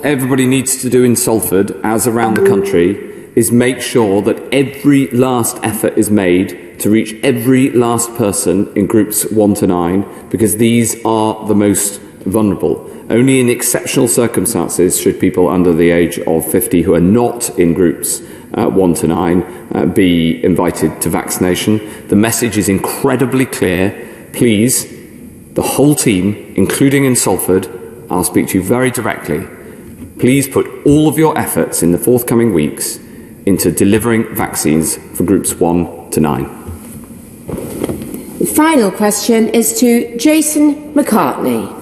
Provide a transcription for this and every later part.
everybody needs to do in Salford, as around the country, is make sure that every last effort is made to reach every last person in groups 1 to 9, because these are the most vulnerable. Only in exceptional circumstances should people under the age of 50 who are not in groups 1 to 9 be invited to vaccination. The message is incredibly clear. Please, the whole team, including in Salford, I'll speak to you very directly. Please put all of your efforts in the forthcoming weeks into delivering vaccines for groups 1 to 9. The final question is to Jason McCartney.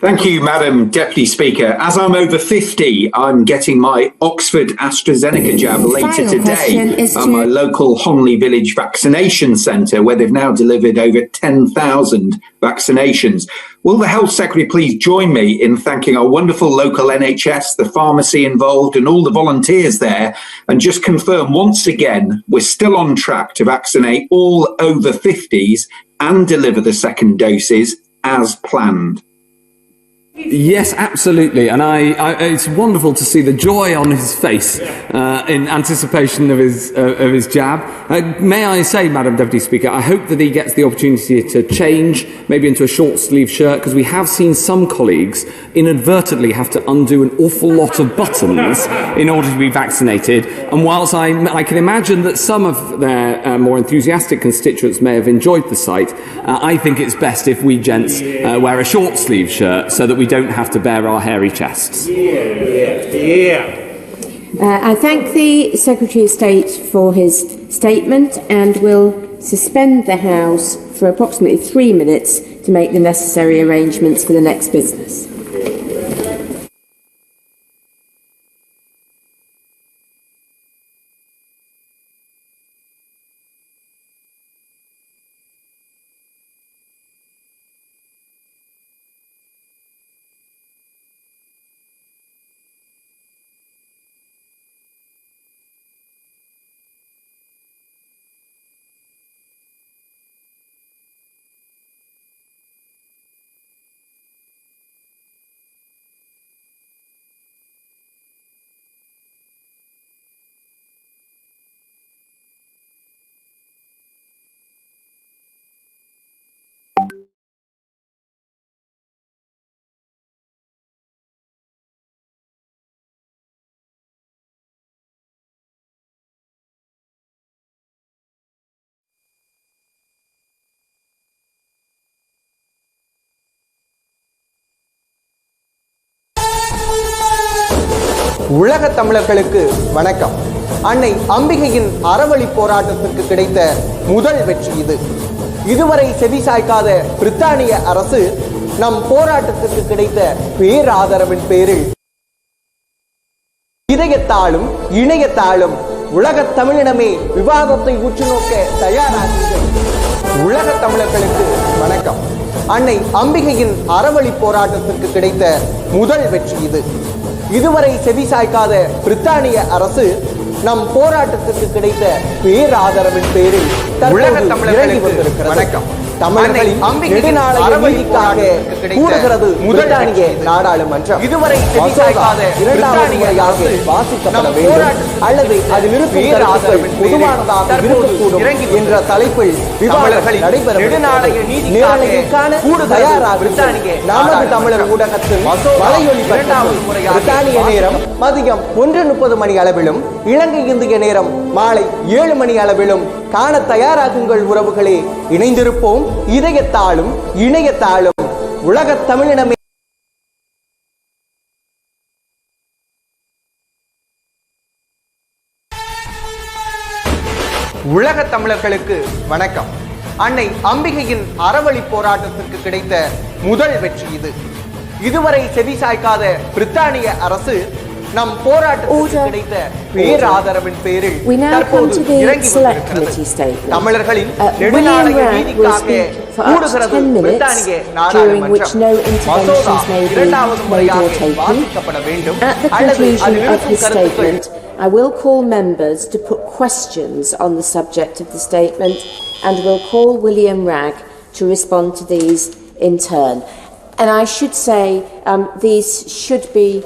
Thank you, Madam Deputy Speaker. As I'm over 50, I'm getting my Oxford AstraZeneca jab later today at my local Honley Village vaccination centre, where they've now delivered over 10,000 vaccinations. Will the Health Secretary please join me in thanking our wonderful local NHS, the pharmacy involved and all the volunteers there, and just confirm once again we're still on track to vaccinate all over 50s and deliver the second doses as planned? Yes, absolutely, and it's wonderful to see the joy on his face in anticipation of his jab. May I say, Madam Deputy Speaker, I hope that he gets the opportunity to change, maybe into a short sleeve shirt, because we have seen some colleagues inadvertently have to undo an awful lot of buttons in order to be vaccinated. And whilst I can imagine that some of their more enthusiastic constituents may have enjoyed the sight, I think it's best if we gents wear a short sleeve shirt so that we don't have to bare our hairy chests. I thank the Secretary of State for his statement and will suspend the House for approximately 3 minutes to make the necessary arrangements for the next business. உலக தமிழர்களுக்கு வணக்கம். அன்னை அம்பிகையின் அறவழி போராட்டத்திற்கு கிடைத்த முதல் வெற்றி இது. இதுவரை செவிசாய்க்காத பிரித்தானிய அரசு நம் போராட்டத்திற்கு கிடைத்த பேராதரவின் பேரில் இதயத்தாலும் இணையத்தாலும் உலக தமிழினமே விவாதத்தை உற்று நோக்க தயாராக உலக தமிழர்களுக்கு வணக்கம். அன்னை அம்பிகையின் அறவழி போராட்டத்திற்கு கிடைத்த முதல் வெற்றி இது. இதுவரை செவிசாய்க்காத பிரித்தானிய அரசு நம் போராட்டத்திற்கு கிடைத்த பேராதரவின் பேரில் உலக தமிழர்களுக்கு வணக்கம். தமிழர்களின் நெடுநாளைய நீதிக்காக கூடுகிறது பிரித்தானிய நாடாளுமன்றம். இதுவரை செவிசாய்க்காத இரண்டாவது முறையாக வாசிக்கப்பட வேண்டும் அல்லது அதில் இருக்கும் கருத்துக்கள் பொதுவானதாக இருக்கக்கூடும் என்ற தலைப்பில் விவாதங்கள் நடைபெறும். நேரலைக்கான தயாராக நமது தமிழர் ஊடகத்தில் வலையொலி பிரித்தானிய நேரம் மதியம் 1:30 மணி அளவிலும் இலங்கை இந்திய நேரம் மாலை 7 மணி அளவிலும் காண தயாராகுங்கள் உறவுகளே. இணைந்திருப்போம் இதயத்தாலும் இணையத்தாலும். உலக தமிழினமே. உலக தமிழர்களுக்கு வணக்கம். அன்னை அம்பிகையின் அறவழி போராட்டத்திற்கு கிடைத்த முதல் வெற்றி இது. இதுவரை செவிசாய்க்காத பிரித்தானிய அரசு நம் போராட்டத்திற்கு கிடைத்த பேராதரவின் பேரில் தற்போது இறங்கி வந்திருக்கிறது. தமிழர்களின் நெடுநாளைய நீதிக்காக கூடுகிறது பிரித்தானிய நாடாளுமன்றம். மசோதா இரண்டாவது முறையாக வாசிக்கப்பட வேண்டும் அல்லது அதில் இருக்கும் கருத்துக்கள். I will call members to put questions on the subject of the statement and will call William Ragg to respond to these in turn. And I should say these should be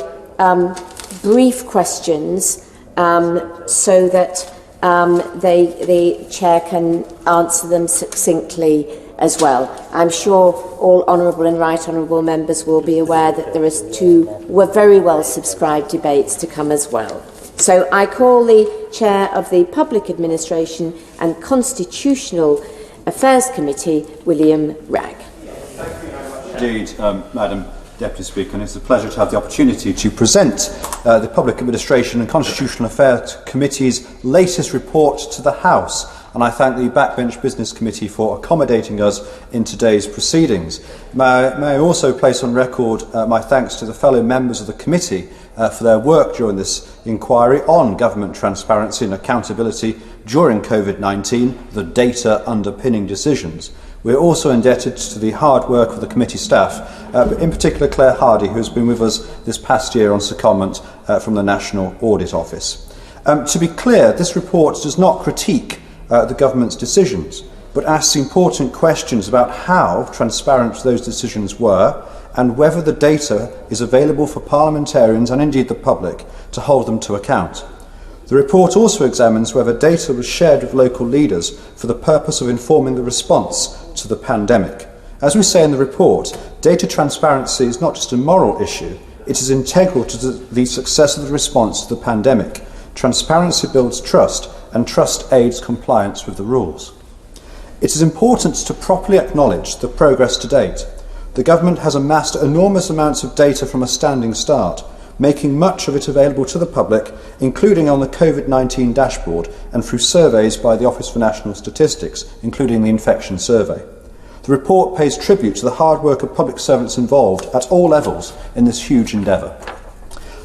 brief questions so that the Chair can answer them succinctly as well. I'm sure all honourable and right honourable members will be aware that there were very well subscribed debates to come as well. So I call the Chair of the Public Administration and Constitutional Affairs Committee, William Wragg. Indeed, Madam Deputy Speaker, and it's a pleasure to have the opportunity to present the Public Administration and Constitutional Affairs Committee's latest report to the House. And I thank the Backbench Business Committee for accommodating us in today's proceedings. May I also place on record my thanks to the fellow members of the committee for their work during this inquiry on government transparency and accountability during COVID-19, the data underpinning decisions. We are also indebted to the hard work of the committee staff, but in particular Claire Hardy, who has been with us this past year on secondment from the National Audit Office. To be clear, this report does not critique the government's decisions, but asks important questions about how transparent those decisions were and whether the data is available for parliamentarians and indeed the public to hold them to account. The report also examines whether data was shared with local leaders for the purpose of informing the response to the pandemic. As we say in the report, data transparency is not just a moral issue, it is integral to the success of the response to the pandemic. Transparency builds trust, and trust aids compliance with the rules. It is important to properly acknowledge the progress to date. The government has amassed enormous amounts of data from a standing start, making much of it available to the public, including on the COVID-19 dashboard and through surveys by the Office for National Statistics, including the infection survey. The report pays tribute to the hard work of public servants involved at all levels in this huge endeavour.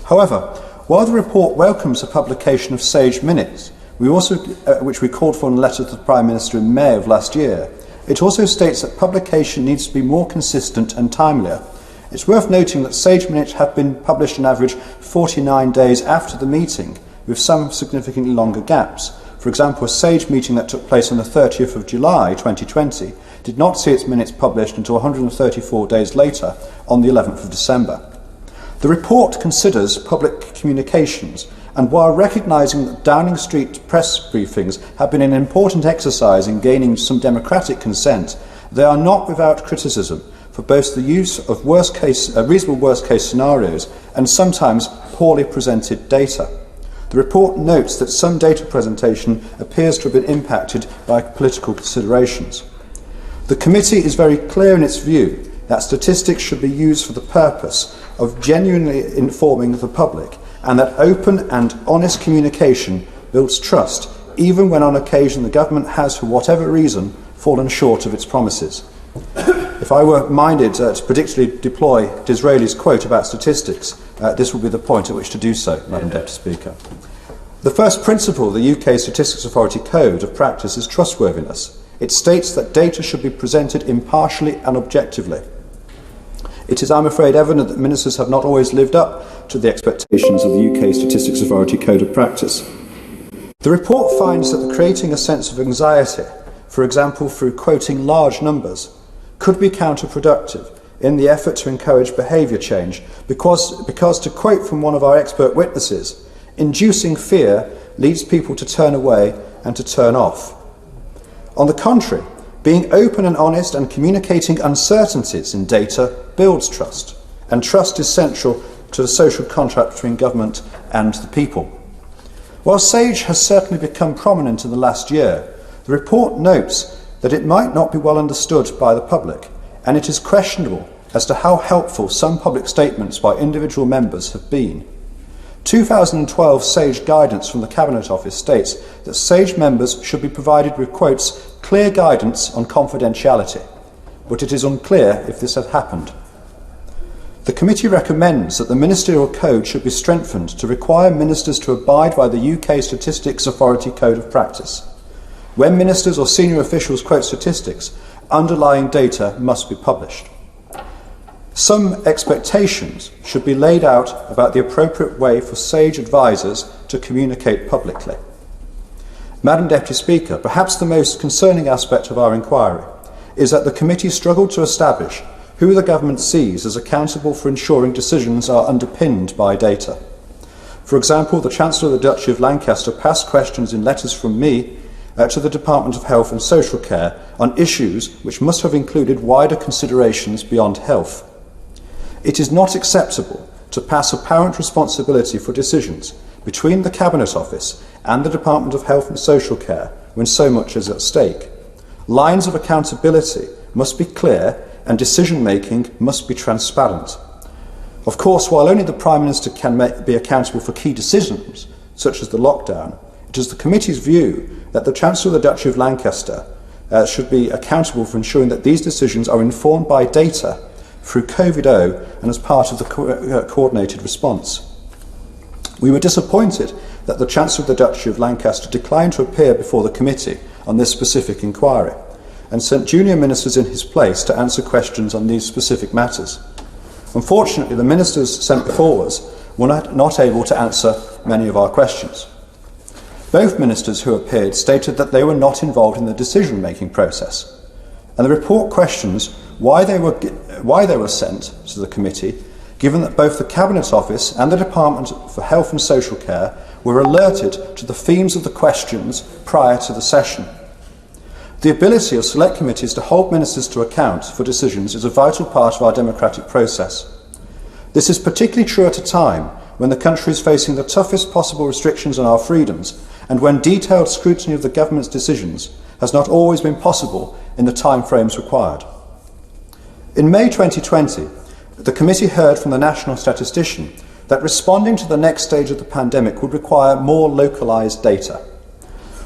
However, while the report welcomes the publication of Sage Minutes, which we called for in a letter to the Prime Minister in May of last year, it also states that publication needs to be more consistent and timelier. It's worth noting that Sage Minutes have been published on average 49 days after the meeting, with some significantly longer gaps. For example, a Sage meeting that took place on the 30th of July 2020 did not see its minutes published until 134 days later, on the 11th of December. The report considers public communications, and while recognising that Downing Street press briefings have been an important exercise in gaining some democratic consent, they are not without criticism for both the use of reasonable worst-case scenarios and sometimes poorly presented data. The report notes that some data presentation appears to have been impacted by political considerations. The committee is very clear in its view that statistics should be used for the purpose of genuinely informing the public, and that open and honest communication builds trust, even when on occasion the government has, for whatever reason, fallen short of its promises. If I were minded to particularly deploy Disraeli's quote about statistics, this would be the point at which to do so, Madam Deputy Speaker. The first principle of the UK Statistics Authority Code of Practice is trustworthiness. It states that data should be presented impartially and objectively. It is, I'm afraid, evident that ministers have not always lived up to the expectations of the UK Statistics Authority Code of Practice. The report finds that creating a sense of anxiety, for example through quoting large numbers, could be counterproductive in the effort to encourage behaviour change because, to quote from one of our expert witnesses, inducing fear leads people to turn away and to turn off. On the contrary, being open and honest and communicating uncertainties in data builds trust, and trust is central to the social contract between government and the people. While Sage has certainly become prominent in the last year, the report notes that it might not be well understood by the public, and it is questionable as to how helpful some public statements by individual members have been. 2012 Sage guidance from the Cabinet Office states that Sage members should be provided with, quotes, clear guidance on confidentiality, but it is unclear if this had happened. The committee recommends that the Ministerial Code should be strengthened to require ministers to abide by the UK Statistics Authority Code of Practice. When ministers or senior officials quote statistics, underlying data must be published. Some expectations should be laid out about the appropriate way for Sage advisers to communicate publicly. Madam Deputy Speaker, perhaps the most concerning aspect of our inquiry is that the committee struggled to establish who the government sees as accountable for ensuring decisions are underpinned by data. For example, the Chancellor of the Duchy of Lancaster passed questions in letters from me to the Department of Health and Social Care on issues which must have included wider considerations beyond health. It is not acceptable to pass apparent responsibility for decisions between the Cabinet Office and the Department of Health and Social Care when so much is at stake. Lines of accountability must be clear and decision-making must be transparent. Of course, while only the Prime Minister can be accountable for key decisions, such as the lockdown, it is the committee's view that the Chancellor of the Duchy of Lancaster should be accountable for ensuring that these decisions are informed by data through COVID-0 and as part of the coordinated response. We were disappointed that the Chancellor of the Duchy of Lancaster declined to appear before the committee on this specific inquiry and sent junior ministers in his place to answer questions on these specific matters. Unfortunately, the ministers sent before us were not able to answer many of our questions. Both ministers who appeared stated that they were not involved in the decision-making process, and the report questions why they were sent to the committee, given that both the Cabinet Office and the Department for Health and Social Care were alerted to the themes of the questions prior to the session. The ability of select committees to hold ministers to account for decisions is a vital part of our democratic process. This is particularly true at a time when the country is facing the toughest possible restrictions on our freedoms and when detailed scrutiny of the government's decisions has not always been possible in the timeframes required. In May 2020, the committee heard from the National Statistician that responding to the next stage of the pandemic would require more localised data.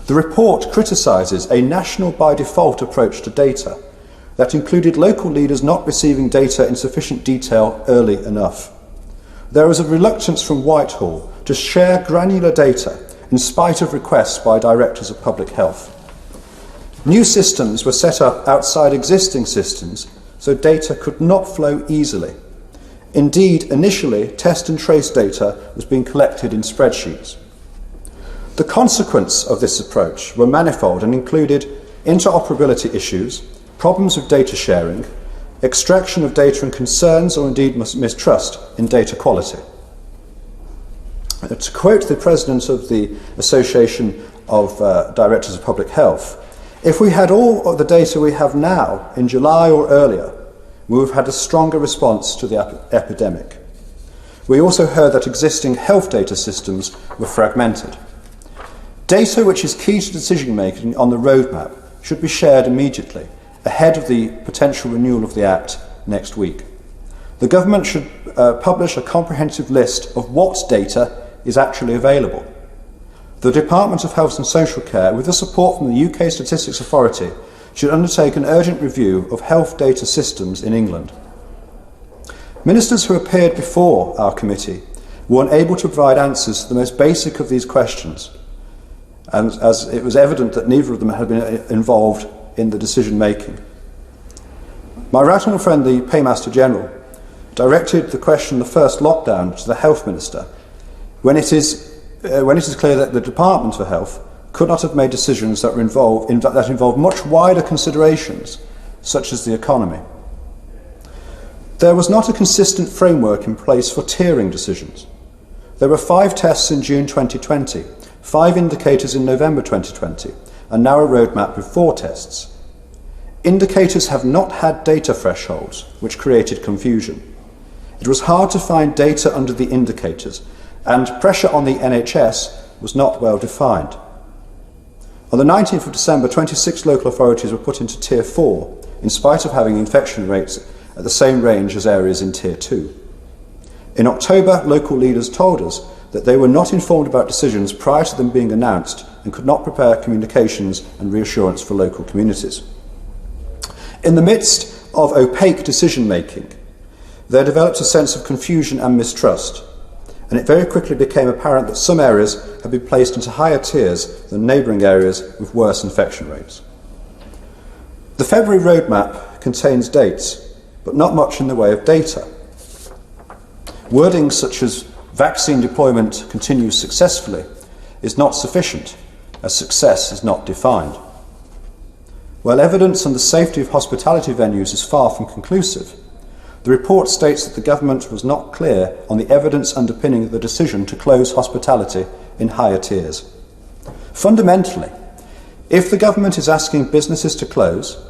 The report criticises a national by default approach to data that included local leaders not receiving data in sufficient detail early enough. There is a reluctance from Whitehall to share granular data in spite of requests by directors of public health. New systems were set up outside existing systems so data could not flow easily. Indeed, initially, test and trace data was being collected in spreadsheets. The consequence of this approach were manifold and included interoperability issues, problems with data sharing, extraction of data and concerns or indeed mistrust in data quality. To quote the president of the Association of Directors of Public Health, if we had all of the data we have now in July or earlier, we would have had a stronger response to the epidemic. We also heard that existing health data systems were fragmented. Data which is key to decision-making on the roadmap should be shared immediately, ahead of the potential renewal of the Act next week. The government should publish a comprehensive list of what data is actually available. The Department of Health and Social Care, with the support from the UK Statistics Authority, should undertake an urgent review of health data systems in England. Ministers who appeared before our committee were unable to provide answers to the most basic of these questions, and as it was evident that neither of them had been involved in the decision-making. My right honourable friend, the Paymaster General, directed the question of the first lockdown to the Health Minister when it is clear that the Department for Health could not have made decisions that involved much wider considerations, such as the economy. There was not a consistent framework in place for tiering decisions. There were 5 tests in June 2020, 5 indicators in November 2020, and now a roadmap with 4 tests. Indicators have not had data thresholds, which created confusion. It was hard to find data under the indicators, and pressure on the NHS was not well defined. On the 19th of December, 26 local authorities were put into Tier 4, in spite of having infection rates at the same range as areas in Tier 2. In October, local leaders told us that they were not informed about decisions prior to them being announced and could not prepare communications and reassurance for local communities. In the midst of opaque decision-making, there developed a sense of confusion and mistrust, and it very quickly became apparent that some areas had been placed into higher tiers than neighbouring areas with worse infection rates. The February roadmap contains dates, but not much in the way of data. Wording such as vaccine deployment continues successfully is not sufficient, as success is not defined. While evidence on the safety of hospitality venues is far from conclusive, The report states that the government was not clear on the evidence underpinning the decision to close hospitality in higher tiers. Fundamentally, if the government is asking businesses to close,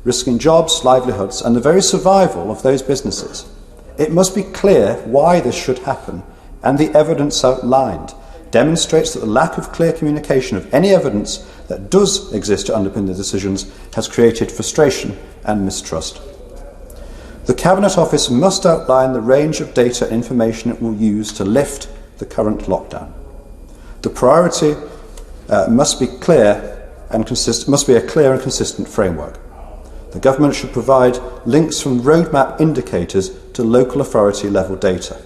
risking jobs, livelihoods and the very survival of those businesses, it must be clear why this should happen, and the evidence outlined demonstrates that the lack of clear communication of any evidence that does exist to underpin the decisions has created frustration and mistrust. The Cabinet Office must outline the range of data and information it will use to lift the current lockdown. The priority must be a clear and consistent framework. The government should provide links from roadmap indicators to local authority level data.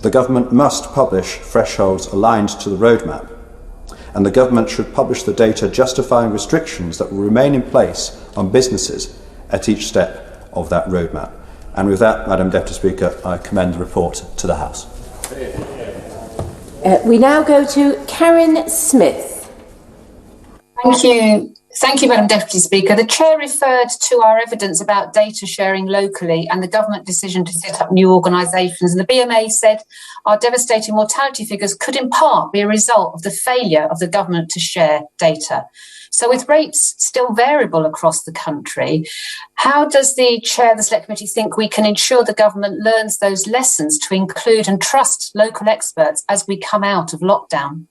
The government must publish thresholds aligned to the roadmap, and the government should publish the data justifying restrictions that will remain in place on businesses at each step of that roadmap. And with that, Madam Deputy Speaker, I commend the report to the House. We now go to Karen Smith. Thank you, Madam Deputy Speaker. The Chair referred to our evidence about data sharing locally and the government decision to set up new organisations. And the BMA said our devastating mortality figures could in part be a result of the failure of the government to share data. So with rates still variable across the country, how does the Chair of the Select Committee think we can ensure the government learns those lessons to include and trust local experts as we come out of lockdown?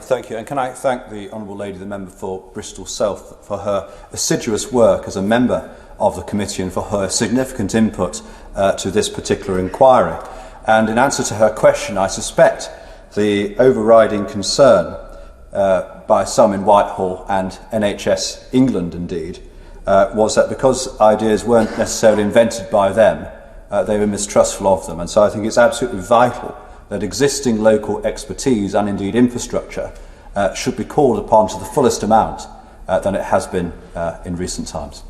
Thank you, and can I thank the Honourable Lady, the member for Bristol South, for her assiduous work as a member of the committee and for her significant input to this particular inquiry. And in answer to her question, I suspect the overriding concern by some in Whitehall and NHS England indeed was that because ideas weren't necessarily invented by them, they were mistrustful of them. And so I think it's absolutely vital that existing local expertise and indeed infrastructure should be called upon to the fullest amount than it has been in recent times.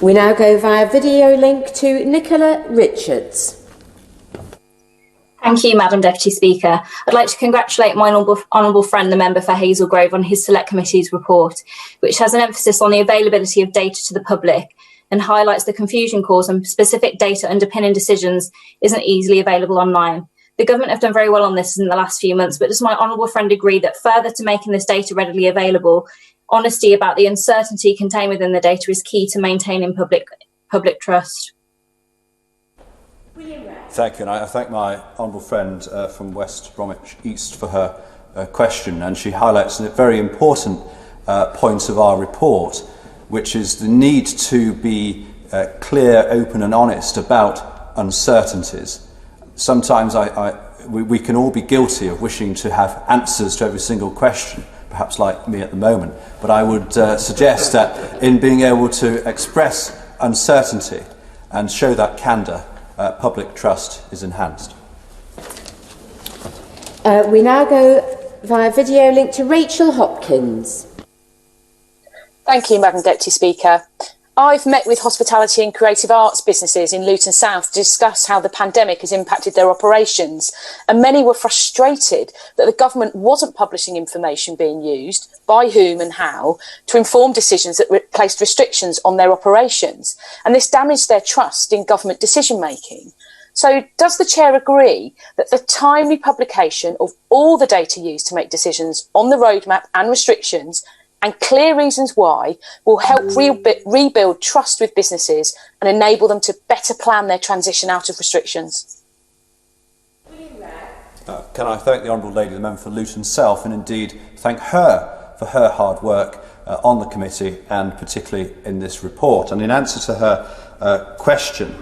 We now go via video link to Nicola Richards. Thank you, Madam Deputy Speaker. I'd like to congratulate my honourable friend, the member for Hazel Grove, on his Select Committee's report, which has an emphasis on the availability of data to the public and highlights the confusion caused when specific data underpinning decisions isn't easily available online. The government have done very well on this in the last few months, but does my honourable friend agree that further to making this data readily available, honesty about the uncertainty contained within the data is key to maintaining public trust? Thank you, and I thank my honourable friend from West Bromwich East for her question, and she highlights a very important point of our report, which is the need to be clear, open and honest about uncertainties. Sometimes we can all be guilty of wishing to have answers to every single question, perhaps like me at the moment, but I would suggest that in being able to express uncertainty and show that candour, public trust is enhanced. We now go via video link to Rachel Hopkins. Thank you, Madam Deputy Speaker. I've met with hospitality and creative arts businesses in Luton South to discuss how the pandemic has impacted their operations, and many were frustrated that the government wasn't publishing information being used, by whom and how, to inform decisions that placed restrictions on their operations, and this damaged their trust in government decision-making. So does the Chair agree that the timely publication of all the data used to make decisions on the roadmap and restrictions and clear reasons why will help rebuild trust with businesses and enable them to better plan their transition out of restrictions? Can I thank the Honourable Lady, the member for Luton South, and indeed thank her for her hard work on the committee and particularly in this report. And in answer to her question,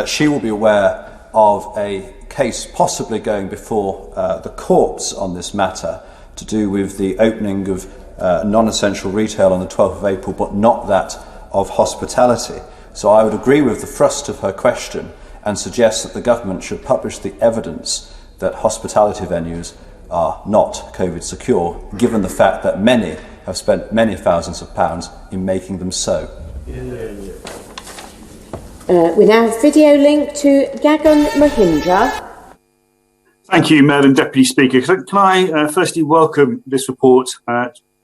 she will be aware of a case possibly going before the courts on this matter to do with the opening of non-essential retail on the 12th of April, but not that of hospitality. So I would agree with the thrust of her question and suggest that the government should publish the evidence that hospitality venues are not COVID secure, given the fact that many have spent many thousands of pounds in making them so. We now have video link to Gagan Mahindra. Thank you, Madam Deputy Speaker. Can I firstly welcome this report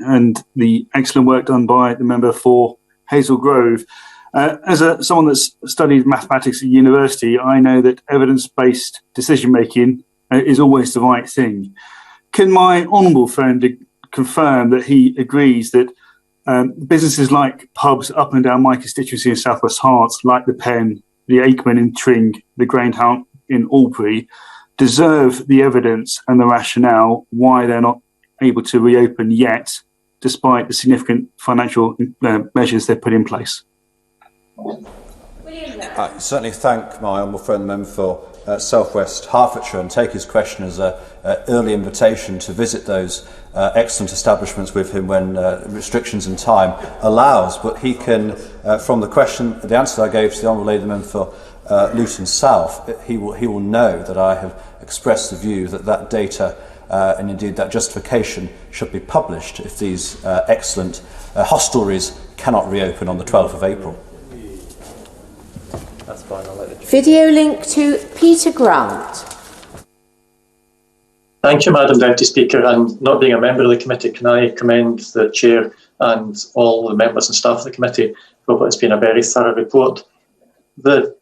and the excellent work done by the member for Hazel Grove. Someone that's studied mathematics at university, I know that evidence-based decision-making is always the right thing. Can my honourable friend confirm that he agrees that businesses like pubs up and down my constituency in South West Herts, like the Pen, the Aikman in Tring, the Grainhouse in Albury, deserve the evidence and the rationale why they're not able to reopen yet, despite the significant financial measures they've put in place? I certainly thank my honourable friend the member for South West Hertfordshire and take his question as an early invitation to visit those excellent establishments with him when restrictions and time allows. But he can, from the answer I gave to the honourable lady the member for Luton South, he will know that I have expressed the view that that data and indeed that justification should be published if these excellent hostelries cannot reopen on the 12th of April. That's fine, I'll let it. Video link to Peter Grant. Thank you, Madam Deputy Speaker, and not being a member of the committee, can I commend the Chair and all the members and staff of the committee for what has been a very thorough report. The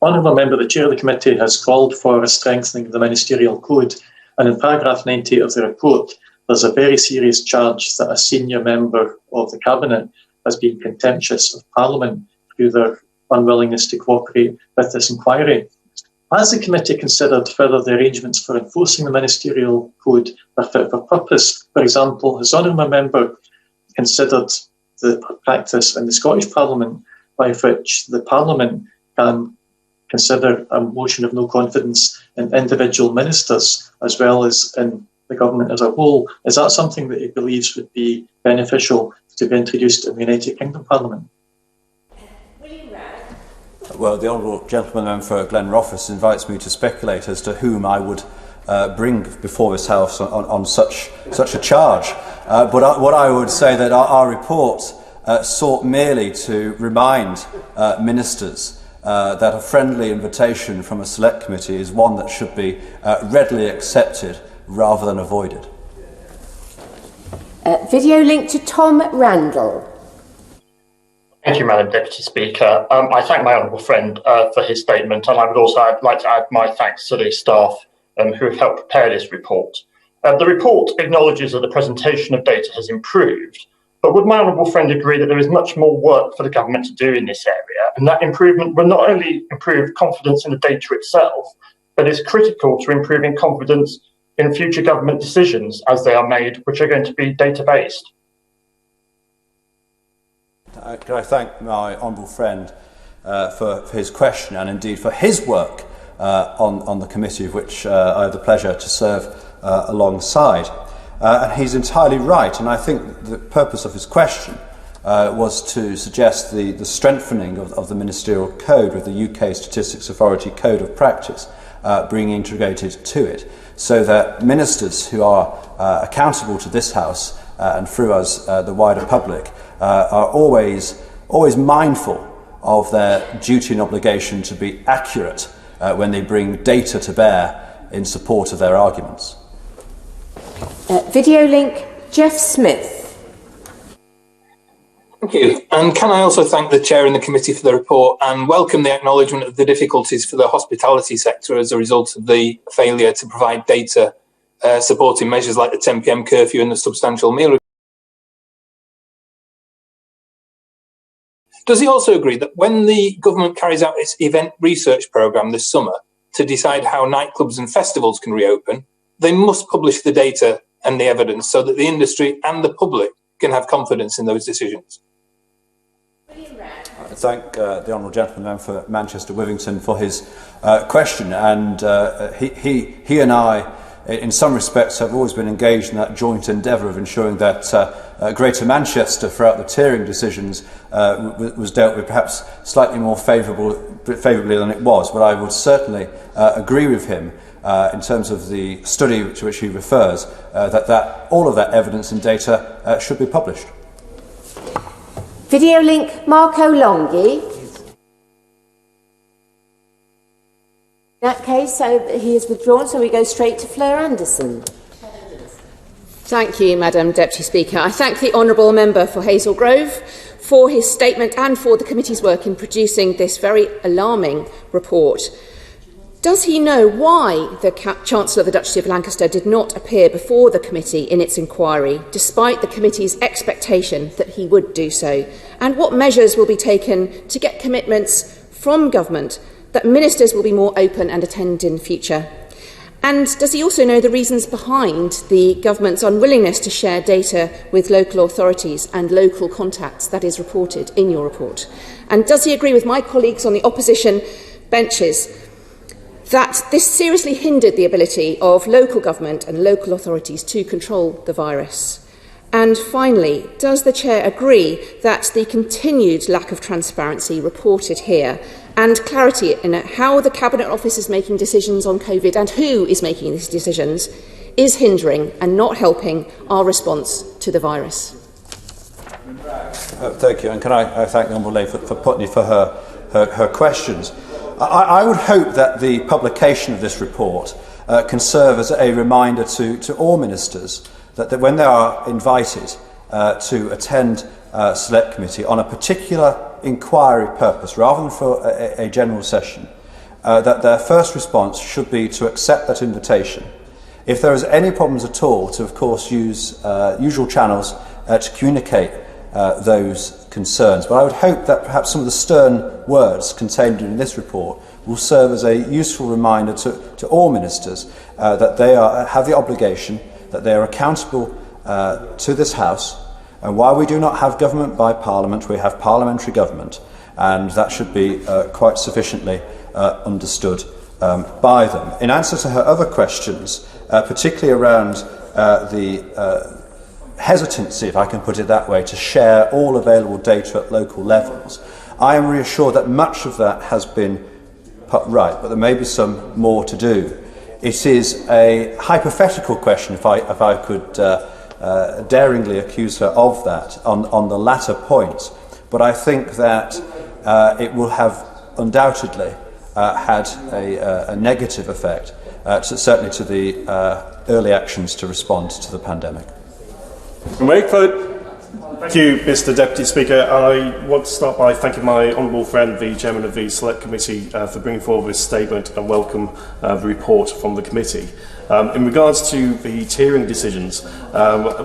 Honourable Member, the Chair of the committee, has called for a strengthening of the Ministerial Code, and in paragraph 90 of the report, there's a very serious charge that a senior member of the Cabinet has been contemptuous of Parliament through their unwillingness to cooperate with this inquiry. Has the committee considered further the arrangements for enforcing the Ministerial Code are fit for purpose? For example, has Honourable Member considered the practice in the Scottish Parliament by which the Parliament can consider a motion of no confidence in individual ministers as well as in the government as a whole? Is that something that he believes would be beneficial to be introduced in the United Kingdom Parliament? Well, the honourable gentleman for Glenrothes invites me to speculate as to whom I would bring before this House on such a charge. But what I would say that our report sought merely to remind ministers that a friendly invitation from a select committee is one that should be readily accepted rather than avoided. Video link to Tom Randall. Thank you, Madam Deputy Speaker. I thank my honourable friend for his statement, and I would also like to add my thanks to the staff who have helped prepare this report. The report acknowledges that the presentation of data has improved, but would my honourable friend agree that there is much more work for the government to do in this area, and that improvement will not only improve confidence in the data itself, but is critical to improving confidence in future government decisions as they are made, which are going to be data-based? Can I thank my honourable friend for his question and indeed for his work on the committee of which I have the pleasure to serve alongside. And he's entirely right, and I think the purpose of his question was to suggest the strengthening of the ministerial code with the UK Statistics Authority Code of Practice being integrated to it, so that ministers who are accountable to this House and through us, the wider public, are always mindful of their duty and obligation to be accurate when they bring data to bear in support of their arguments. Video link, Jeff Smith. Thank you. And can I also thank the Chair and the committee for the report and welcome the acknowledgement of the difficulties for the hospitality sector as a result of the failure to provide data supporting measures like the 10 p.m. curfew and the substantial meal. Does he also agree that when the government carries out its event research programme this summer to decide how nightclubs and festivals can reopen, they must publish the data and the evidence so that the industry and the public can have confidence in those decisions? I thank the honourable gentleman for Manchester Wivington for his question, and he and I, in some respects, have always been engaged in that joint endeavour of ensuring that Greater Manchester, throughout the tiering decisions, was dealt with perhaps slightly more favourably than it was. But I would certainly agree with him in terms of the study to which he refers, that all of that evidence and data should be published. Video link, Marco Longhi. In that case, so he is withdrawn, so we go straight to Fleur Anderson. Thank you, Madam Deputy Speaker. I thank the Honourable Member for Hazel Grove for his statement and for the committee's work in producing this very alarming report. Does he know why the Chancellor of the Duchy of Lancaster did not appear before the committee in its inquiry, despite the committee's expectation that he would do so? And what measures will be taken to get commitments from government that ministers will be more open and attend in future? And does he also know the reasons behind the government's unwillingness to share data with local authorities and local contacts that is reported in your report? And does he agree with my colleagues on the opposition benches that this seriously hindered the ability of local government and local authorities to control the virus? And finally, does the Chair agree that the continued lack of transparency reported here and clarity in how the Cabinet Office is making decisions on COVID and who is making these decisions is hindering and not helping our response to the virus? Thank you, and can I thank the Honourable Lady for putting for her questions. I would hope that the publication of this report can serve as a reminder to all ministers that when they are invited to attend Select Committee on a particular inquiry purpose, rather than for a general session, that their first response should be to accept that invitation. If there is any problems at all, to of course use usual channels to communicate those concerns. But I would hope that perhaps some of the stern words contained in this report will serve as a useful reminder to all ministers that they have the obligation, that they are accountable to this House. And while we do not have government by Parliament, we have parliamentary government, and that should be quite sufficiently understood by them. In answer to her other questions, particularly around the hesitancy, if I can put it that way, to share all available data at local levels, I am reassured that much of that has been put right, but there may be some more to do. It is a hypothetical question, if I could daringly accuse her of that on the latter point, but I think that it will have undoubtedly had a negative effect, certainly to the early actions to respond to the pandemic. Thank you, Mr Deputy Speaker. I want to start by thanking my honourable friend, the Chairman of the Select Committee, for bringing forward this statement and welcome the report from the committee. In regards to the tiering decisions,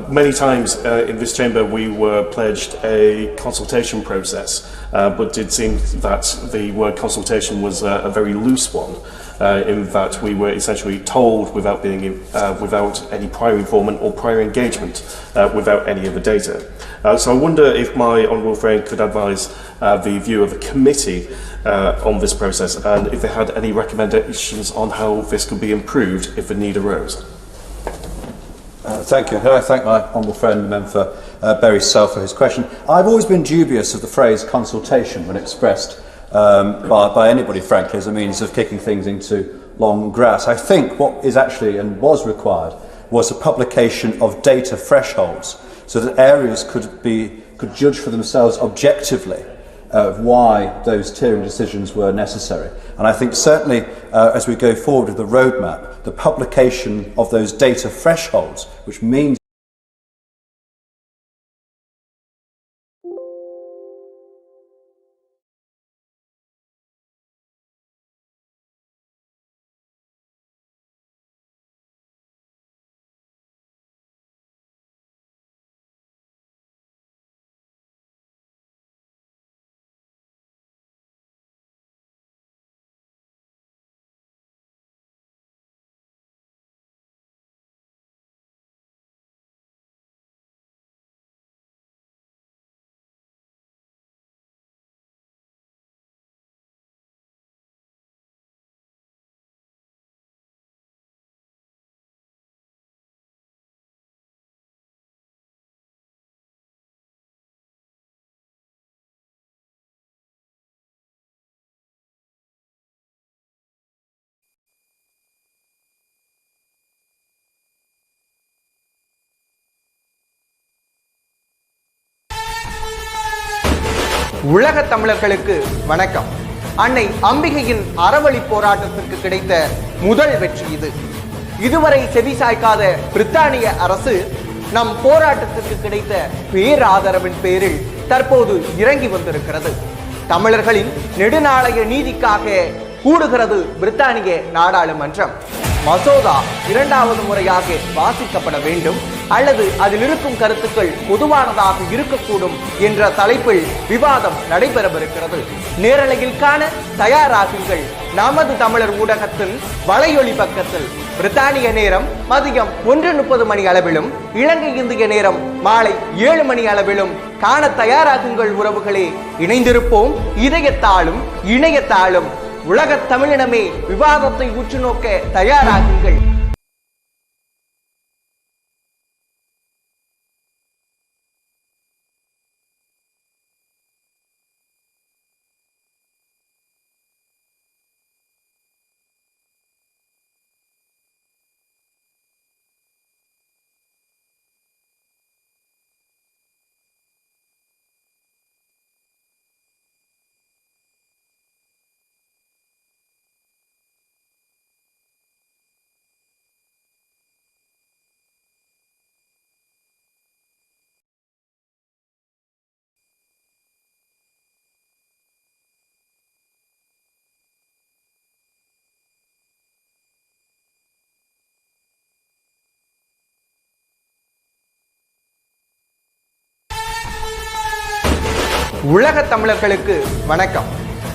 many times in this chamber we were pledged a consultation process, but it seemed that the word consultation was a very loose one. In that we were essentially told without any prior involvement or prior engagement without any of the data. So I wonder if my honourable friend could advise the view of the committee on this process, and if they had any recommendations on how this could be improved if the need arose. Thank you. Can I thank my honourable friend, the member Berry Sell, for his question. I've always been dubious of the phrase consultation when expressed by anybody, frankly, as a means of kicking things into long grass. I think what is actually and was required was a publication of data thresholds, so that areas could judge for themselves objectively why those tiering decisions were necessary. And I think certainly as we go forward with the roadmap, the publication of those data thresholds, which means உலக தமிழர்களுக்கு வணக்கம். அன்னை அம்பிகையின் அறவழி போராட்டத்திற்கு கிடைத்த முதல் வெற்றி இது. இதுவரை செவிசாய்க்காத பிரித்தானிய அரசு நம் போராட்டத்திற்கு கிடைத்த பேராதரவின் பேரில் தற்போது இறங்கி வந்திருக்கிறது. தமிழர்களின் நெடுநாளைய நீதிக்காக கூடுகிறது பிரித்தானிய நாடாளுமன்றம். மசோதா இரண்டாவது முறையாக வாசிக்கப்பட வேண்டும் அல்லது அதில் இருக்கும் கருத்துக்கள் பொதுவானதாக இருக்கக்கூடும் என்ற தலைப்பில் விவாதம் நடைபெறவிருக்கிறது. நேரலையில் காண தயாராகுங்கள். நமது தமிழர் ஊடகத்தின் வலையொலி பக்கத்தில் பிரித்தானிய நேரம் மதியம் 1:30 மணி அளவிலும் இலங்கை இந்திய நேரம் மாலை 7 மணி அளவிலும் காண தயாராகுங்கள் உறவுகளே. இணைந்திருப்போம் இதயத்தாலும் இணையத்தாலும். உலக தமிழினமே விவாதத்தை உற்று நோக்க தயாராகுங்கள். உலக தமிழர்களுக்கு வணக்கம்.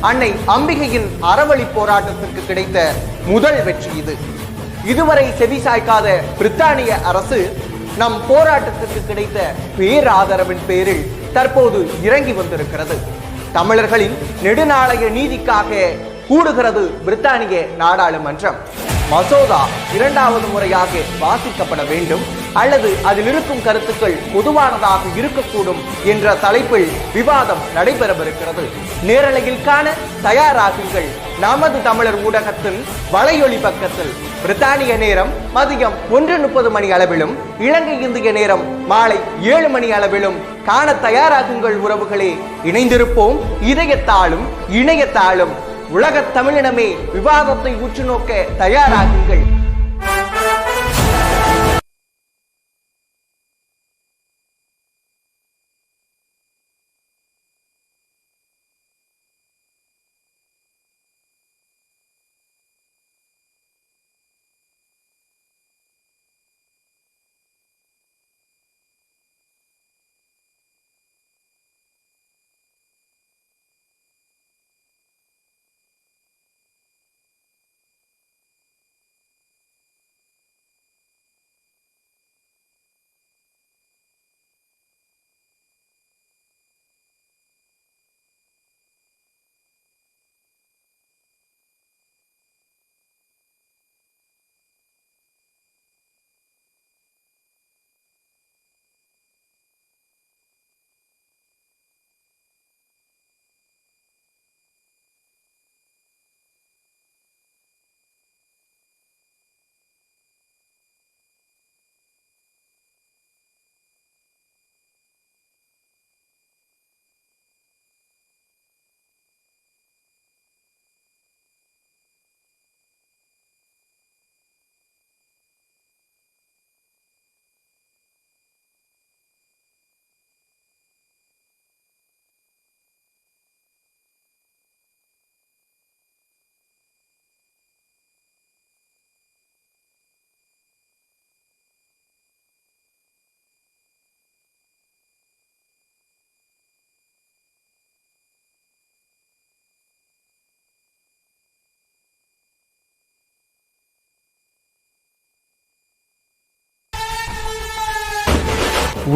அன்னை அம்பிகையின் அறவழி போராட்டத்திற்கு கிடைத்த முதல் வெற்றி இது. இதுவரை செவிசாய்க்காத பிரித்தானிய அரசு நம் போராட்டத்திற்கு கிடைத்த பேராதரவின் பேரில் தற்போது இறங்கி வந்திருக்கிறது. தமிழர்களின் நெடுநாளைய நீதிக்காக கூடுகிறது பிரித்தானிய நாடாளுமன்றம். மசோதா இரண்டாவது முறையாக வாசிக்கப்பட வேண்டும் அல்லது அதில் இருக்கும் கருத்துக்கள் பொதுவானதாக இருக்கக்கூடும் என்ற தலைப்பில் விவாதம் நடைபெறவிருக்கிறது. நேரலையில் காண தயாராகுங்கள். நமது தமிழர் ஊடகத்தின் வலையொலி பக்கத்தில் பிரித்தானிய நேரம் மதியம் 1:30 மணி அளவிலும் இலங்கை இந்திய நேரம் மாலை 7 மணி அளவிலும் காண தயாராகுங்கள் உறவுகளே. இணைந்திருப்போம் இதயத்தாலும் இணையத்தாலும். உலக தமிழினமே விவாதத்தை உற்று நோக்க தயாராகுங்கள்.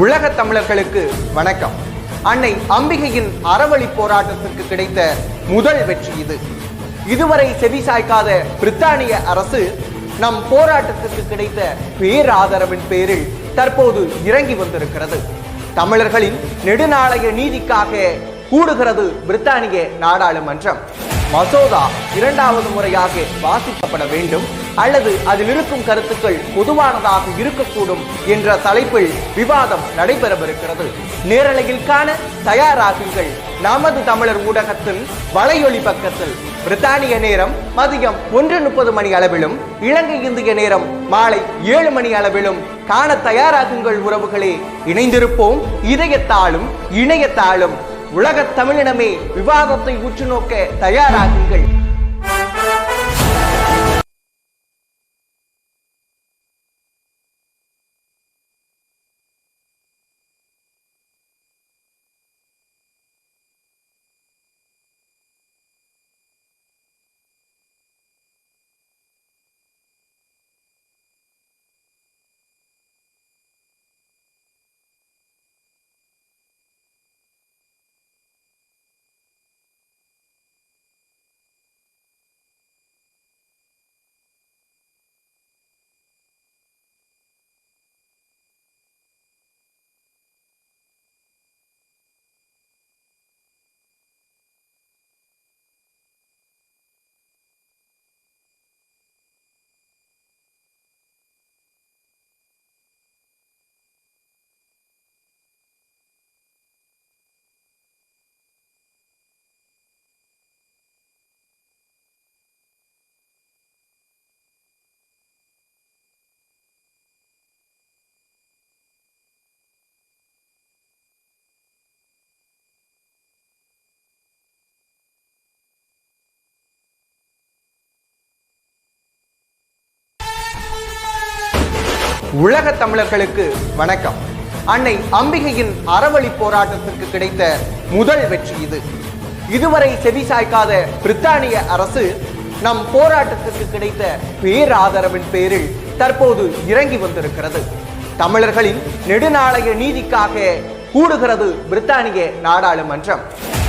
உலக தமிழர்களுக்கு வணக்கம். அன்னை அம்பிகையின் அறவழி போராட்டத்திற்கு கிடைத்த முதல் வெற்றி இது. இதுவரை செவிசாய்க்காத பிரித்தானிய அரசு நம் போராட்டத்திற்கு கிடைத்த பேராதரவின் பேரில் தற்போது இறங்கி வந்திருக்கிறது. தமிழர்களின் நெடுநாளைய நீதிக்காக கூடுகிறது பிரித்தானிய நாடாளுமன்றம். மசோதா இரண்டாவது முறையாக வாசிக்கப்பட வேண்டும் அல்லது அதில் இருக்கும் கருத்துக்கள் பொதுவானதாக இருக்கக்கூடும் என்ற தலைப்பில் விவாதம் நடைபெறவிருக்கிறது. நேரலையில் காண தயாராகுங்கள். நமது தமிழர் ஊடகத்தின் வலையொலி பக்கத்தில் பிரித்தானிய நேரம் மதியம் 1:30 மணி அளவிலும் இலங்கை இந்திய நேரம் மாலை 7 மணி அளவிலும் காண தயாராகுங்கள் உறவுகளே. இணைந்திருப்போம் இதயத்தாலும் இணையத்தாலும். உலக தமிழினமே விவாதத்தை உற்று நோக்க தயாராகுங்கள். உலக தமிழர்களுக்கு வணக்கம். அன்னை அம்பிகையின் அறவழி போராட்டத்திற்கு கிடைத்த முதல் வெற்றி இது. இதுவரை செவிசாய்க்காத பிரித்தானிய அரசு நம் போராட்டத்திற்கு கிடைத்த பேராதரவின் பேரில் தற்போது இறங்கி வந்திருக்கிறது. தமிழர்களின் நெடுநாளைய நீதிக்காக கூடுகிறது பிரித்தானிய நாடாளுமன்றம்.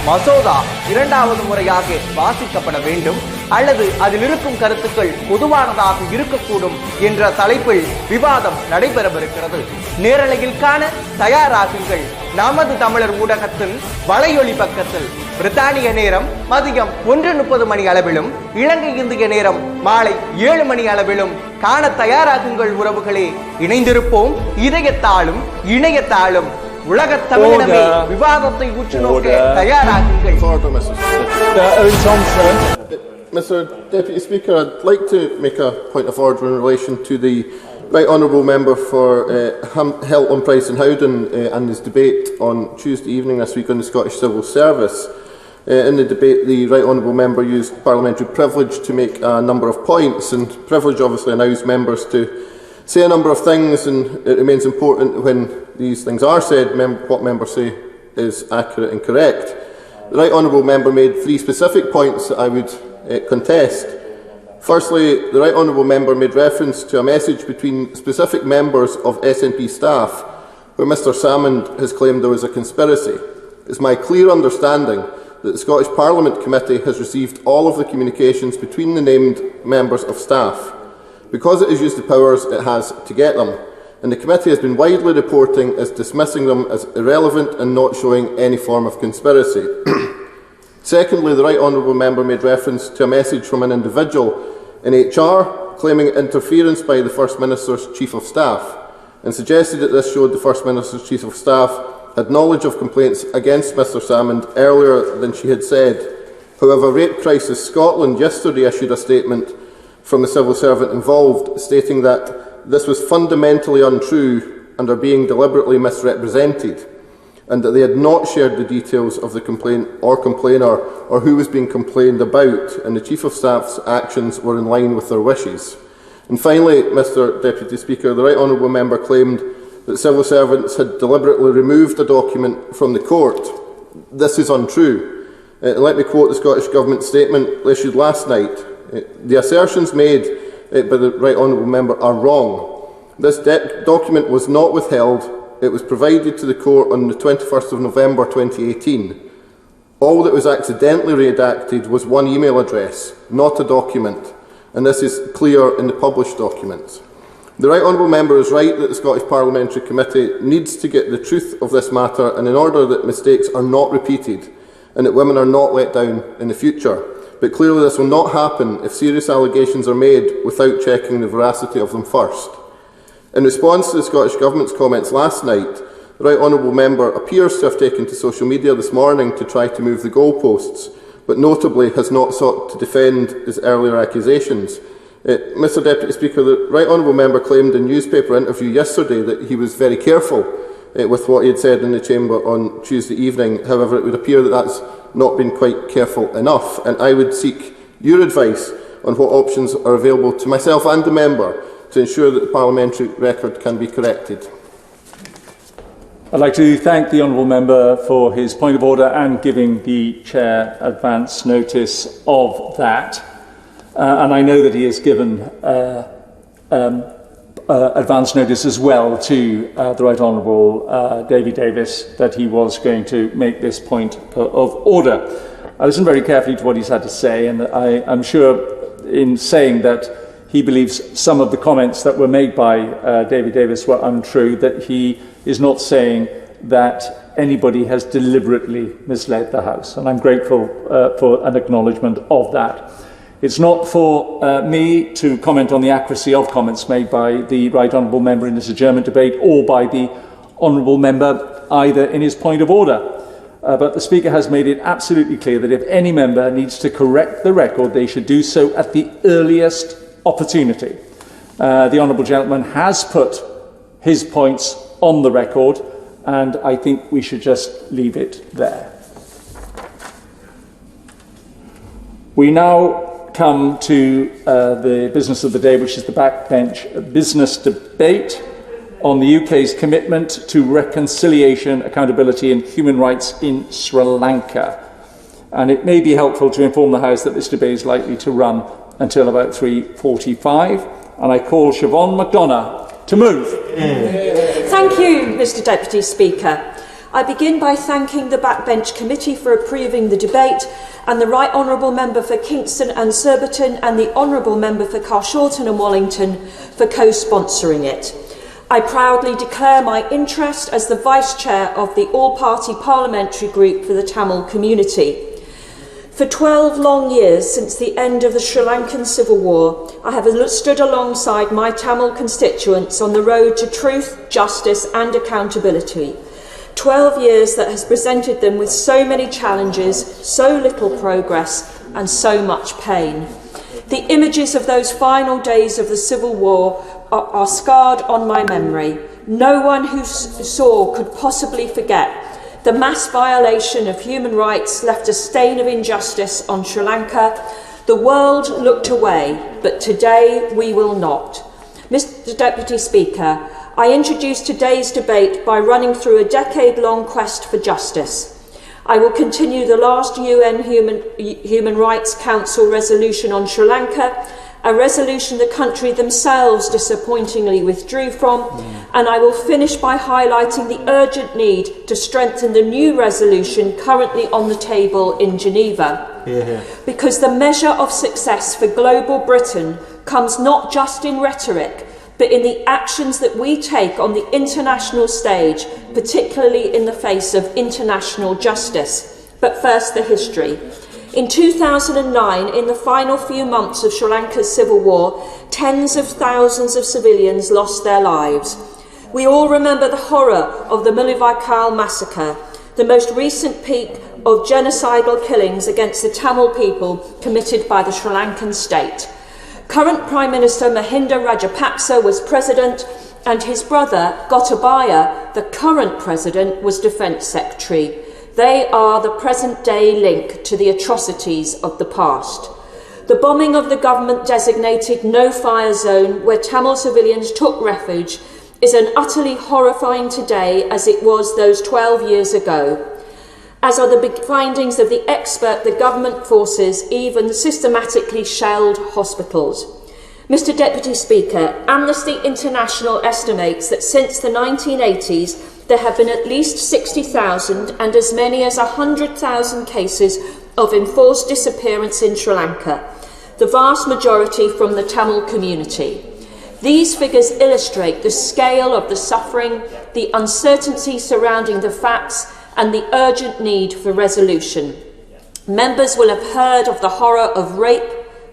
மசோதா 2வது முறையாக வாசிக்கப்பட வேண்டும் அல்லது அதில் இருக்கும் கருத்துக்கள் பொதுவானதாக இருக்கக்கூடும் என்ற தலைப்பில் விவாதம் நடைபெறவிருக்கிறது. நேரலையில் காண தயாராகுங்கள் நமது தமிழர் ஊடகத்தின் வலையொலி பக்கத்தில். பிரித்தானிய நேரம் மதியம் 1:30 மணி அளவிலும் இலங்கை இந்திய நேரம் மாலை 7 மணி அளவிலும் காண தயாராகுங்கள் உறவுகளே. இணைந்திருப்போம் இதயத்தாலும் இணையத்தாலும். உலக தமிழினமே விவாதத்தை உற்று நோக்க தயாராகுங்கள். Mr. Deputy Speaker, I'd like to make a point of order in relation to the Right Honourable Member for Helton, Price and Howden and his debate on Tuesday evening this week on the Scottish Civil Service. In the debate, the Right Honourable Member used parliamentary privilege to make a number of points, and privilege obviously allows members to say a number of things, and it remains important when these things are said, what members say is accurate and correct. The Right Honourable Member made 3 specific points that I would contest. Firstly, the Right Honourable Member made reference to a message between specific members of SNP staff where Mr Salmond has claimed there was a conspiracy. It is my clear understanding that the Scottish Parliament Committee has received all of the communications between the named members of staff. Because it has used the powers it has to get them, and the committee has been widely reporting as dismissing them as irrelevant and not showing any form of conspiracy. Secondly, the Right Honourable Member made reference to a message from an individual in HR claiming interference by the First Minister's Chief of Staff, and suggested that this showed the First Minister's Chief of Staff had knowledge of complaints against Mr Salmond earlier than she had said. However, Rape Crisis Scotland yesterday issued a statement from the civil servant involved, stating that this was fundamentally untrue and are being deliberately misrepresented, and that they had not shared the details of the complaint or complainer or who was being complained about, and the Chief of Staff's actions were in line with their wishes. And finally, Mr Deputy Speaker, the Right Honourable Member claimed that civil servants had deliberately removed a document from the court. This is untrue. Let me quote the Scottish Government statement issued last night. The assertions made by the Right Honourable Member are wrong. This document was not withheld. It was provided to the court on the 21st of November 2018. All that was accidentally redacted was one email address, not a document, and this is clear in the published documents. The Right Honourable Member is right that the Scottish Parliamentary Committee needs to get the truth of this matter, and in order that mistakes are not repeated and that women are not let down in the future. But clearly this will not happen if serious allegations are made without checking the veracity of them first. In response to the Scottish Government's comments last night, the Right Honourable Member appears to have taken to social media this morning to try to move the goalposts but notably has not sought to defend his earlier accusations. Mr Deputy Speaker, the Right Honourable Member claimed in a newspaper interview yesterday that he was very careful with what he had said in the Chamber on Tuesday evening. However, it would appear that that's not been quite careful enough, and I would seek your advice on what options are available to myself and the member to ensure that the parliamentary record can be corrected. I'd like to thank the Honourable Member for his point of order and giving the Chair advance notice of that. And I know that he has given advance notice as well to the Right Honourable David Davis that he was going to make this point of order. I listened very carefully to what he's had to say, and I'm sure in saying that he believes some of the comments that were made by David Davis were untrue, that he is not saying that anybody has deliberately misled the House, and I'm grateful for an acknowledgement of that. It's not for me to comment on the accuracy of comments made by the Right Honourable Member in this adjournment debate or by the Honourable Member either in his point of order. But the Speaker has made it absolutely clear that if any member needs to correct the record, they should do so at the earliest opportunity. The Honourable Gentleman has put his points on the record, and I think we should just leave it there. We now come to the business of the day, which is the backbench business debate on the UK's commitment to reconciliation, accountability and human rights in Sri Lanka. And it may be helpful to inform the House that this debate is likely to run until about 3:45. And I call Siobhan McDonough to move. Thank you, Mr Deputy Speaker. I begin by thanking the Backbench Committee for approving the debate and the Right Honourable Member for Kingston and Surbiton and the Honourable Member for Carshalton and Wallington for co-sponsoring it. I proudly declare my interest as the Vice Chair of the All-Party Parliamentary Group for the Tamil Community. For 12 long years since the end of the Sri Lankan Civil War, I have stood alongside my Tamil constituents on the road to truth, justice and accountability. 12 years that has presented them with so many challenges, so little progress and so much pain. The images of those final days of the Civil War are scarred on my memory. No one who saw could possibly forget. The mass violation of human rights left a stain of injustice on Sri Lanka. The world looked away, but today we will not. Mr Deputy Speaker, I introduce today's debate by running through a decade-long quest for justice. I will continue the last UN Human Rights Council resolution on Sri Lanka, a resolution the country themselves disappointingly withdrew from, and I will finish by highlighting the urgent need to strengthen the new resolution currently on the table in Geneva. Because the measure of success for global Britain comes not just in rhetoric, but in the actions that we take on the international stage, particularly in the face of international justice. But first, the history. In 2009, in the final few months of Sri Lanka's civil war, tens of thousands of civilians lost their lives. We all remember the horror of the Mullawaikal massacre, the most recent peak of genocidal killings against the Tamil people committed by the Sri Lankan state. Current Prime Minister Mahinda Rajapaksa was president, and his brother, Gotabaya, the current president, was Defence Secretary. They are the present-day link to the atrocities of the past. The bombing of the government-designated no-fire zone where Tamil civilians took refuge is as utterly horrifying today as it was those 12 years ago, as are the findings of the expert the government forces even systematically shelled hospitals. Mr Deputy Speaker, Amnesty International estimates that since the 1980s there have been at least 60,000 and as many as 100,000 cases of enforced disappearance in Sri Lanka, the vast majority from the Tamil community. These figures illustrate the scale of the suffering, the uncertainty surrounding the facts, and the urgent need for resolution. Members will have heard of the horror of rape,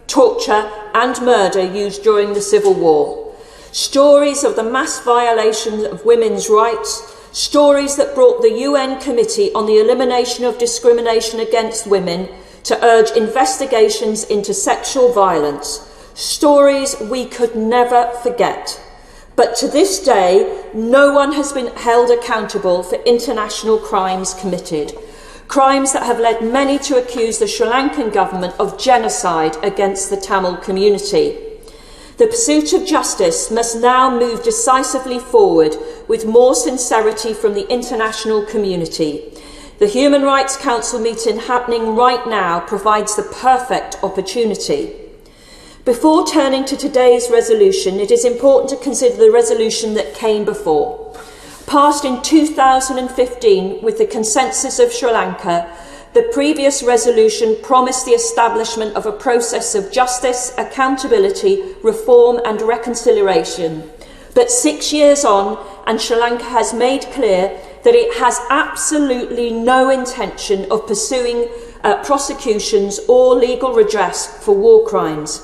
torture, and murder used during the Civil War. Stories of the mass violation of women's rights, stories that brought the UN Committee on the Elimination of Discrimination Against Women to urge investigations into sexual violence, stories we could never forget. But to this day, no one has been held accountable for international crimes committed, crimes that have led many to accuse the Sri Lankan government of genocide against the Tamil community. The pursuit of justice must now move decisively forward with more sincerity from the international community. The Human Rights Council meeting happening right now provides the perfect opportunity. Before turning to today's resolution, it is important to consider the resolution that came before. Passed in 2015 with the consensus of Sri Lanka, the previous resolution promised the establishment of a process of justice, accountability, reform and reconciliation. But 6 years on, and Sri Lanka has made clear that it has absolutely no intention of pursuing prosecutions or legal redress for war crimes.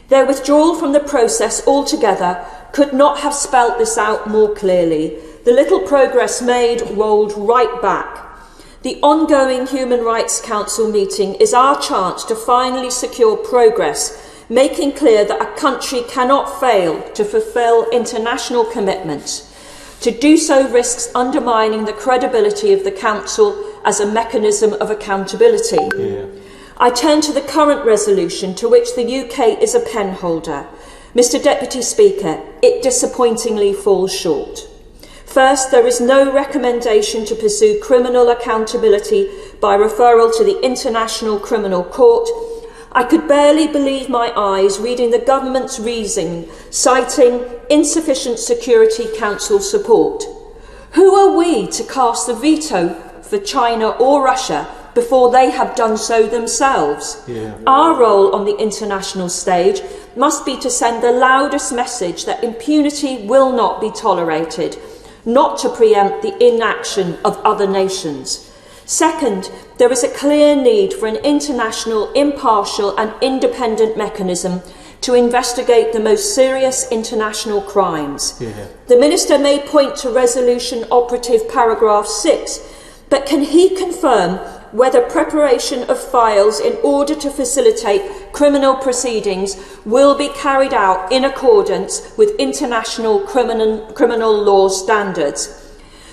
Their withdrawal from the process altogether could not have spelt this out more clearly. The little progress made rolled right back. The ongoing Human Rights Council meeting is our chance to finally secure progress, making clear that a country cannot fail to fulfil international commitments. To do so risks undermining the credibility of the Council as a mechanism of accountability. I turn to the current resolution, to which the UK is a penholder. Mr Deputy Speaker, it disappointingly falls short. First, there is no recommendation to pursue criminal accountability by referral to the International Criminal Court. I could barely believe my eyes reading the government's reasoning, citing insufficient Security Council support. Who are we to cast the veto for China or Russia before they have done so themselves? Our role on the international stage must be to send the loudest message that impunity will not be tolerated, not to preempt the inaction of other nations. Second, there is a clear need for an international, impartial and independent mechanism to investigate the most serious international crimes. The Minister may point to Resolution Operative Paragraph 6, but can he confirm whether preparation of files in order to facilitate criminal proceedings will be carried out in accordance with international criminal law standards?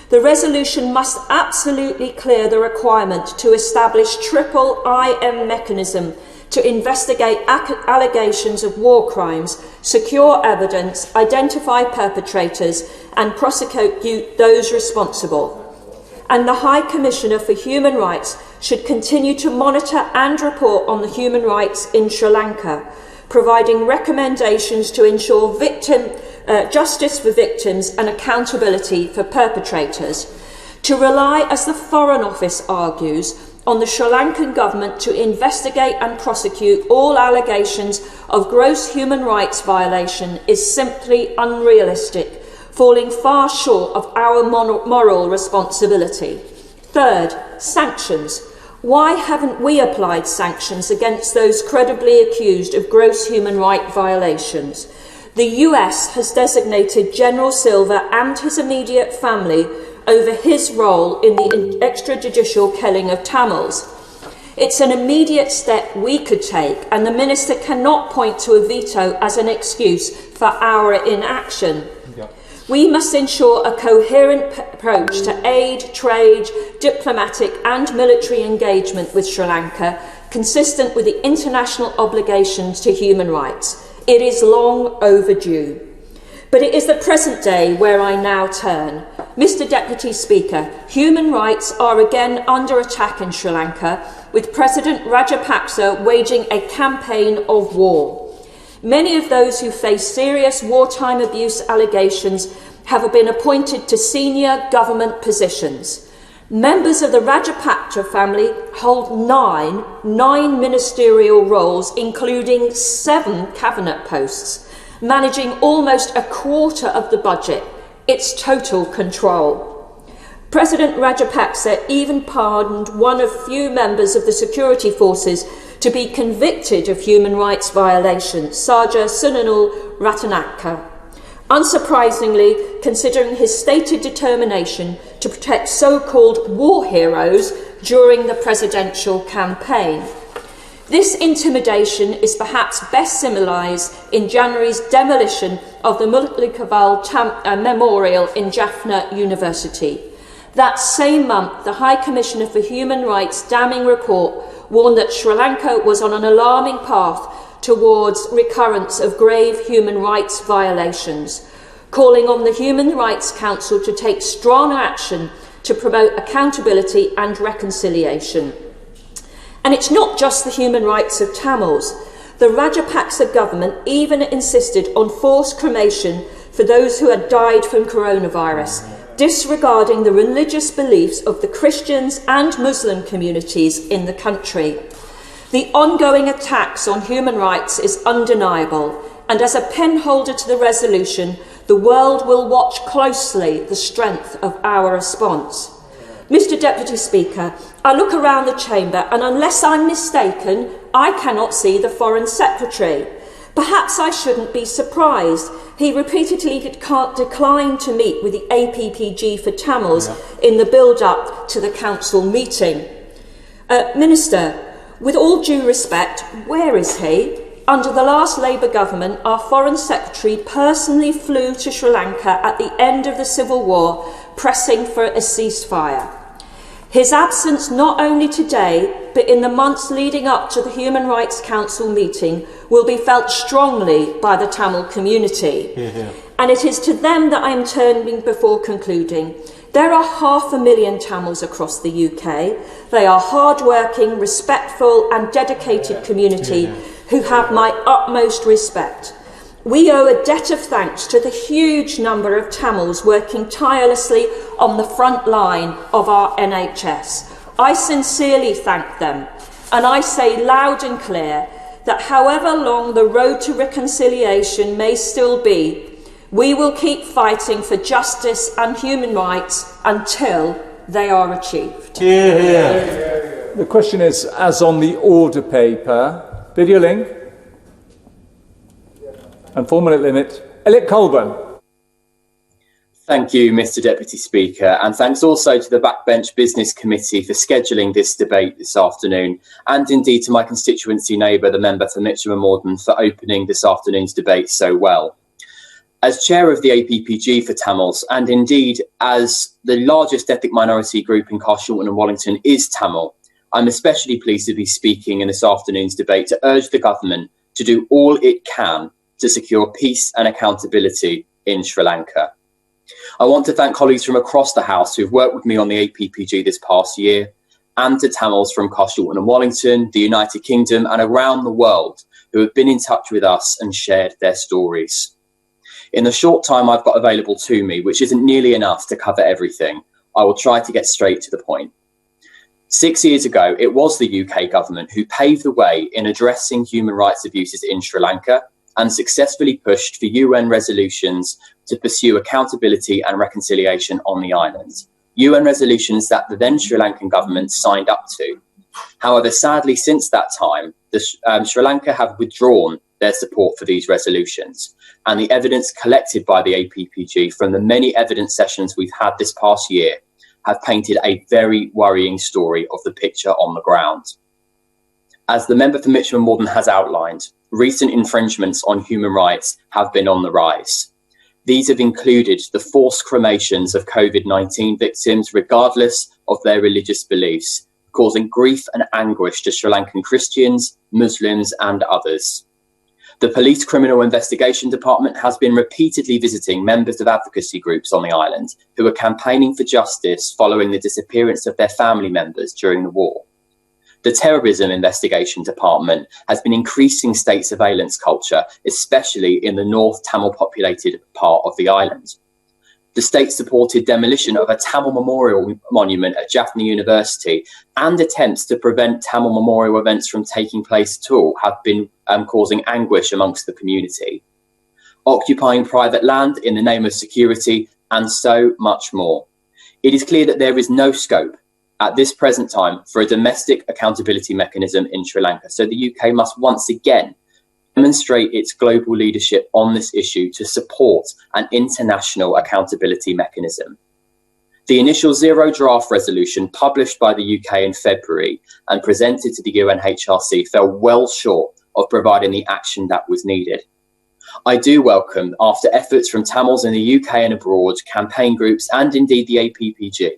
The resolution must absolutely clear the requirement to establish d.iaman mechanism to investigate allegations of war crimes, secure evidence, identify perpetrators and prosecute those responsible. And the High Commissioner for Human Rights should continue to monitor and report on the human rights in Sri Lanka, providing recommendations to ensure justice for victims and accountability for perpetrators. To rely, as the Foreign Office argues, on the Sri Lankan government to investigate and prosecute all allegations of gross human rights violation is simply unrealistic, falling far short of our moral responsibility. Third, sanctions. Why haven't we applied sanctions against those credibly accused of gross human rights violations? The US has designated General Silva and his immediate family over his role in the extrajudicial killing of Tamils. It's an immediate step we could take, and the Minister cannot point to a veto as an excuse for our inaction. We must ensure a coherent approach to aid, trade, diplomatic and military engagement with Sri Lanka, consistent with the international obligations to human rights. It is long overdue. But it is the present day where I now turn. Mr Deputy Speaker, human rights are again under attack in Sri Lanka, with President Rajapaksa waging a campaign of war. Many of those who face serious wartime abuse allegations have been appointed to senior government positions. Members of the Rajapaksa family hold nine ministerial roles, including 7 cabinet posts, managing almost a quarter of the budget. It's total control. President Rajapaksa even pardoned one of few members of the security forces to be convicted of human rights violations, Saja Sunanul Ratanaka. Unsurprisingly, considering his stated determination to protect so-called war heroes during the presidential campaign. This intimidation is perhaps best symbolised in January's demolition of the Mutlikaval Memorial in Jaffna University. That same month, the High Commissioner for Human Rights' damning report warned that Sri Lanka was on an alarming path towards recurrence of grave human rights violations, calling on the Human Rights Council to take strong action to promote accountability and reconciliation. And it's not just the human rights of Tamils. The Rajapaksa government even insisted on forced cremation for those who had died from coronavirus, disregarding the religious beliefs of the Christians and Muslim communities in the country. The ongoing attacks on human rights is undeniable, and as a penholder to the resolution, the world will watch closely the strength of our response. Mr. Deputy Speaker, I look around the chamber and unless I'm mistaken, I cannot see the Foreign Secretary. Perhaps I shouldn't be surprised. He repeatedly declined to meet with the APPG for Tamils in the build-up to the Council meeting. Minister, with all due respect, where is he? Under the last Labour government, our Foreign Secretary personally flew to Sri Lanka at the end of the Civil War, pressing for a ceasefire. His absence not only today, but in the months leading up to the Human Rights Council meeting will be felt strongly by the Tamil community. And it is to them that I am turning before concluding. There are 500,000 Tamils across the UK. They are hard-working, respectful and dedicated community who have my utmost respect. We owe a debt of thanks to the huge number of Tamils working tirelessly on the front line of our NHS. I sincerely thank them, and I say loud and clear that however long the road to reconciliation may still be, we will keep fighting for justice and human rights until they are achieved. The question is, as on the order paper, video link and 4-minute limit. Elliot Colburn. Thank you, Mr. Deputy Speaker, and thanks also to the Backbench Business Committee for scheduling this debate this afternoon, and indeed to my constituency neighbour, the member for Mitcham and Morden, for opening this afternoon's debate so well. As chair of the APPG for Tamils, and indeed as the largest ethnic minority group in Carshalton and Wallington is Tamil, I'm especially pleased to be speaking in this afternoon's debate to urge the government to do all it can to secure peace and accountability in Sri Lanka. I want to thank colleagues from across the House who've worked with me on the APPG this past year, and to Tamils from Carshalton and Wallington, the United Kingdom and around the world who have been in touch with us and shared their stories. In the short time I've got available to me, which isn't nearly enough to cover everything, I will try to get straight to the point. 6 years ago, it was the UK government who paved the way in addressing human rights abuses in Sri Lanka and successfully pushed for UN resolutions to pursue accountability and reconciliation on the island. UN resolutions that the then Sri Lankan government signed up to. However, sadly, since that time, Sri Lanka have withdrawn their support for these resolutions, and the evidence collected by the APPG from the many evidence sessions we've had this past year have painted a very worrying story of the picture on the ground. As the member for Mitcham and Morden has outlined, recent infringements on human rights have been on the rise. These have included the forced cremations of COVID-19 victims, regardless of their religious beliefs, causing grief and anguish to Sri Lankan Christians, Muslims, and others. The Police Criminal Investigation Department has been repeatedly visiting members of advocacy groups on the island who are campaigning for justice following the disappearance of their family members during the war. The Terrorism Investigation Department has been increasing state surveillance culture, especially in the North Tamil populated part of the island. The state-supported demolition of a Tamil memorial monument at Jaffna University and attempts to prevent Tamil memorial events from taking place at all have been causing anguish amongst the community. Occupying private land in the name of security, and so much more. It is clear that there is no scope at this present time for a domestic accountability mechanism in Sri Lanka, so the UK must once again demonstrate its global leadership on this issue to support an international accountability mechanism. The initial zero draft resolution published by the UK in February and presented to the UNHRC fell well short of providing the action that was needed. I do welcome, after efforts from Tamils in the UK and abroad, campaign groups and indeed the APPG,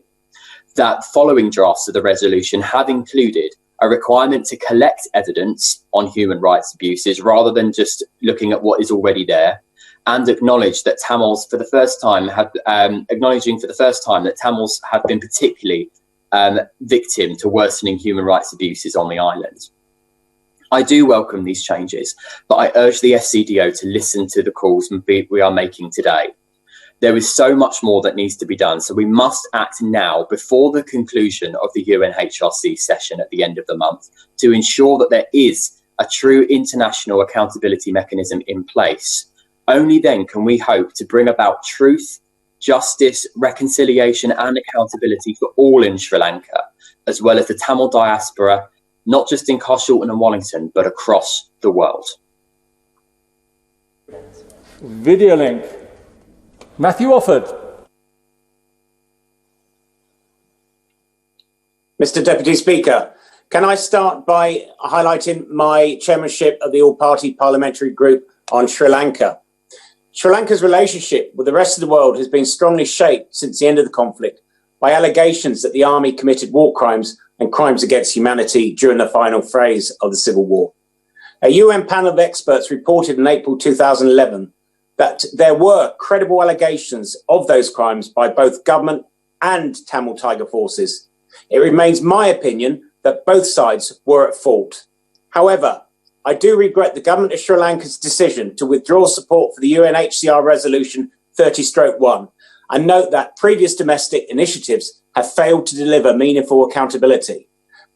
that following drafts of the resolution have included a requirement to collect evidence on human rights abuses rather than just looking at what is already there, and acknowledge that Tamils for the first time have that Tamils have been particularly victim to worsening human rights abuses on the island. I do welcome these changes, but I urge the FCDO to listen to the calls we are making today. There is so much more that needs to be done, so we must act now before the conclusion of the UNHRC session at the end of the month to ensure that there is a true international accountability mechanism in place. Only then can we hope to bring about truth, justice, reconciliation and accountability for all in Sri Lanka, as well as the Tamil diaspora, not just in Carshalton and Wellington, but across the world. Video link. Matthew Offord. Mr. Deputy Speaker, can I start by highlighting my chairmanship of the All-Party Parliamentary Group on Sri Lanka? Sri Lanka's relationship with the rest of the world has been strongly shaped since the end of the conflict by allegations that the army committed war crimes and crimes against humanity during the final phase of the civil war. A UN panel of experts reported in April 2011 that there were credible allegations of those crimes by both government and Tamil Tiger forces. It remains my opinion that both sides were at fault. However, I do regret the government of Sri Lanka's decision to withdraw support for the UNHCR resolution 30/1 and note that previous domestic initiatives have failed to deliver meaningful accountability.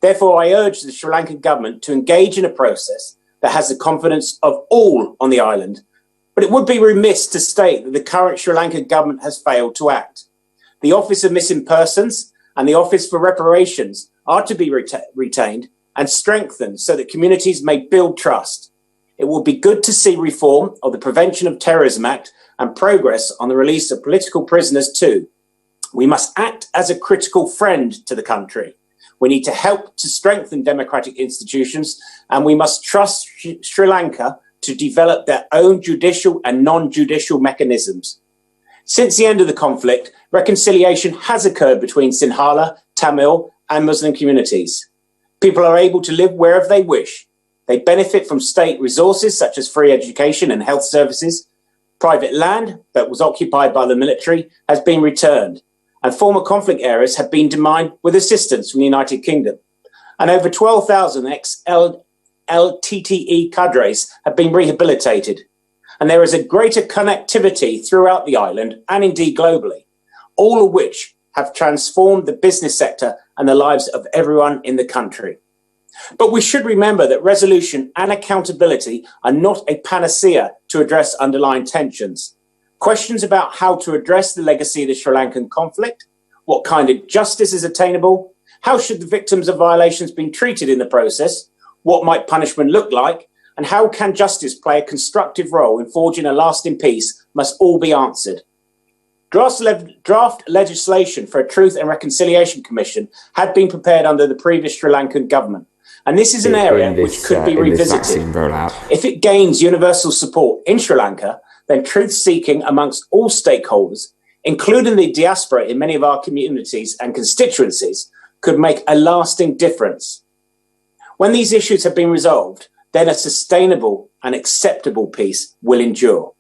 Therefore, I urge the Sri Lankan government to engage in a process that has the confidence of all on the island. But it would be remiss to state that the current Sri Lankan government has failed to act. The Office of Missing Persons and the Office for Reparations are to be retained and strengthened so that communities may build trust. It will be good to see reform of the Prevention of Terrorism Act and progress on the release of political prisoners too. We must act as a critical friend to the country. We need to help to strengthen democratic institutions, and we must trust Sri Lanka to develop their own judicial and non-judicial mechanisms. Since the end of the conflict, reconciliation has occurred between Sinhala, Tamil, and Muslim communities. People are able to live wherever they wish. They benefit from state resources such as free education and health services. Private land that was occupied by the military has been returned, and former conflict areas have been demined with assistance from the United Kingdom. And over 12,000 ex-LTTE cadres have been rehabilitated. And there is a greater connectivity throughout the island and indeed globally, all of which have transformed the business sector and the lives of everyone in the country. But we should remember that resolution and accountability are not a panacea to address underlying tensions. Questions about how to address the legacy of the Sri Lankan conflict, what kind of justice is attainable, how should the victims of violations be treated in the process, what might punishment look like, and how can justice play a constructive role in forging a lasting peace must all be answered. Draft legislation for a Truth and Reconciliation Commission had been prepared under the previous Sri Lankan government, and this is an area which could be revisited. If it gains universal support in Sri Lanka, then truth-seeking amongst all stakeholders, including the diaspora in many of our communities and constituencies, could make a lasting difference. When these issues have been resolved, then a sustainable and acceptable peace will endure.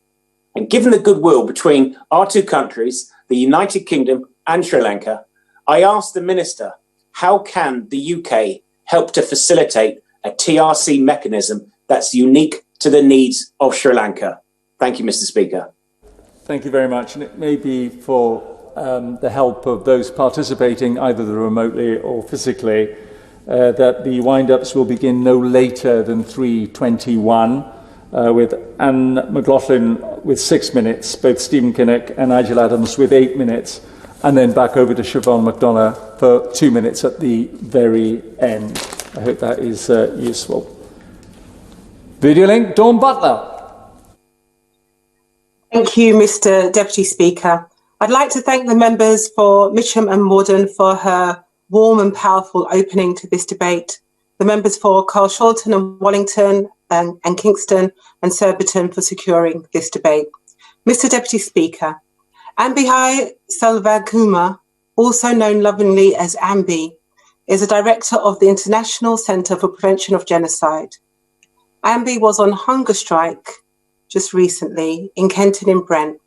And given the goodwill between our two countries, the United Kingdom and Sri Lanka, I asked the Minister, how can the UK help to facilitate a TRC mechanism that's unique to the needs of Sri Lanka? Thank you, Mr. Speaker. Thank you very much. And it may be for the help of those participating either remotely or physically that the wind-ups will begin no later than 3:21 with Anne McLaughlin with 6 minutes, both Stephen Kinnock and Nigel Adams with 8 minutes, and then back over to Siobhan McDonough for 2 minutes at the very end. I hope that is useful. Video link, Dawn Butler. Thank you, Mr. Deputy Speaker. I'd like to thank the members for Mitcham and Morden for her warm and powerful opening to this debate, the members for Carshalton and Wallington and Kingston and Surbiton for securing this debate. Mr Deputy Speaker, Ambihai Selvaguma, also known lovingly as Ambi, is a director of the International Centre for Prevention of Genocide. Ambi was on hunger strike just recently in Kenton in Brent.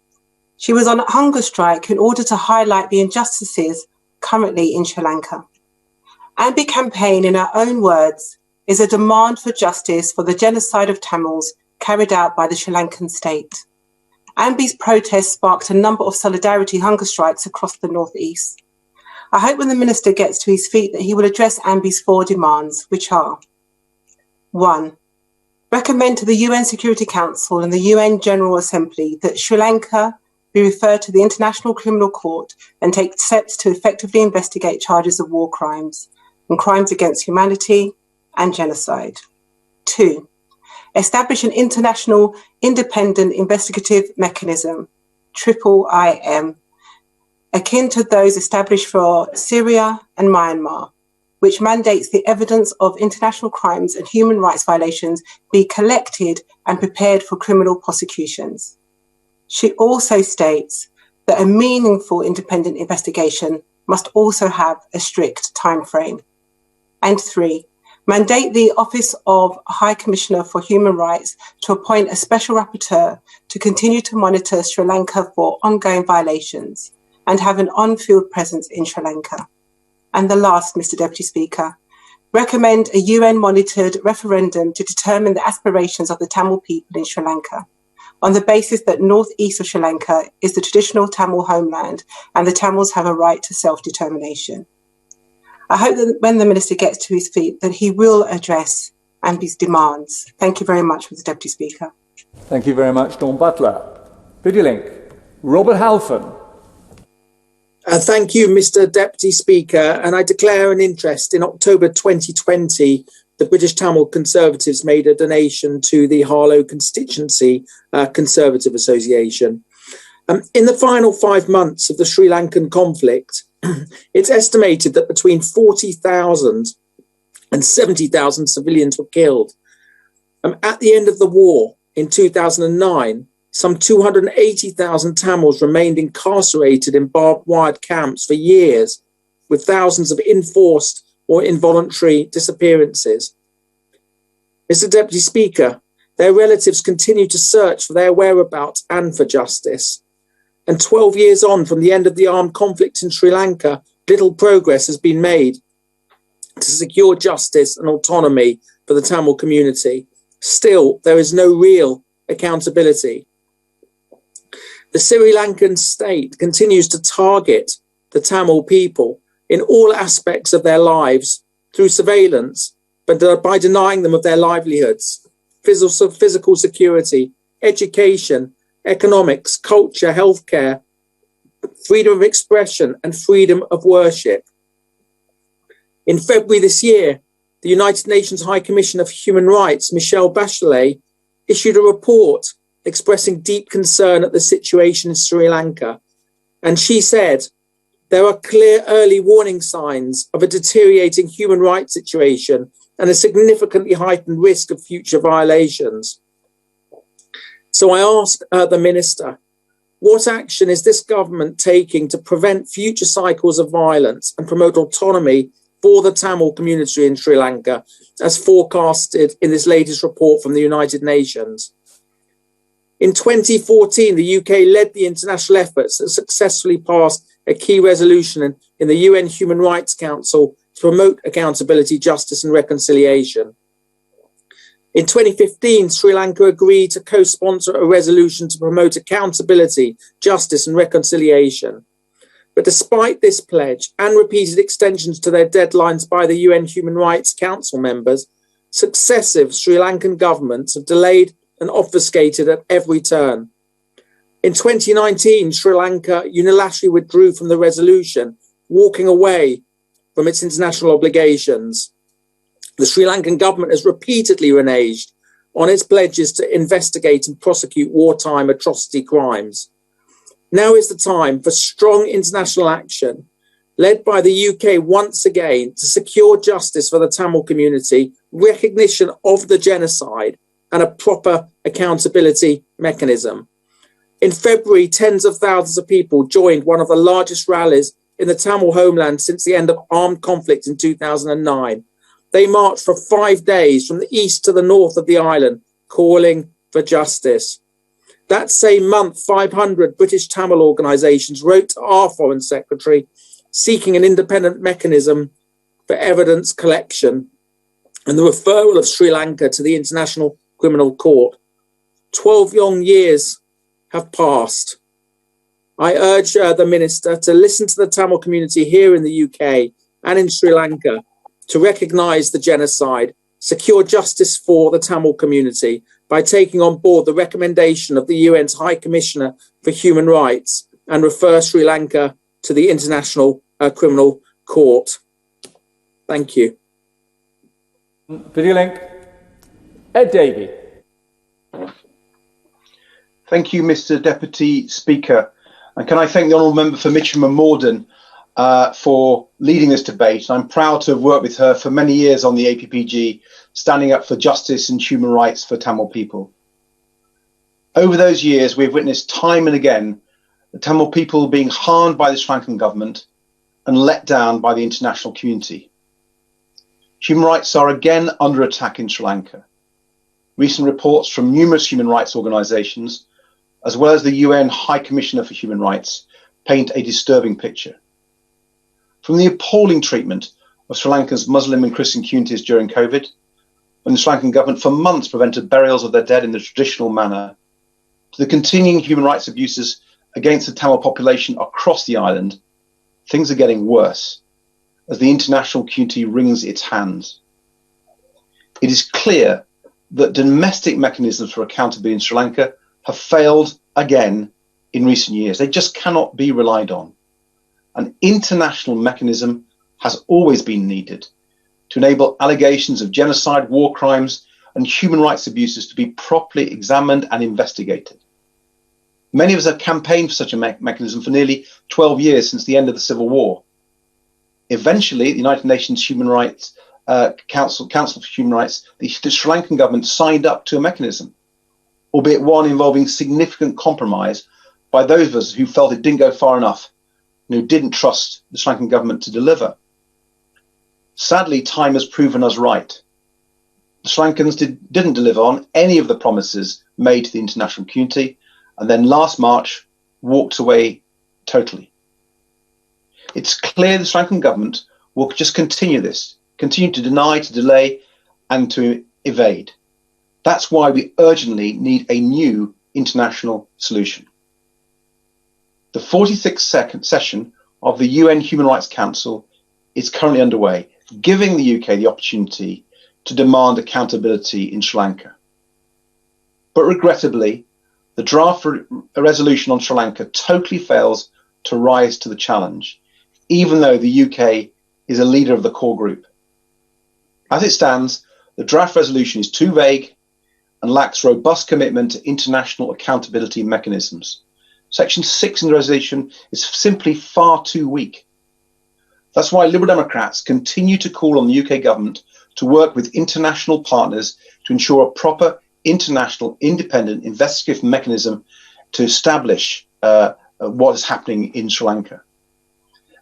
She was on a hunger strike in order to highlight the injustices currently in Sri Lanka. Ambi campaign, in her own words, is a demand for justice for the genocide of Tamils carried out by the Sri Lankan state. Ambi's protest sparked a number of solidarity hunger strikes across the northeast. I hope when the Minister gets to his feet that he will address Ambi's 4 demands, which are: 1. Recommend to the UN Security Council and the UN General Assembly that Sri Lanka be referred to the International Criminal Court and take steps to effectively investigate charges of war crimes and crimes against humanity and genocide. 2. Establish an international independent investigative mechanism, IIIM, akin to those established for Syria and Myanmar, which mandates the evidence of international crimes and human rights violations be collected and prepared for criminal prosecutions. She also states that a meaningful independent investigation must also have a strict time frame. And 3, mandate the Office of High Commissioner for Human Rights to appoint a special rapporteur to continue to monitor Sri Lanka for ongoing violations and have an on-field presence in Sri Lanka. And the last, Mr Deputy Speaker, recommend a UN-monitored referendum to determine the aspirations of the Tamil people in Sri Lanka, on the basis that northeast of Sri Lanka is the traditional Tamil homeland and the Tamils have a right to self-determination. I hope that when the Minister gets to his feet that he will address Ambi's demands. Thank you very much, Mr Deputy Speaker. Thank you very much, Dawn Butler. Videolink, Robert Halfon. Thank you, Mr Deputy Speaker, and I declare an interest. In October 2020, the British Tamil Conservatives made a donation to the Harlow Constituency Conservative Association. In the final 5 months of the Sri Lankan conflict, it's estimated that between 40,000 and 70,000 civilians were killed. At the end of the war in 2009, some 280,000 Tamils remained incarcerated in barbed wire camps for years, with thousands of enforced or involuntary disappearances. Mr Deputy Speaker, their relatives continue to search for their whereabouts and for justice. And 12 years on from the end of the armed conflict in Sri Lanka, little progress has been made to secure justice and autonomy for the Tamil community. Still, there is no real accountability. The Sri Lankan state continues to target the Tamil people in all aspects of their lives through surveillance, but by denying them of their livelihoods, physical security, education, economics, culture, healthcare, freedom of expression, and freedom of worship. In February this year, the United Nations High Commissioner for Human Rights, Michelle Bachelet, issued a report expressing deep concern at the situation in Sri Lanka. And she said, there are clear early warning signs of a deteriorating human rights situation and a significantly heightened risk of future violations. So I ask the Minister, what action is this government taking to prevent future cycles of violence and promote autonomy for the Tamil community in Sri Lanka, as forecasted in this latest report from the United Nations? In 2014, the UK led the international efforts that successfully passed a key resolution in the UN Human Rights Council to promote accountability, justice and reconciliation. In 2015, Sri Lanka agreed to co-sponsor a resolution to promote accountability, justice and reconciliation. But despite this pledge and repeated extensions to their deadlines by the UN Human Rights Council members, successive Sri Lankan governments have delayed and obfuscated at every turn. In 2019, Sri Lanka unilaterally withdrew from the resolution, walking away from its international obligations. The Sri Lankan government has repeatedly reneged on its pledges to investigate and prosecute wartime atrocity crimes. Now is the time for strong international action, led by the UK once again, to secure justice for the Tamil community, recognition of the genocide, and a proper accountability mechanism. In February, tens of thousands of people joined one of the largest rallies in the Tamil homeland since the end of armed conflict in 2009. They marched for 5 days from the east to the north of the island, calling for justice. That same month, 500 British Tamil organisations wrote to our Foreign Secretary seeking an independent mechanism for evidence collection and the referral of Sri Lanka to the International Criminal Court. 12 long years have passed. I urge the Minister to listen to the Tamil community here in the UK and in Sri Lanka to recognise the genocide, secure justice for the Tamil community by taking on board the recommendation of the UN's High Commissioner for Human Rights and refer Sri Lanka to the International Criminal Court. Thank you. Video link. Ed Davey. Thank you, Mr. Deputy Speaker. And can I thank the Honourable Member for Mitcham and Morden for leading this debate. I'm proud to have worked with her for many years on the APPG, standing up for justice and human rights for Tamil people. Over those years, we've witnessed time and again the Tamil people being harmed by the Sri Lankan government and let down by the international community. Human rights are again under attack in Sri Lanka. Recent reports from numerous human rights organisations, as well as the UN High Commissioner for Human Rights, paint a disturbing picture. From the appalling treatment of Sri Lanka's Muslim and Christian communities during COVID, when the Sri Lankan government for months prevented burials of their dead in the traditional manner, to the continuing human rights abuses against the Tamil population across the island, things are getting worse as the international community wrings its hands. It is clear that domestic mechanisms for accountability in Sri Lanka have failed again in recent years. They just cannot be relied on. An international mechanism has always been needed to enable allegations of genocide, war crimes, and human rights abuses to be properly examined and investigated. Many of us have campaigned for such a mechanism for nearly 12 years since the end of the Civil War. Eventually, the United Nations Human Rights Council for Human Rights, the Sri Lankan government signed up to a mechanism, albeit one involving significant compromise by those of us who felt it didn't go far enough and who didn't trust the Sri Lankan government to deliver. Sadly, time has proven us right. The Sri Lankans didn't deliver on any of the promises made to the international community, and then last March walked away totally. It's clear the Sri Lankan government will just continue to deny, to delay, and to evade. That's why we urgently need a new international solution. The 46th session of the UN Human Rights Council is currently underway, giving the UK the opportunity to demand accountability in Sri Lanka. But regrettably, the draft resolution on Sri Lanka totally fails to rise to the challenge, even though the UK is a leader of the core group. As it stands, the draft resolution is too vague and lacks robust commitment to international accountability mechanisms. Section 6 in the resolution is simply far too weak. That's why Liberal Democrats continue to call on the UK government to work with international partners to ensure a proper international independent investigative mechanism to establish what is happening in Sri Lanka.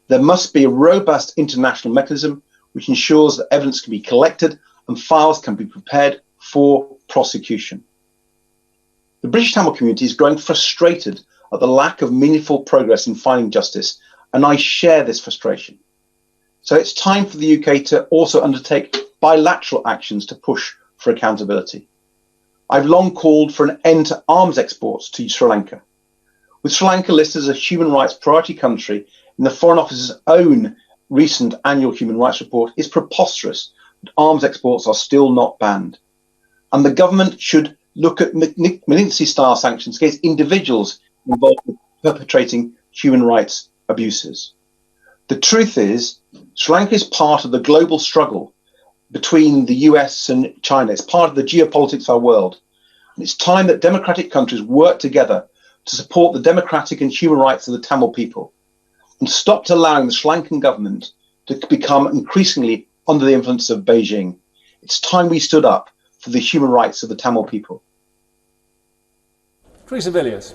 There must be a robust international mechanism which ensures that evidence can be collected and files can be prepared for prosecution. The British Tamil community is growing frustrated at the lack of meaningful progress in finding justice, and I share this frustration. So it's time for the UK to also undertake bilateral actions to push for accountability. I've long called for an end to arms exports to Sri Lanka. With Sri Lanka listed as a human rights priority country in the Foreign Office's own recent annual human rights report, it's preposterous that arms exports are still not banned. And the government should look at Magnitsky-style sanctions against individuals involved in perpetrating human rights abuses. The truth is, Sri Lanka is part of the global struggle between the US and China. It's part of the geopolitics of our world. And it's time that democratic countries work together to support the democratic and human rights of the Tamil people and stopped allowing the Sri Lankan government to become increasingly under the influence of Beijing. It's time we stood up for the human rights of the Tamil people. Teresa Villiers.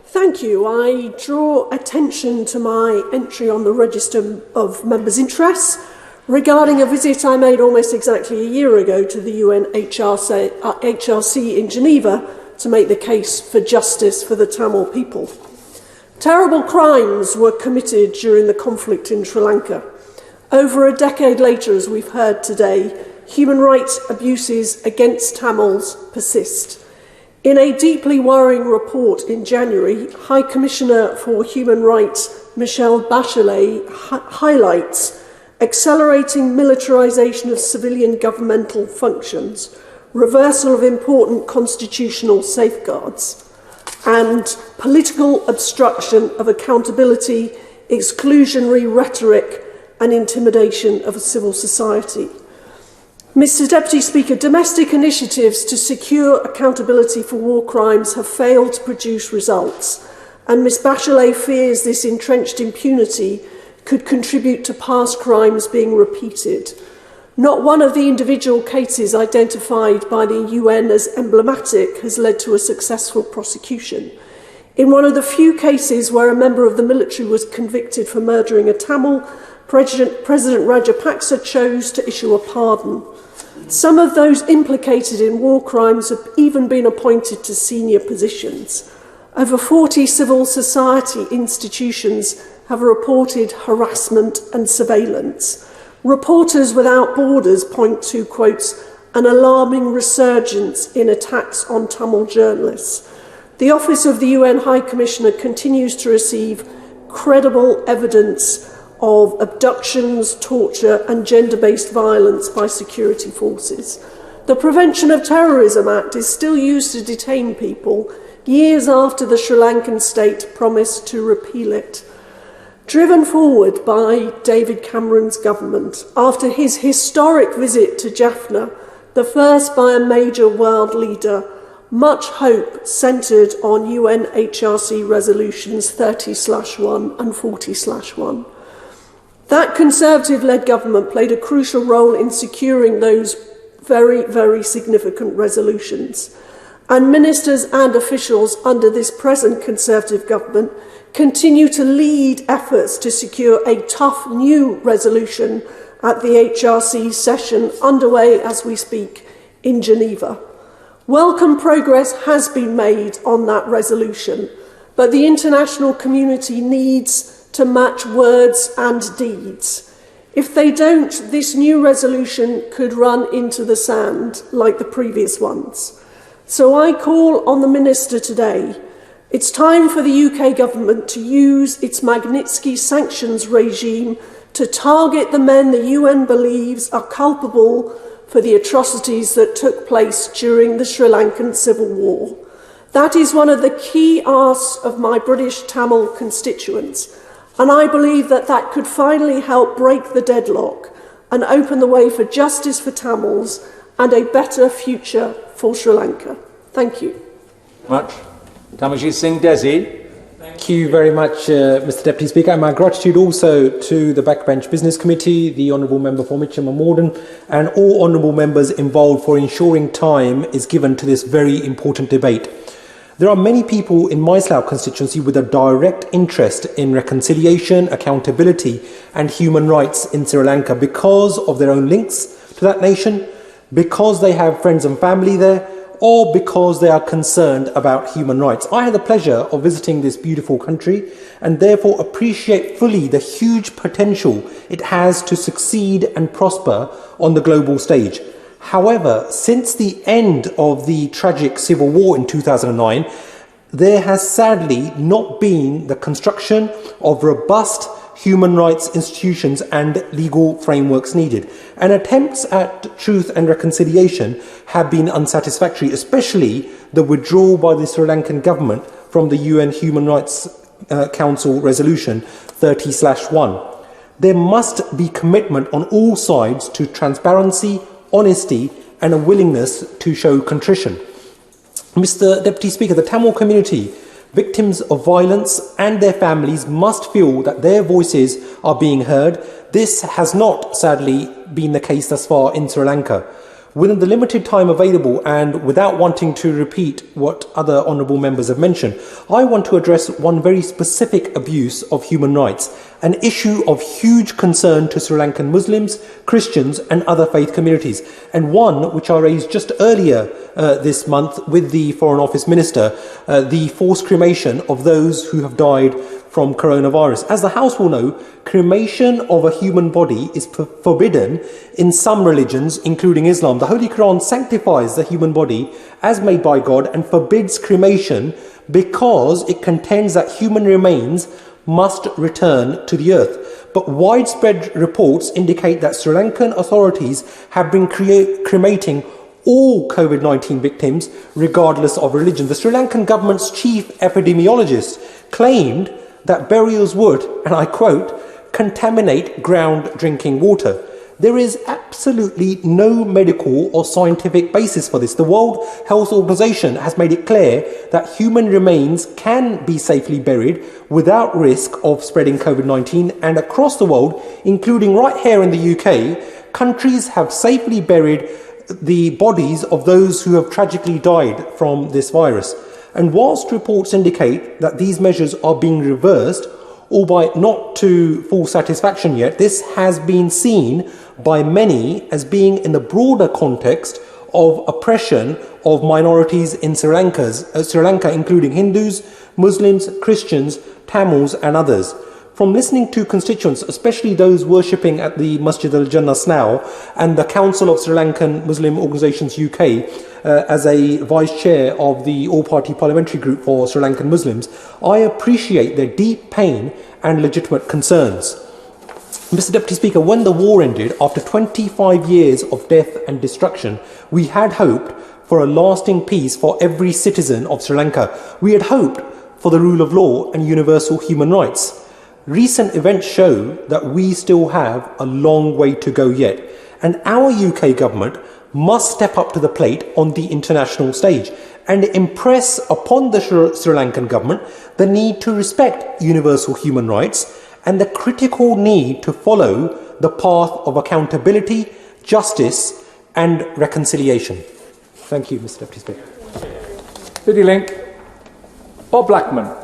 Thank you. I draw attention to my entry on the register of members' interests regarding a visit I made almost exactly a year ago to the UN HRC in Geneva to make the case for justice for the Tamil people. Terrible crimes were committed during the conflict in Sri Lanka. Over a decade later, as we've heard today, human rights abuses against Tamils persist. In a deeply worrying report in January, High Commissioner for Human Rights Michelle Bachelet highlights accelerating militarization of civilian governmental functions, reversal of important constitutional safeguards, and political obstruction of accountability, exclusionary rhetoric, and intimidation of civil society. Mr. Deputy Speaker, domestic initiatives to secure accountability for war crimes have failed to produce results, and Ms. Bachelet fears this entrenched impunity could contribute to past crimes being repeated. Not one of the individual cases identified by the UN as emblematic has led to a successful prosecution. In one of the few cases where a member of the military was convicted for murdering a Tamil, President Rajapaksa chose to issue a pardon. Some of those implicated in war crimes have even been appointed to senior positions. Over 40 civil society institutions have reported harassment and surveillance. Reporters Without Borders point to, quotes, an alarming resurgence in attacks on Tamil journalists. The Office of the UN High Commissioner continues to receive credible evidence of abductions, torture and gender-based violence by security forces. The Prevention of Terrorism Act is still used to detain people years after the Sri Lankan state promised to repeal it. Driven forward by David Cameron's government, after his historic visit to Jaffna, the first by a major world leader, much hope centred on UNHRC resolutions 30/1 and 40/1. That Conservative-led government played a crucial role in securing those very, very significant resolutions. And ministers and officials under this present Conservative government continue to lead efforts to secure a tough new resolution at the HRC session underway as we speak in Geneva. Welcome progress has been made on that resolution, but the international community needs to match words and deeds. If they don't, this new resolution could run into the sand like the previous ones. So I call on the Minister today. It's time for the UK government to use its Magnitsky sanctions regime to target the men the UN believes are culpable for the atrocities that took place during the Sri Lankan civil war. That is one of the key asks of my British Tamil constituents. And I believe that that could finally help break the deadlock and open the way for justice for Tamils and a better future for Sri Lanka. Thank you. Much. Tamajit Singh Desi. Thank you very much, Mr. Deputy Speaker. And my gratitude also to the Backbench Business Committee, the Honourable Member for Mitcham and Morden, and all Honourable Members involved for ensuring time is given to this very important debate. There are many people in my Slough constituency with a direct interest in reconciliation, accountability and human rights in Sri Lanka because of their own links to that nation, because they have friends and family there, or because they are concerned about human rights. I had the pleasure of visiting this beautiful country and therefore appreciate fully the huge potential it has to succeed and prosper on the global stage. However, since the end of the tragic civil war in 2009, there has sadly not been the construction of robust human rights institutions and legal frameworks needed. And attempts at truth and reconciliation have been unsatisfactory, especially the withdrawal by the Sri Lankan government from the UN Human Rights Council Resolution 30/1. There must be commitment on all sides to transparency, honesty and a willingness to show contrition. Mr. Deputy Speaker, the Tamil community Victims of violence and their families must feel that their voices are being heard. This has not, sadly, been the case thus far in Sri Lanka. Within the limited time available and without wanting to repeat what other honourable members have mentioned, I want to address one very specific abuse of human rights, an issue of huge concern to Sri Lankan Muslims, Christians and other faith communities, and one which I raised just earlier this month with the Foreign Office Minister, the forced cremation of those who have died from coronavirus. As the House will know, cremation of a human body is forbidden in some religions, including Islam. The Holy Quran sanctifies the human body as made by God and forbids cremation because it contends that human remains must return to the earth. But widespread reports indicate that Sri Lankan authorities have been cremating all COVID-19 victims, regardless of religion. The Sri Lankan government's chief epidemiologist claimed that burials would, and I quote, contaminate ground drinking water. There is absolutely no medical or scientific basis for this. The World Health Organization has made it clear that human remains can be safely buried without risk of spreading COVID-19, and across the world, including right here in the UK, countries have safely buried the bodies of those who have tragically died from this virus. And whilst reports indicate that these measures are being reversed, albeit not to full satisfaction yet, this has been seen by many as being in the broader context of oppression of minorities in Sri Lanka, including Hindus, Muslims, Christians, Tamils and others. From listening to constituents, especially those worshipping at the Masjid al-Jannah Slough and the Council of Sri Lankan Muslim Organisations UK, as a vice chair of the all-party parliamentary group for Sri Lankan Muslims, I appreciate their deep pain and legitimate concerns. Mr. Deputy Speaker, when the war ended, after 25 years of death and destruction, we had hoped for a lasting peace for every citizen of Sri Lanka. We had hoped for the rule of law and universal human rights. Recent events show that we still have a long way to go yet, and our UK government must step up to the plate on the international stage and impress upon the Sri Lankan government the need to respect universal human rights and the critical need to follow the path of accountability, justice and reconciliation. Thank you, Mr. Deputy Speaker. City Link, Bob Blackman.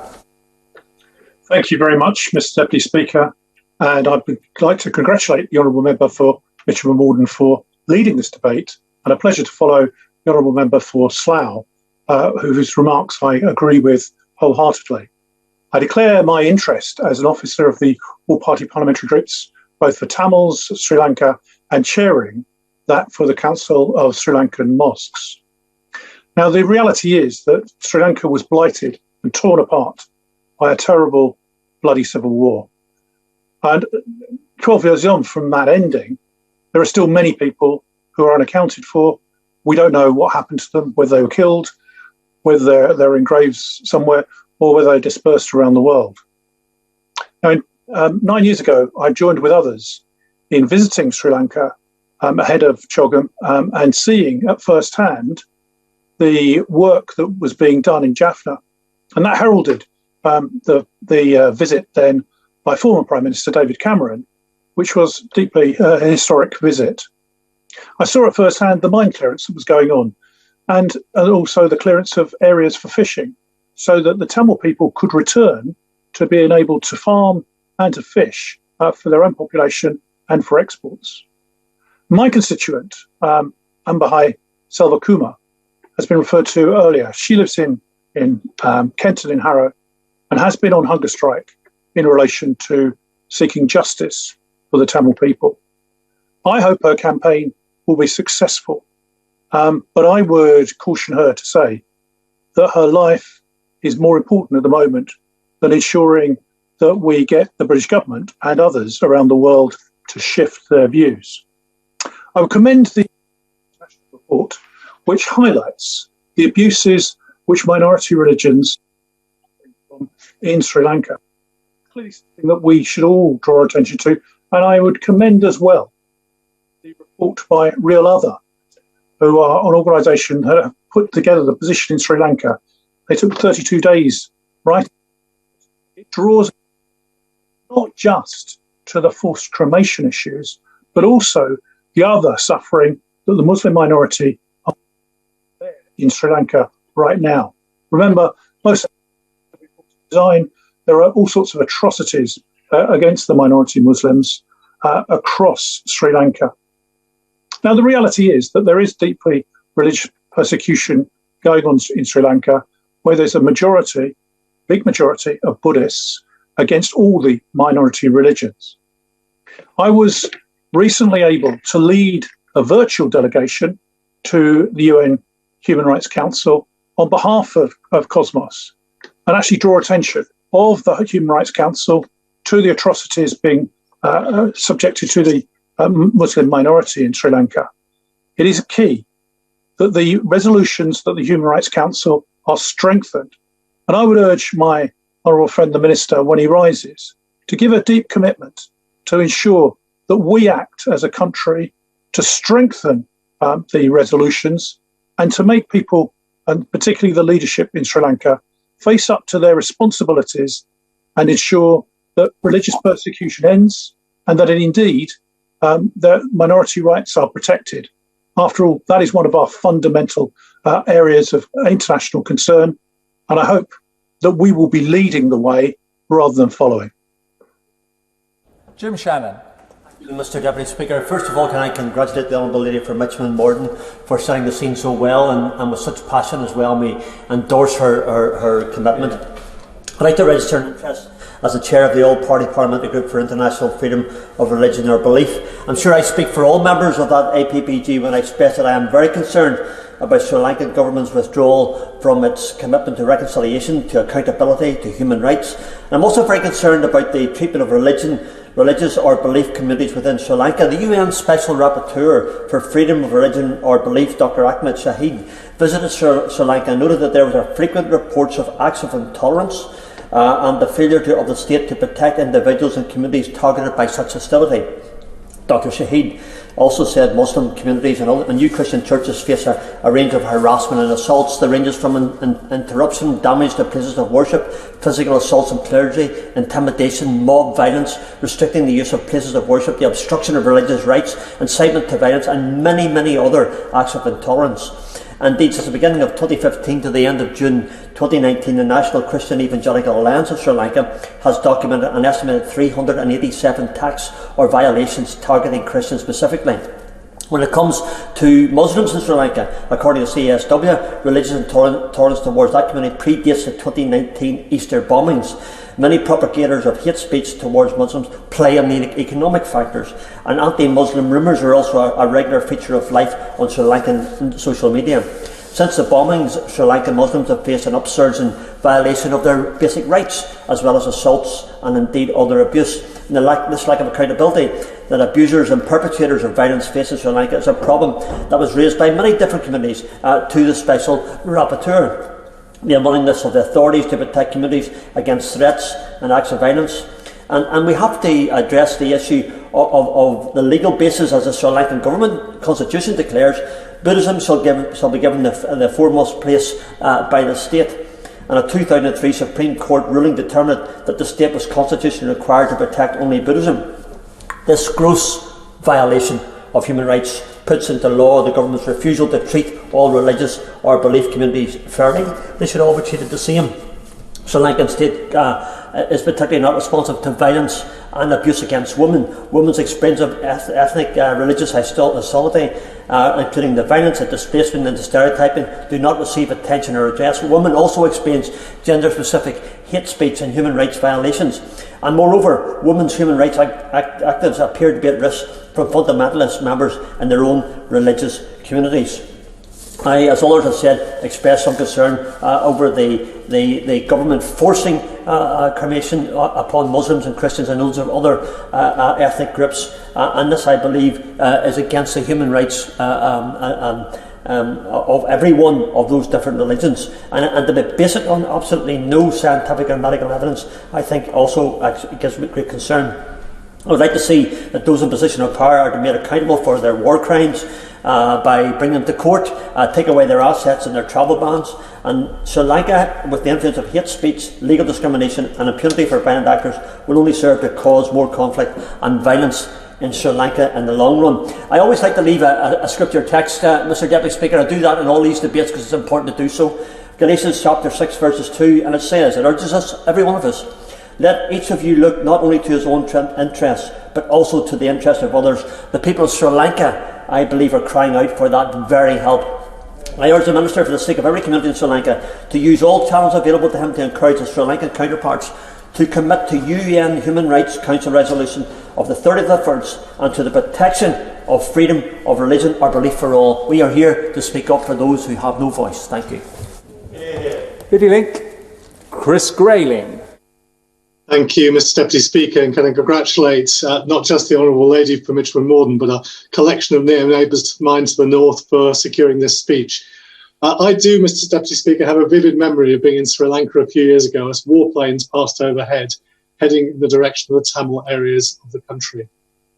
Thank you very much, Mr. Deputy Speaker, and I'd like to congratulate the Honourable Member for Mitcham and Morden for leading this debate, and a pleasure to follow the Honourable Member for Slough, whose remarks I agree with wholeheartedly. I declare my interest as an officer of the all-party parliamentary groups, both for Tamils, Sri Lanka, and chairing that for the Council of Sri Lankan Mosques. Now, the reality is that Sri Lanka was blighted and torn apart by a terrible, bloody civil war. And 12 years on from that ending, there are still many people who are unaccounted for. We don't know what happened to them, whether they were killed, whether they're in graves somewhere, or whether they're dispersed around the world. Now, 9 years ago, I joined with others in visiting Sri Lanka ahead of CHOGM and seeing at first hand the work that was being done in Jaffna. And that heralded the visit then by former Prime Minister David Cameron, which was deeply a historic visit. I saw at first hand the mine clearance that was going on, and also the clearance of areas for fishing, so that the Tamil people could return to being able to farm and to fish for their own population and for exports. My constituent, Ambahai Selvakumar, has been referred to earlier. She lives in Kenton in Harrow and has been on hunger strike in relation to seeking justice for the Tamil people. I hope her campaign will be successful, but I would caution her to say that her life is more important at the moment than ensuring that we get the British government and others around the world to shift their views. I would commend the international report, which highlights the abuses which minority religions in Sri Lanka. Clearly something that we should all draw attention to, and I would commend as well the report by Real Other, who are an organisation that have put together the position in Sri Lanka. They took 32 days right? It draws not just to the forced cremation issues, but also the other suffering that the Muslim minority are in Sri Lanka right now. Remember, most of the design, there are all sorts of atrocities against the minority Muslims across Sri Lanka. Now, the reality is that there is deeply religious persecution going on in Sri Lanka, where there's a majority, big majority of Buddhists against all the minority religions. I was recently able to lead a virtual delegation to the UN Human Rights Council on behalf of Cosmos and actually draw attention of the Human Rights Council to the atrocities being subjected to the Muslim minority in Sri Lanka. It is key that the resolutions that the Human Rights Council are strengthened. And I would urge my honourable friend, the Minister, when he rises, to give a deep commitment to ensure that we act as a country to strengthen the resolutions and to make people, and particularly the leadership in Sri Lanka, face up to their responsibilities and ensure that religious persecution ends and that indeed the minority rights are protected. After all, that is one of our fundamental areas of international concern, and I hope that we will be leading the way rather than following. Jim Shannon. Mr Deputy Speaker, first of all, can I congratulate the Honourable Lady from Mitcham Morden for setting the scene so well and with such passion as well. We endorse her commitment. I'd like to register an interest as the chair of the All-Party Parliamentary Group for International Freedom of Religion or Belief. I'm sure I speak for all members of that APPG when I express that I am very concerned about Sri Lankan government's withdrawal from its commitment to reconciliation, to accountability, to human rights. And I'm also very concerned about the treatment of religious or belief communities within Sri Lanka. The UN Special Rapporteur for Freedom of Religion or Belief, Dr. Ahmed Shahid, visited Sri Lanka and noted that there were frequent reports of acts of intolerance and the failure of the state to protect individuals and communities targeted by such hostility. Dr. Shahid also said Muslim communities and new Christian churches face a range of harassment and assaults that ranges from interruption, damage to places of worship, physical assaults on clergy, intimidation, mob violence, restricting the use of places of worship, the obstruction of religious rights, incitement to violence, and many, many other acts of intolerance. Indeed, since the beginning of 2015 to the end of June 2019, the National Christian Evangelical Alliance of Sri Lanka has documented an estimated 387 attacks or violations targeting Christians specifically. When it comes to Muslims in Sri Lanka, according to CSW, religious intolerance towards that community predates the 2019 Easter bombings. Many propagators of hate speech towards Muslims play on the economic factors, and anti-Muslim rumours are also a regular feature of life on Sri Lankan social media. Since the bombings, Sri Lankan Muslims have faced an upsurge in violation of their basic rights, as well as assaults and indeed other abuse. And this lack of accountability that abusers and perpetrators of violence face in Sri Lanka is a problem that was raised by many different communities to the Special Rapporteur. The unwillingness of the authorities to protect communities against threats and acts of violence. And we have to address the issue of the legal basis, as the Sri Lankan government constitution declares. Buddhism shall be given the foremost place by the state. And a 2003 Supreme Court ruling determined that the state was constitutionally required to protect only Buddhism. This gross violation of human rights puts into law the government's refusal to treat all religious or belief communities fairly. They should all be treated the same. Sri Lankan state is particularly not responsive to violence and abuse against women. Women's experience of ethnic religious hostility, including the violence, the displacement and the stereotyping, do not receive attention or redress. Women also experience gender-specific hate speech and human rights violations. And moreover, women's human rights activists appear to be at risk from fundamentalist members in their own religious communities. I, as others have said, expressed some concern over the government forcing cremation upon Muslims and Christians and loads of other ethnic groups, and this, I believe, is against the human rights of every one of those different religions. And to be based on absolutely no scientific or medical evidence, I think also gives me great concern. I would like to see that those in position of power are to be made accountable for their war crimes, by bringing them to court, take away their assets and their travel bans. And Sri Lanka, with the influence of hate speech, legal discrimination and impunity for violent actors, will only serve to cause more conflict and violence in Sri Lanka in the long run. I always like to leave a scripture text, Mr Deputy Speaker. I do that in all these debates because it's important to do so. Galatians chapter 6 verses 2, and it says, it urges us, every one of us, let each of you look not only to his own interests, but also to the interests of others. The people of Sri Lanka, I believe, are crying out for that very help. I urge the Minister, for the sake of every community in Sri Lanka, to use all channels available to him to encourage his Sri Lankan counterparts to commit to UN Human Rights Council resolution of the 30th of March and to the protection of freedom of religion or belief for all. We are here to speak up for those who have no voice. Thank you. City Link, Chris Grayling. Thank you, Mr Deputy Speaker, and can I congratulate not just the Honourable Lady for Mitcham and Morden, but a collection of near neighbours of mine to the north for securing this speech. I do, Mr Deputy Speaker, have a vivid memory of being in Sri Lanka a few years ago as warplanes passed overhead, heading in the direction of the Tamil areas of the country.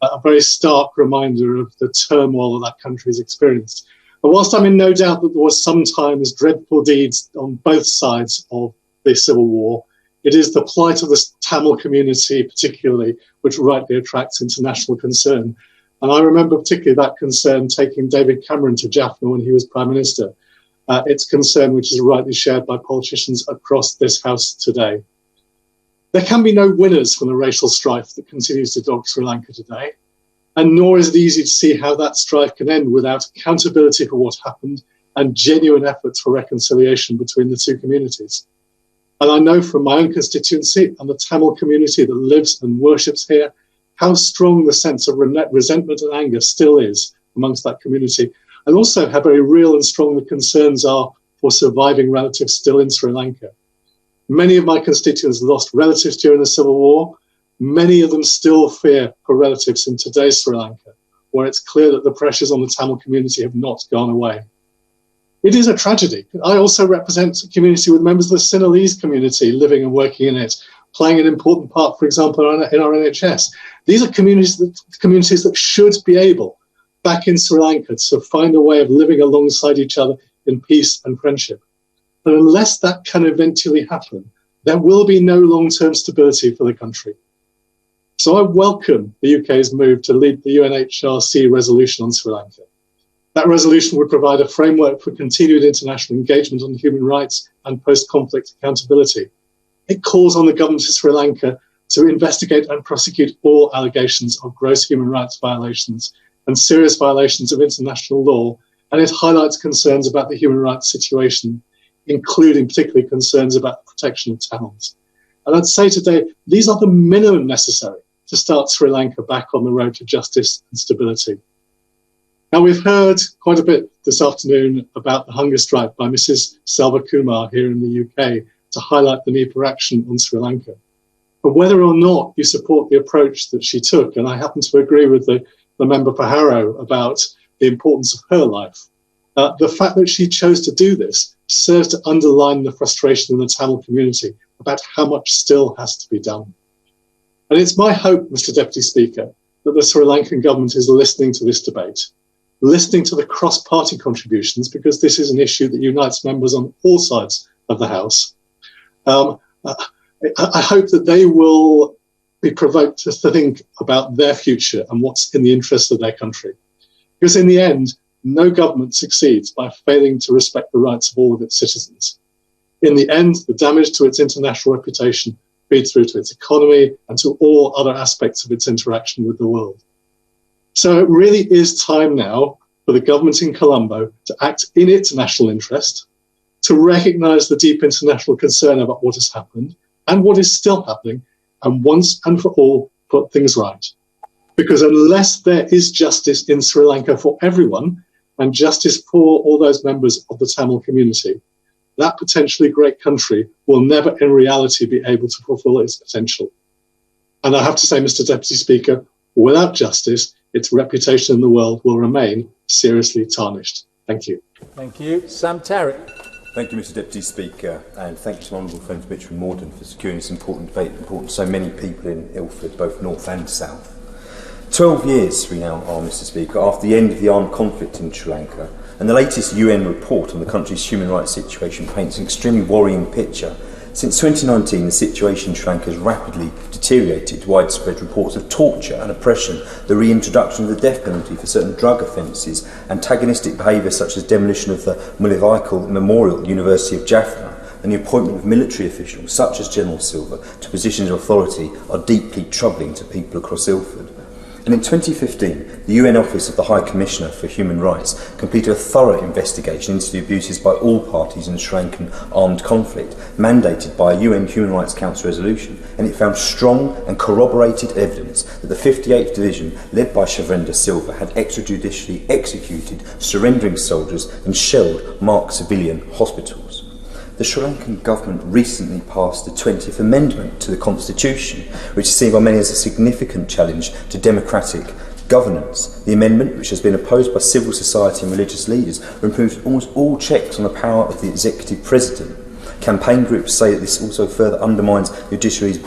A very stark reminder of the turmoil that country has experienced. And whilst I'm in no doubt that there was sometimes dreadful deeds on both sides of the civil war, it is the plight of the Tamil community particularly which rightly attracts international concern. And I remember particularly that concern taking David Cameron to Jaffna when he was Prime Minister. It's concern which is rightly shared by politicians across this House today. There can be no winners from the racial strife that continues to dog Sri Lanka today, and nor is it easy to see how that strife can end without accountability for what happened and genuine efforts for reconciliation between the two communities. And I know from my own constituency and the Tamil community that lives and worships here, how strong the sense of resentment and anger still is amongst that community, and also how very real and strong the concerns are for surviving relatives still in Sri Lanka. Many of my constituents lost relatives during the Civil War. Many of them still fear for relatives in today's Sri Lanka, where it's clear that the pressures on the Tamil community have not gone away. It is a tragedy. I also represent a community with members of the Sinhalese community living and working in it, playing an important part, for example, in our NHS. These are communities that should be able, back in Sri Lanka, to find a way of living alongside each other in peace and friendship. But unless that can eventually happen, there will be no long-term stability for the country. So I welcome the UK's move to lead the UNHRC resolution on Sri Lanka. That resolution would provide a framework for continued international engagement on human rights and post-conflict accountability. It calls on the government of Sri Lanka to investigate and prosecute all allegations of gross human rights violations and serious violations of international law, and it highlights concerns about the human rights situation, including particularly concerns about the protection of Tamils. And I'd say today, these are the minimum necessary to start Sri Lanka back on the road to justice and stability. Now, we've heard quite a bit this afternoon about the hunger strike by Mrs. Selva Kumar here in the UK to highlight the need for action on Sri Lanka. But whether or not you support the approach that she took, and I happen to agree with the member for Harrow about the importance of her life, the fact that she chose to do this serves to underline the frustration in the Tamil community about how much still has to be done. And it's my hope, Mr. Deputy Speaker, that the Sri Lankan government is listening to this debate, listening to the cross-party contributions, because this is an issue that unites members on all sides of the House. I hope that they will be provoked to think about their future and what's in the interest of their country. Because in the end, no government succeeds by failing to respect the rights of all of its citizens. In the end, the damage to its international reputation feeds through to its economy and to all other aspects of its interaction with the world. So it really is time now for the government in Colombo to act in its national interest, to recognise the deep international concern about what has happened and what is still happening, and once and for all put things right. Because unless there is justice in Sri Lanka for everyone, and justice for all those members of the Tamil community, that potentially great country will never in reality be able to fulfil its potential. And I have to say, Mr. Deputy Speaker, without justice, its reputation in the world will remain seriously tarnished. Thank you. Thank you. Sam Terry. Thank you, Mr. Deputy Speaker, and thank you to my honourable friend Mitcham and Morden for securing this important debate, important to so many people in Ilford, both north and south. 12 years we now are, Mr. Speaker, after the end of the armed conflict in Sri Lanka, and the latest UN report on the country's human rights situation paints an extremely worrying picture. Since 2019, the situation in Sri Lanka has rapidly deteriorated. Widespread reports of torture and oppression, the reintroduction of the death penalty for certain drug offences, antagonistic behaviour such as demolition of the Mulivaikal Memorial at the University of Jaffna, and the appointment of military officials such as General Silva to positions of authority are deeply troubling to people across Ilford. And in 2015, the UN Office of the High Commissioner for Human Rights completed a thorough investigation into the abuses by all parties in the Sri Lankan armed conflict, mandated by a UN Human Rights Council resolution, and it found strong and corroborated evidence that the 58th Division, led by Shavendra Silva, had extrajudicially executed surrendering soldiers and shelled marked civilian hospitals. The Sri Lankan government recently passed the 20th Amendment to the Constitution, which is seen by many as a significant challenge to democratic governance. The amendment, which has been opposed by civil society and religious leaders, removes almost all checks on the power of the executive president. Campaign groups say that this also further undermines the judiciary's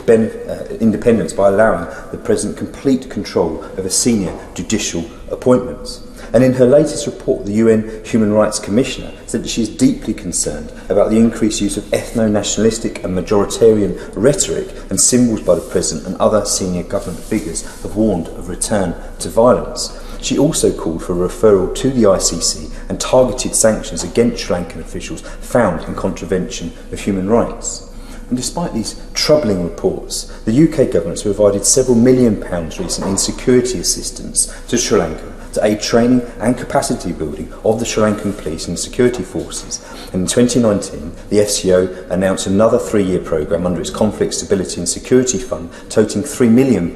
independence by allowing the president complete control over senior judicial appointments. And in her latest report, the UN Human Rights Commissioner said that she is deeply concerned about the increased use of ethno-nationalistic and majoritarian rhetoric and symbols by the President, and other senior government figures have warned of return to violence. She also called for a referral to the ICC and targeted sanctions against Sri Lankan officials found in contravention of human rights. And despite these troubling reports, the UK government has provided several £1 million recently in security assistance to Sri Lanka to aid training and capacity building of the Sri Lankan police and security forces. And in 2019, the FCO announced another 3-year programme under its Conflict Stability and Security Fund, totaling £3 million,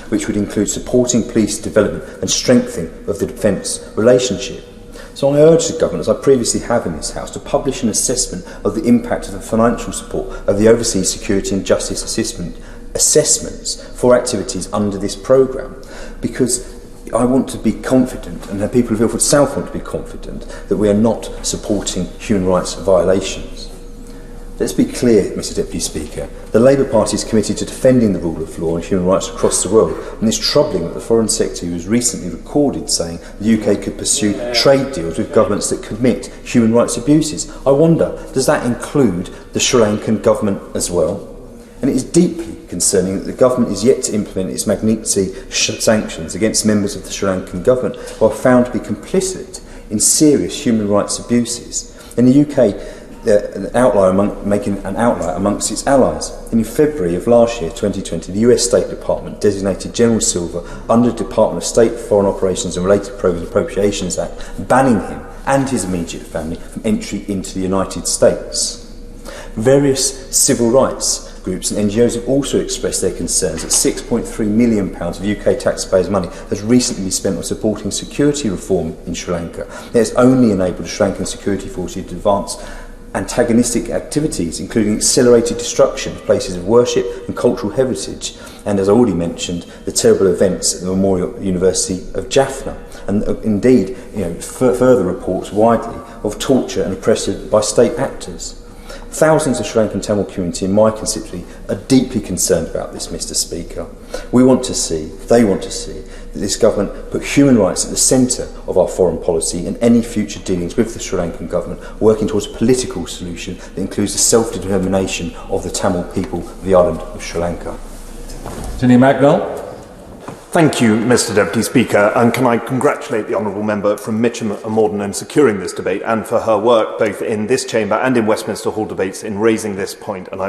which would include supporting police development and strengthening of the defence relationship. So I urge the government, as I previously have in this House, to publish an assessment of the impact of the financial support of the Overseas Security and Justice assessments for activities under this programme, because I want to be confident, and the people of Ilford South want to be confident, that we are not supporting human rights violations. Let's be clear, Mr Deputy Speaker, the Labour Party is committed to defending the rule of law and human rights across the world, and it's troubling that the Foreign Secretary was recently recorded saying the UK could pursue trade deals with governments that commit human rights abuses. I wonder, does that include the Sri Lankan government as well? And it is deeply concerning that the government is yet to implement its Magnitsky sanctions against members of the Sri Lankan government who are found to be complicit in serious human rights abuses. In the UK, making an outlier amongst its allies. And in February of last year, 2020, the US State Department designated General Silva under the Department of State Foreign Operations and Related Programs Appropriations Act, banning him and his immediate family from entry into the United States. Various civil rights groups and NGOs have also expressed their concerns that £6.3 million of UK taxpayers' money has recently been spent on supporting security reform in Sri Lanka. It has only enabled the Sri Lankan security forces to advance antagonistic activities, including accelerated destruction of places of worship and cultural heritage, and, as I already mentioned, the terrible events at the Memorial University of Jaffna, and indeed, further reports widely of torture and oppression by state actors. Thousands of Sri Lankan Tamil community in my constituency are deeply concerned about this, Mr Speaker. They want to see that this government put human rights at the centre of our foreign policy and any future dealings with the Sri Lankan government, working towards a political solution that includes the self-determination of the Tamil people of the island of Sri Lanka. Senator Magnell. Thank you, Mr Deputy Speaker, and can I congratulate the Honourable Member from Mitcham and Morden in securing this debate and for her work both in this chamber and in Westminster Hall debates in raising this point, and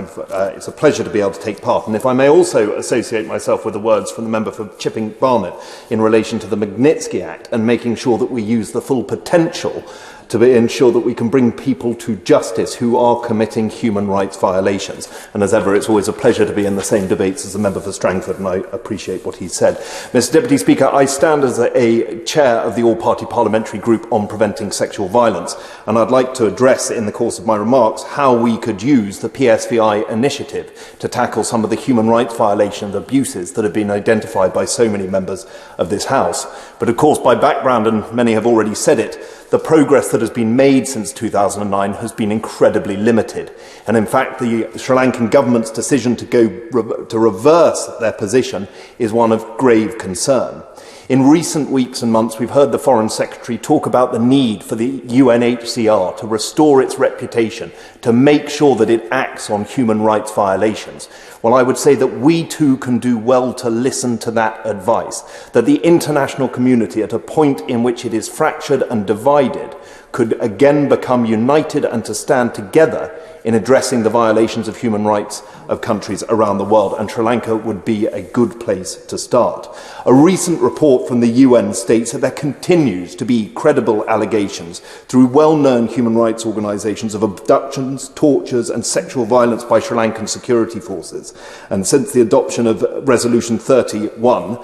it's a pleasure to be able to take part. And if I may also associate myself with the words from the member for Chipping Barnet in relation to the Magnitsky Act and making sure that we use the full potential to ensure that we can bring people to justice who are committing human rights violations. And as ever, it's always a pleasure to be in the same debates as the member for Strangford, and I appreciate what he said. Mr Deputy Speaker, I stand as a chair of the all-party parliamentary group on preventing sexual violence, and I'd like to address in the course of my remarks how we could use the PSVI initiative to tackle some of the human rights violations and abuses that have been identified by so many members of this House. But of course, by background, and many have already said it, the progress that has been made since 2009 has been incredibly limited. And in fact, the Sri Lankan government's decision to reverse their position is one of grave concern. In recent weeks and months, we've heard the Foreign Secretary talk about the need for the UNHCR to restore its reputation, to make sure that it acts on human rights violations. Well, I would say that we too can do well to listen to that advice, that the international community, at a point in which it is fractured and divided, could again become united and to stand together in addressing the violations of human rights of countries around the world, and Sri Lanka would be a good place to start. A recent report from the UN states that there continues to be credible allegations through well-known human rights organisations of abductions, tortures and sexual violence by Sri Lankan security forces. And since the adoption of Resolution 31,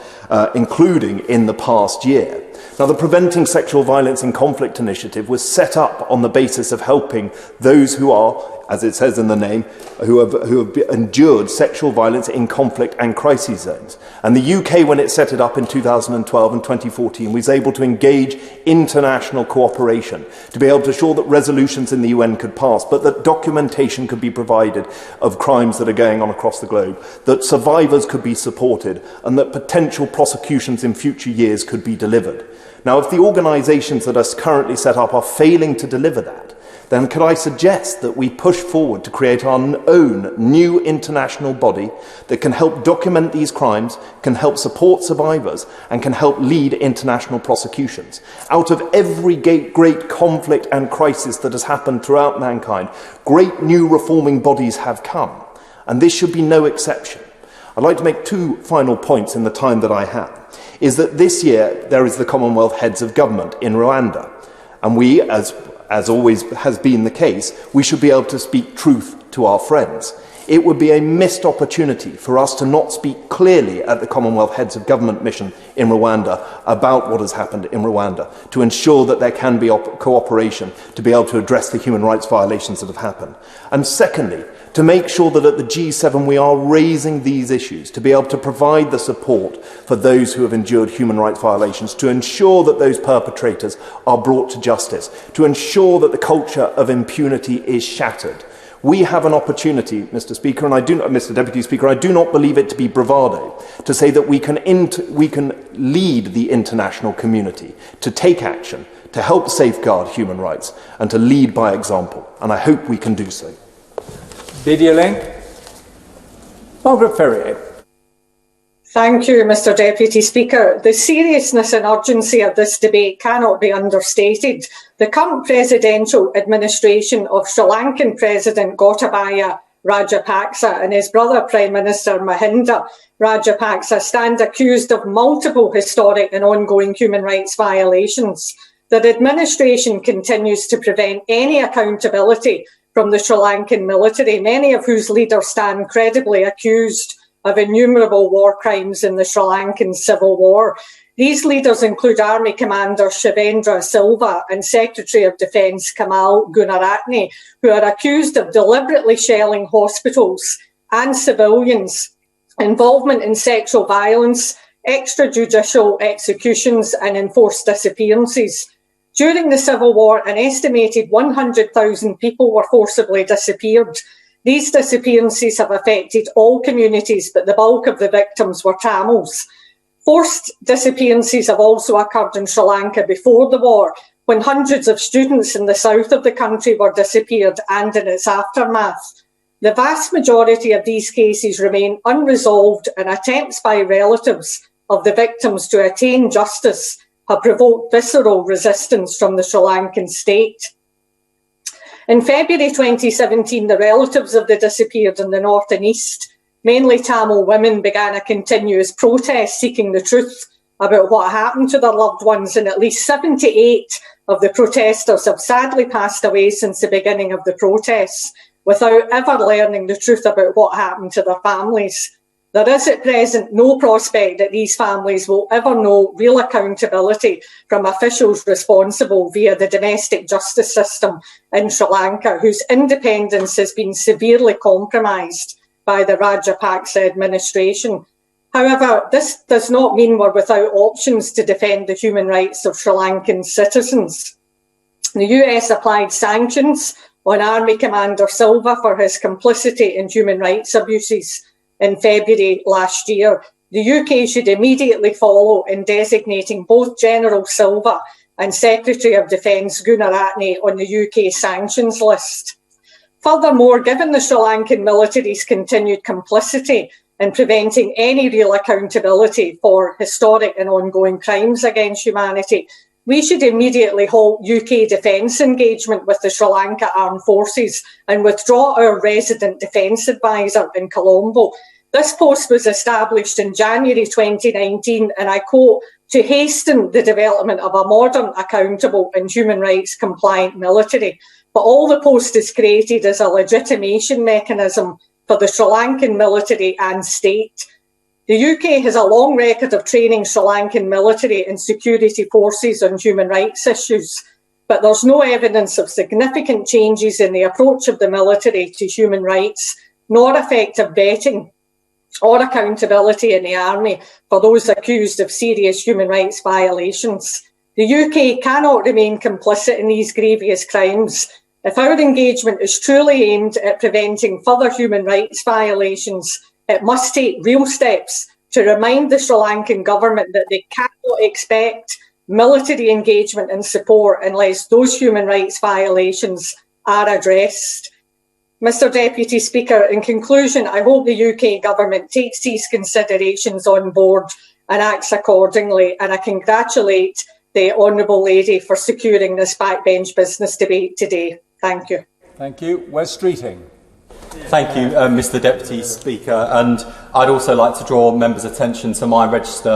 including in the past year. Now, the Preventing Sexual Violence in Conflict initiative was set up on the basis of helping those who are, as it says in the name, who have endured sexual violence in conflict and crisis zones. And the UK, when it set it up in 2012 and 2014, was able to engage international cooperation to be able to ensure that resolutions in the UN could pass, but that documentation could be provided of crimes that are going on across the globe, that survivors could be supported, and that potential prosecutions in future years could be delivered. Now, if the organisations that are currently set up are failing to deliver that, then could I suggest that we push forward to create our own new international body that can help document these crimes, can help support survivors, and can help lead international prosecutions. Out of every great conflict and crisis that has happened throughout mankind, great new reforming bodies have come, and this should be no exception. I'd like to make two final points in the time that I have. Is that this year there is the Commonwealth Heads of Government in Rwanda, and we, as always has been the case, we should be able to speak truth to our friends. It would be a missed opportunity for us to not speak clearly at the Commonwealth Heads of Government mission in Rwanda about what has happened in Rwanda, to ensure that there can be cooperation to be able to address the human rights violations that have happened. And secondly, to make sure that at the G7 we are raising these issues, to be able to provide the support for those who have endured human rights violations, to ensure that those perpetrators are brought to justice, to ensure that the culture of impunity is shattered. We have an opportunity, Mr. Speaker, and Mr. Deputy Speaker, I do not believe it to be bravado, to say that we can lead the international community to take action, to help safeguard human rights, and to lead by example. And I hope we can do so. Lydia Lane. Margaret Ferrier. Thank you, Mr. Deputy Speaker. The seriousness and urgency of this debate cannot be understated. The current presidential administration of Sri Lankan President Gotabaya Rajapaksa and his brother Prime Minister Mahinda Rajapaksa stand accused of multiple historic and ongoing human rights violations. The administration continues to prevent any accountability from the Sri Lankan military, many of whose leaders stand credibly accused of innumerable war crimes in the Sri Lankan civil war. These leaders include Army Commander Shivendra Silva and Secretary of Defence Kamal Gunaratne, who are accused of deliberately shelling hospitals and civilians, involvement in sexual violence, extrajudicial executions and enforced disappearances. During the Civil War, an estimated 100,000 people were forcibly disappeared. These disappearances have affected all communities, but the bulk of the victims were Tamils. Forced disappearances have also occurred in Sri Lanka before the war, when hundreds of students in the south of the country were disappeared, and in its aftermath. The vast majority of these cases remain unresolved, and attempts by relatives of the victims to attain justice have provoked visceral resistance from the Sri Lankan state. In February 2017, the relatives of the disappeared in the north and east, mainly Tamil women, began a continuous protest seeking the truth about what happened to their loved ones, and at least 78 of the protesters have sadly passed away since the beginning of the protests, without ever learning the truth about what happened to their families. There is at present no prospect that these families will ever know real accountability from officials responsible via the domestic justice system in Sri Lanka, whose independence has been severely compromised by the Rajapaksa administration. However, this does not mean we're without options to defend the human rights of Sri Lankan citizens. The US applied sanctions on Army Commander Silva for his complicity in human rights abuses in February last year. The UK should immediately follow in designating both General Silva and Secretary of Defence Gunaratne on the UK sanctions list. Furthermore, given the Sri Lankan military's continued complicity in preventing any real accountability for historic and ongoing crimes against humanity, we should immediately halt UK defence engagement with the Sri Lanka Armed Forces and withdraw our resident defence advisor in Colombo. This post was established in January 2019, and I quote, to hasten the development of a modern, accountable and human rights compliant military. But all the post is created as a legitimation mechanism for the Sri Lankan military and state. The UK has a long record of training Sri Lankan military and security forces on human rights issues, but there's no evidence of significant changes in the approach of the military to human rights, nor effective vetting or accountability in the army for those accused of serious human rights violations. The UK cannot remain complicit in these grievous crimes. If our engagement is truly aimed at preventing further human rights violations, it must take real steps to remind the Sri Lankan government that they cannot expect military engagement and support unless those human rights violations are addressed. Mr Deputy Speaker, in conclusion, I hope the UK government takes these considerations on board and acts accordingly, and I congratulate the Honourable Lady for securing this backbench business debate today. Thank you. Thank you. Wes Streeting. Thank you, Mr Deputy Speaker, and I'd also like to draw members' attention to my register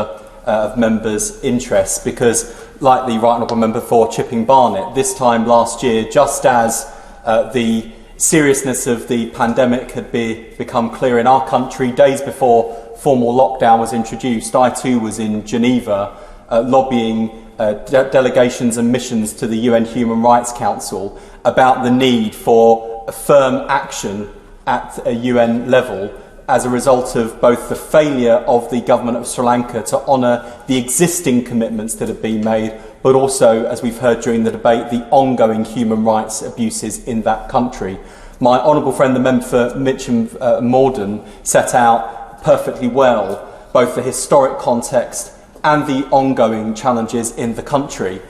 of members' interests, because, like the Right Honourable Member for Chipping Barnet, this time last year, just as the seriousness of the pandemic had become clear in our country, days before formal lockdown was introduced, I too was in Geneva lobbying delegations and missions to the UN Human Rights Council about the need for firm action at a UN level as a result of both the failure of the government of Sri Lanka to honour the existing commitments that have been made, but also, as we've heard during the debate, the ongoing human rights abuses in that country. My honourable friend, the member for Mitcham Morden, set out perfectly well both the historic context and the ongoing challenges in the country.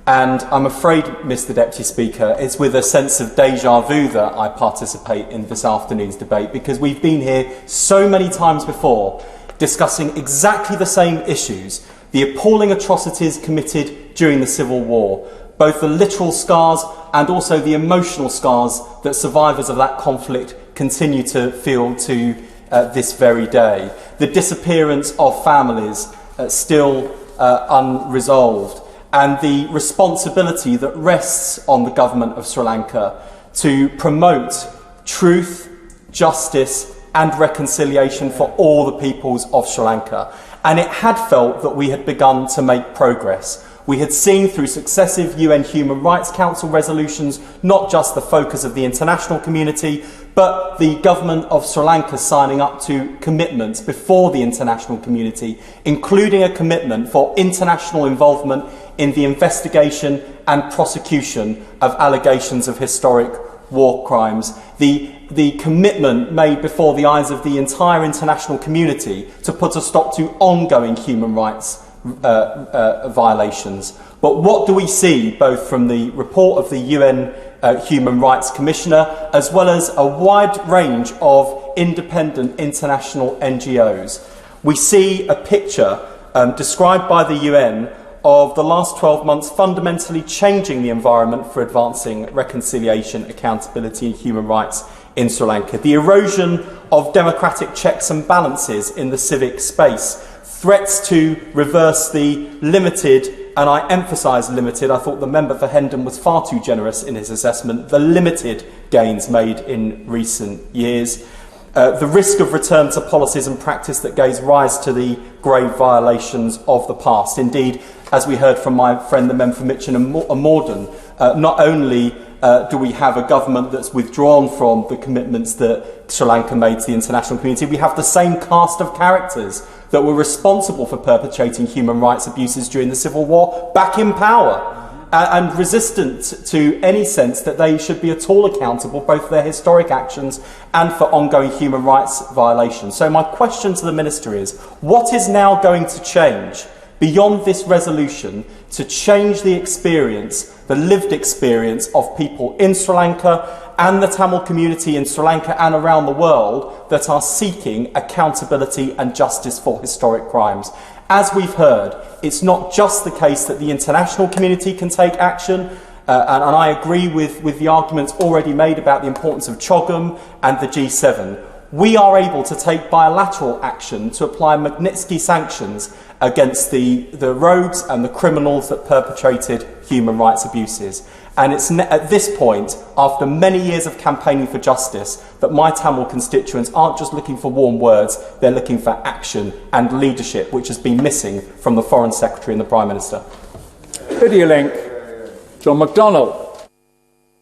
And I'm afraid, Mr Deputy Speaker, it's with a sense of déjà vu that I participate in this afternoon's debate, because we've been here so many times before discussing exactly the same issues, the appalling atrocities committed during the Civil War, both the literal scars and also the emotional scars that survivors of that conflict continue to feel to this very day, the disappearance of families still unresolved, and the responsibility that rests on the government of Sri Lanka to promote truth, justice and reconciliation for all the peoples of Sri Lanka. And it had felt that we had begun to make progress. We had seen through successive UN Human Rights Council resolutions not just the focus of the international community, but the government of Sri Lanka signing up to commitments before the international community, including a commitment for international involvement in the investigation and prosecution of allegations of historic war crimes. The commitment made before the eyes of the entire international community to put a stop to ongoing human rights violations. But what do we see, both from the report of the UN Human Rights Commissioner, as well as a wide range of independent international NGOs? We see a picture described by the UN of the last 12 months fundamentally changing the environment for advancing reconciliation, accountability and human rights in Sri Lanka. The erosion of democratic checks and balances in the civic space, threats to reverse the limited, and I emphasise limited, I thought the member for Hendon was far too generous in his assessment, the limited gains made in recent years. The risk of return to policies and practice that gave rise to the grave violations of the past. Indeed, as we heard from my friend the member for Mitcham and Morden, not only do we have a government that's withdrawn from the commitments that Sri Lanka made to the international community, we have the same cast of characters that were responsible for perpetrating human rights abuses during the Civil War back in power. and resistant to any sense that they should be at all accountable both for their historic actions and for ongoing human rights violations. So my question to the Minister is, what is now going to change beyond this resolution to change the experience, the lived experience of people in Sri Lanka and the Tamil community in Sri Lanka and around the world that are seeking accountability and justice for historic crimes? As we've heard, it's not just the case that the international community can take action, and I agree with the arguments already made about the importance of CHOGM and the G7. We are able to take bilateral action to apply Magnitsky sanctions against the rogues and the criminals that perpetrated human rights abuses. And it's at this point, after many years of campaigning for justice, that my Tamil constituents aren't just looking for warm words, they're looking for action and leadership, which has been missing from the Foreign Secretary and the Prime Minister. Video link. John MacDonald.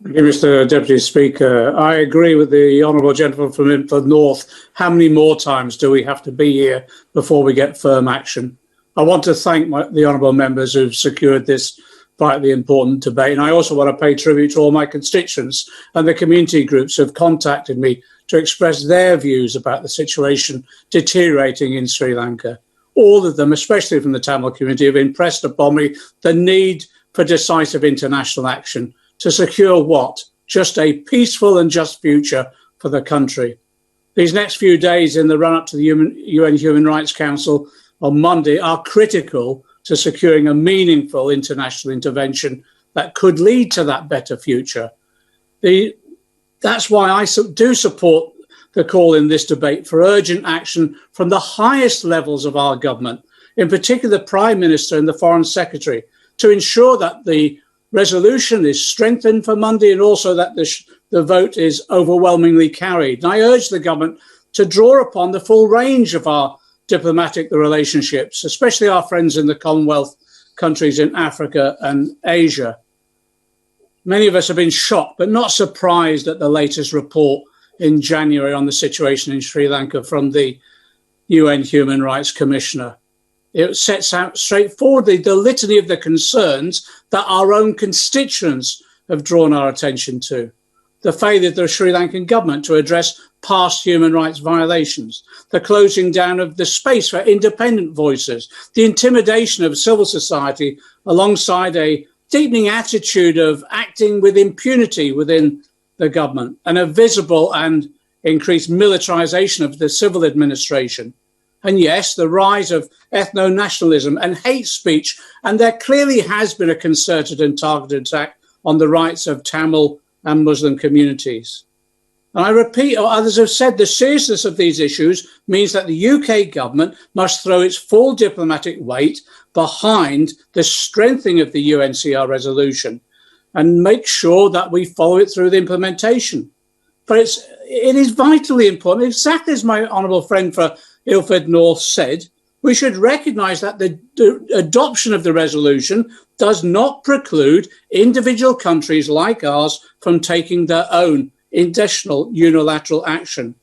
Thank you, Mr. Deputy Speaker. I agree with the Honourable Gentleman from Inford North. How many more times do we have to be here before we get firm action? I want to thank the Honourable Members who've secured this vitally important debate. And I also want to pay tribute to all my constituents and the community groups who have contacted me to express their views about the situation deteriorating in Sri Lanka. All of them, especially from the Tamil community, have impressed upon me the need for decisive international action to secure what? Just a peaceful and just future for the country. These next few days in the run-up to the UN Human Rights Council on Monday are critical to securing a meaningful international intervention that could lead to that better future. That's why I do support the call in this debate for urgent action from the highest levels of our government, in particular the Prime Minister and the Foreign Secretary, to ensure that the resolution is strengthened for Monday and also that the vote is overwhelmingly carried. And I urge the government to draw upon the full range of our diplomatic relationships, especially our friends in the Commonwealth countries in Africa and Asia. Many of us have been shocked but not surprised at the latest report in January on the situation in Sri Lanka from the UN Human Rights Commissioner. It sets out straightforwardly the litany of the concerns that our own constituents have drawn our attention to. The failure of the Sri Lankan government to address past human rights violations, the closing down of the space for independent voices, the intimidation of civil society alongside a deepening attitude of acting with impunity within the government, and a visible and increased militarisation of the civil administration. And yes, the rise of ethno-nationalism and hate speech, and there clearly has been a concerted and targeted attack on the rights of Tamil and Muslim communities. And I repeat, or others have said, the seriousness of these issues means that the UK government must throw its full diplomatic weight behind the strengthening of the UNCR resolution and make sure that we follow it through the implementation. But it is vitally important, exactly as my honourable friend for Ilford North said, we should recognise that the adoption of the resolution does not preclude individual countries like ours from taking their own additional unilateral action.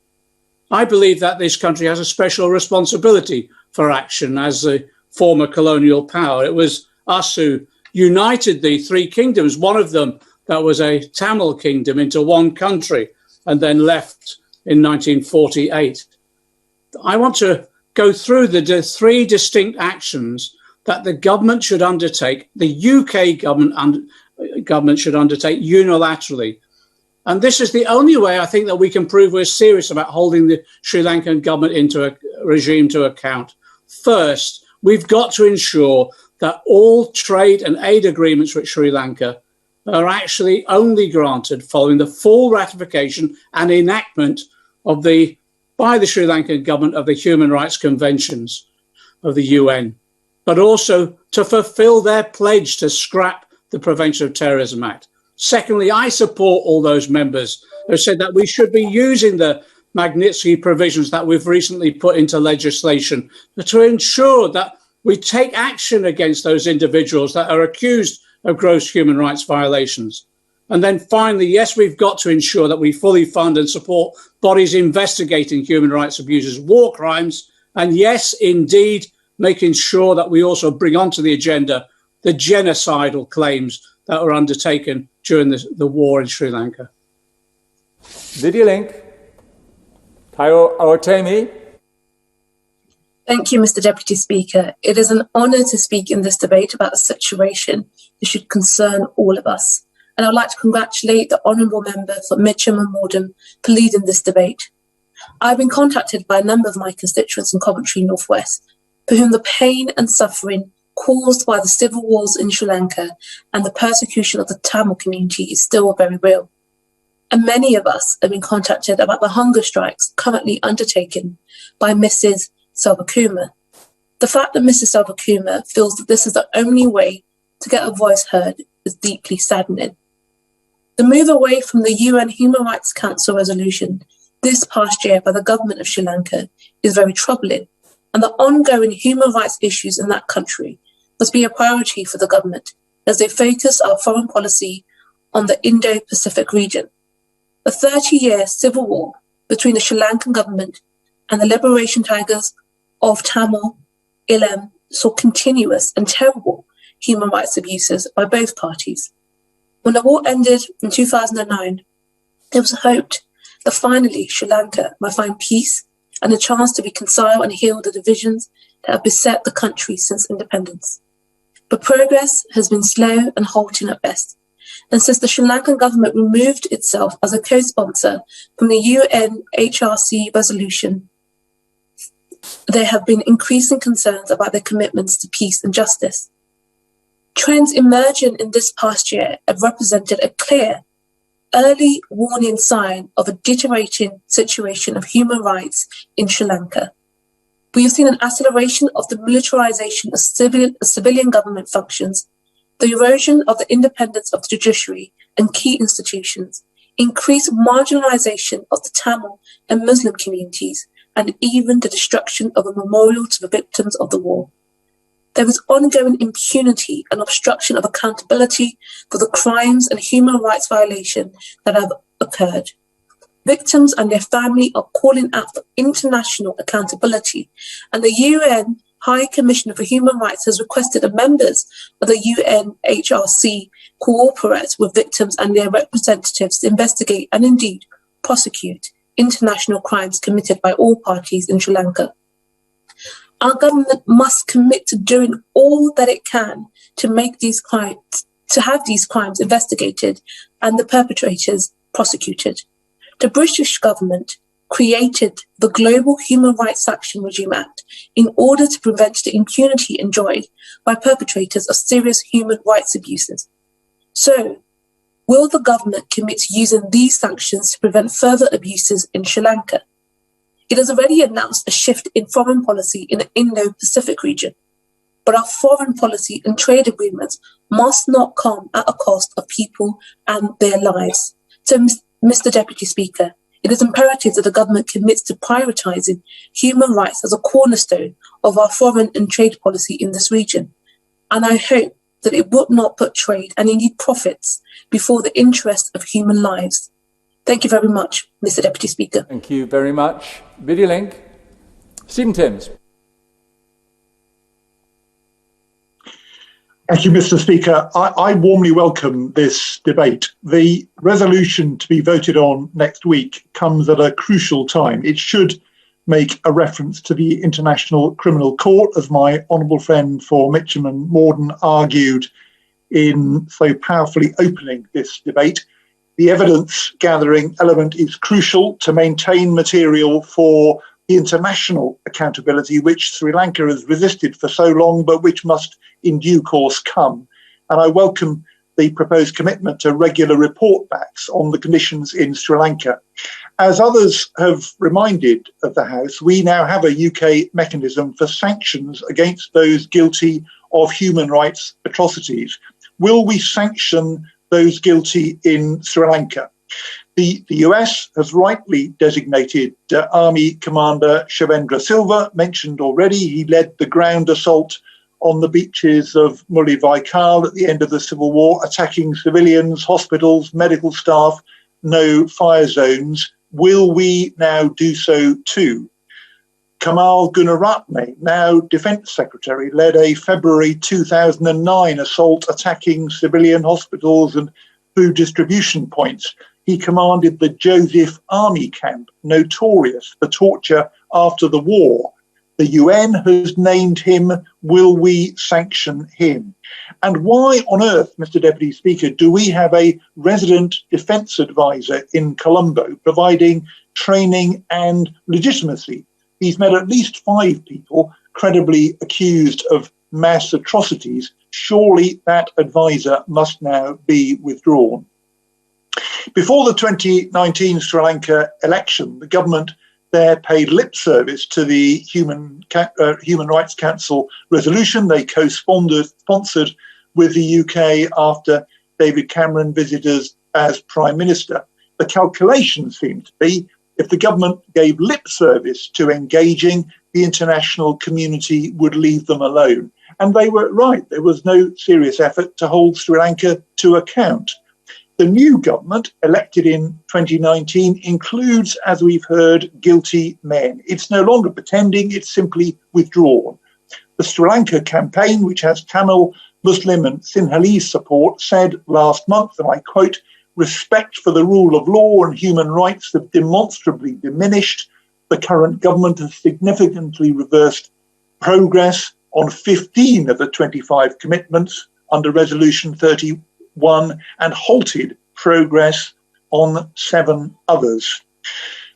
I believe that this country has a special responsibility for action as a former colonial power. It was us who united the three kingdoms, one of them that was a Tamil kingdom, into one country and then left in 1948. I want to go through the three distinct actions that the government should undertake, the UK government should undertake unilaterally. And this is the only way I think that we can prove we're serious about holding the Sri Lankan government into a regime to account. First, we've got to ensure that all trade and aid agreements with Sri Lanka are actually only granted following the full ratification and enactment of by the Sri Lankan government of the Human Rights Conventions of the UN, but also to fulfill their pledge to scrap the Prevention of Terrorism Act. Secondly, I support all those members who said that we should be using the Magnitsky provisions that we've recently put into legislation to ensure that we take action against those individuals that are accused of gross human rights violations. And then finally, yes, we've got to ensure that we fully fund and support bodies investigating human rights abuses, war crimes, and yes, indeed, making sure that we also bring onto the agenda the genocidal claims that were undertaken during the war in Sri Lanka. Video link. Tami. Thank you, Mr. Deputy Speaker. It is an honour to speak in this debate about a situation that should concern all of us. And I'd like to congratulate the Honourable Member for Mitcham and Morden for leading this debate. I've been contacted by a number of my constituents in Coventry North West, for whom the pain and suffering caused by the civil wars in Sri Lanka and the persecution of the Tamil community is still very real. And many of us have been contacted about the hunger strikes currently undertaken by Mrs. Selvakumar. The fact that Mrs. Selvakumar feels that this is the only way to get her voice heard is deeply saddening. The move away from the UN Human Rights Council resolution this past year by the government of Sri Lanka is very troubling, and the ongoing human rights issues in that country must be a priority for the government as they focus our foreign policy on the Indo-Pacific region. The 30-year civil war between the Sri Lankan government and the Liberation Tigers of Tamil Eelam saw continuous and terrible human rights abuses by both parties. When the war ended in 2009, it was hoped that finally Sri Lanka might find peace and a chance to reconcile and heal the divisions that have beset the country since independence. But progress has been slow and halting at best. And since the Sri Lankan government removed itself as a co-sponsor from the UNHRC resolution, there have been increasing concerns about their commitments to peace and justice. Trends emerging in this past year have represented a clear, early warning sign of a deteriorating situation of human rights in Sri Lanka. We have seen an acceleration of the militarization of civilian government functions, the erosion of the independence of the judiciary and key institutions, increased marginalization of the Tamil and Muslim communities, and even the destruction of a memorial to the victims of the war. There is ongoing impunity and obstruction of accountability for the crimes and human rights violations that have occurred. Victims and their family are calling out for international accountability, and the UN High Commissioner for Human Rights has requested that members of the UNHRC cooperate with victims and their representatives to investigate and indeed prosecute international crimes committed by all parties in Sri Lanka. Our government must commit to doing all that it can to make these crimes, to have these crimes investigated and the perpetrators prosecuted. The British government created the Global Human Rights Action Regime Act in order to prevent the impunity enjoyed by perpetrators of serious human rights abuses. So, will the government commit to using these sanctions to prevent further abuses in Sri Lanka? It has already announced a shift in foreign policy in the Indo-Pacific region, but our foreign policy and trade agreements must not come at a cost of people and their lives. So, Mr. Deputy Speaker, it is imperative that the government commits to prioritising human rights as a cornerstone of our foreign and trade policy in this region. And I hope that it would not put trade and indeed profits before the interest of human lives. Thank you very much, Mr. Deputy Speaker. Thank you very much. Video link. Stephen Timms. Thank you, Mr. Speaker. I warmly welcome this debate. The resolution to be voted on next week comes at a crucial time. It should make a reference to the International Criminal Court, as my honourable friend for Mitcham and Morden argued in so powerfully opening this debate. The evidence gathering element is crucial to maintain material for the international accountability which Sri Lanka has resisted for so long, but which must in due course come. And I welcome the proposed commitment to regular report backs on the conditions in Sri Lanka. As others have reminded of the House, we now have a UK mechanism for sanctions against those guilty of human rights atrocities. Will we sanction those guilty in Sri Lanka? The US has rightly designated Army Commander Shavendra Silva, mentioned already. He led the ground assault on the beaches of Mullai-Vaikal at the end of the Civil War, attacking civilians, hospitals, medical staff, no fire zones. Will we now do so too? Kamal Gunaratne, now Defence Secretary, led a February 2009 assault attacking civilian hospitals and food distribution points. He commanded the Joseph Army Camp, notorious for torture after the war. The UN has named him. Will we sanction him? And why on earth, Mr. Deputy Speaker, do we have a resident defence advisor in Colombo providing training and legitimacy? He's met at least 5 people credibly accused of mass atrocities. Surely that advisor must now be withdrawn. Before the 2019 Sri Lanka election, the government there paid lip service to the Human Rights Council resolution they co-sponsored with the UK after David Cameron visited as Prime Minister. The calculation seemed to be if the government gave lip service to engaging, the international community would leave them alone. And they were right. There was no serious effort to hold Sri Lanka to account. The new government, elected in 2019, includes, as we've heard, guilty men. It's no longer pretending, it's simply withdrawn. The Sri Lanka campaign, which has Tamil, Muslim and Sinhalese support, said last month, and I quote, "Respect for the rule of law and human rights have demonstrably diminished. The current government has significantly reversed progress on 15 of the 25 commitments under Resolution 31 and halted progress on 7 others."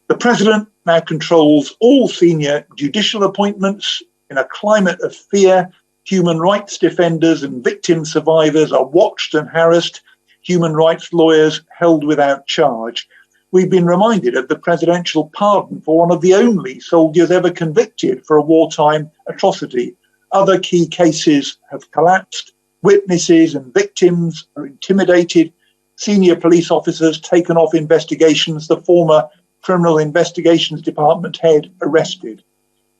The President now controls all senior judicial appointments. In a climate of fear, human rights defenders and victim survivors are watched and harassed, human rights lawyers held without charge. We've been reminded of the presidential pardon for one of the only soldiers ever convicted for a wartime atrocity. Other key cases have collapsed. Witnesses and victims are intimidated. Senior police officers taken off investigations. The former Criminal Investigations Department head arrested.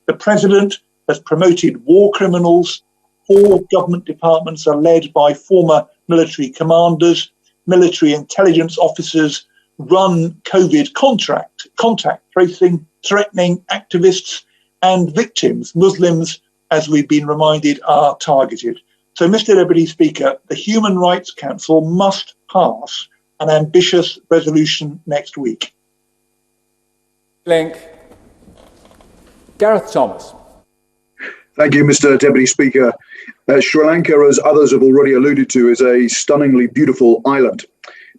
The President has promoted war criminals. 4 government departments are led by former military commanders. Military intelligence officers run COVID contact tracing, threatening activists and victims. Muslims, as we've been reminded, are targeted. So, Mr. Deputy Speaker, the Human Rights Council must pass an ambitious resolution next week. Link. Gareth Thomas. Thank you, Mr. Deputy Speaker. Sri Lanka, as others have already alluded to, is a stunningly beautiful island.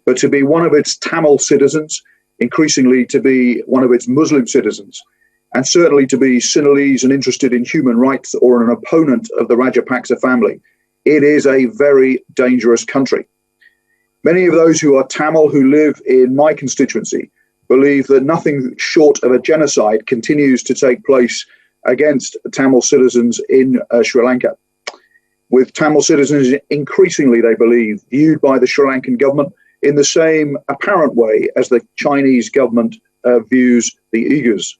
But to be one of its Tamil citizens, increasingly to be one of its Muslim citizens, and certainly to be Sinhalese and interested in human rights or an opponent of the Rajapaksa family, it is a very dangerous country. Many of those who are Tamil who live in my constituency believe that nothing short of a genocide continues to take place against Tamil citizens in Sri Lanka. With Tamil citizens increasingly, they believe, viewed by the Sri Lankan government in the same apparent way as the Chinese government views the Uyghurs.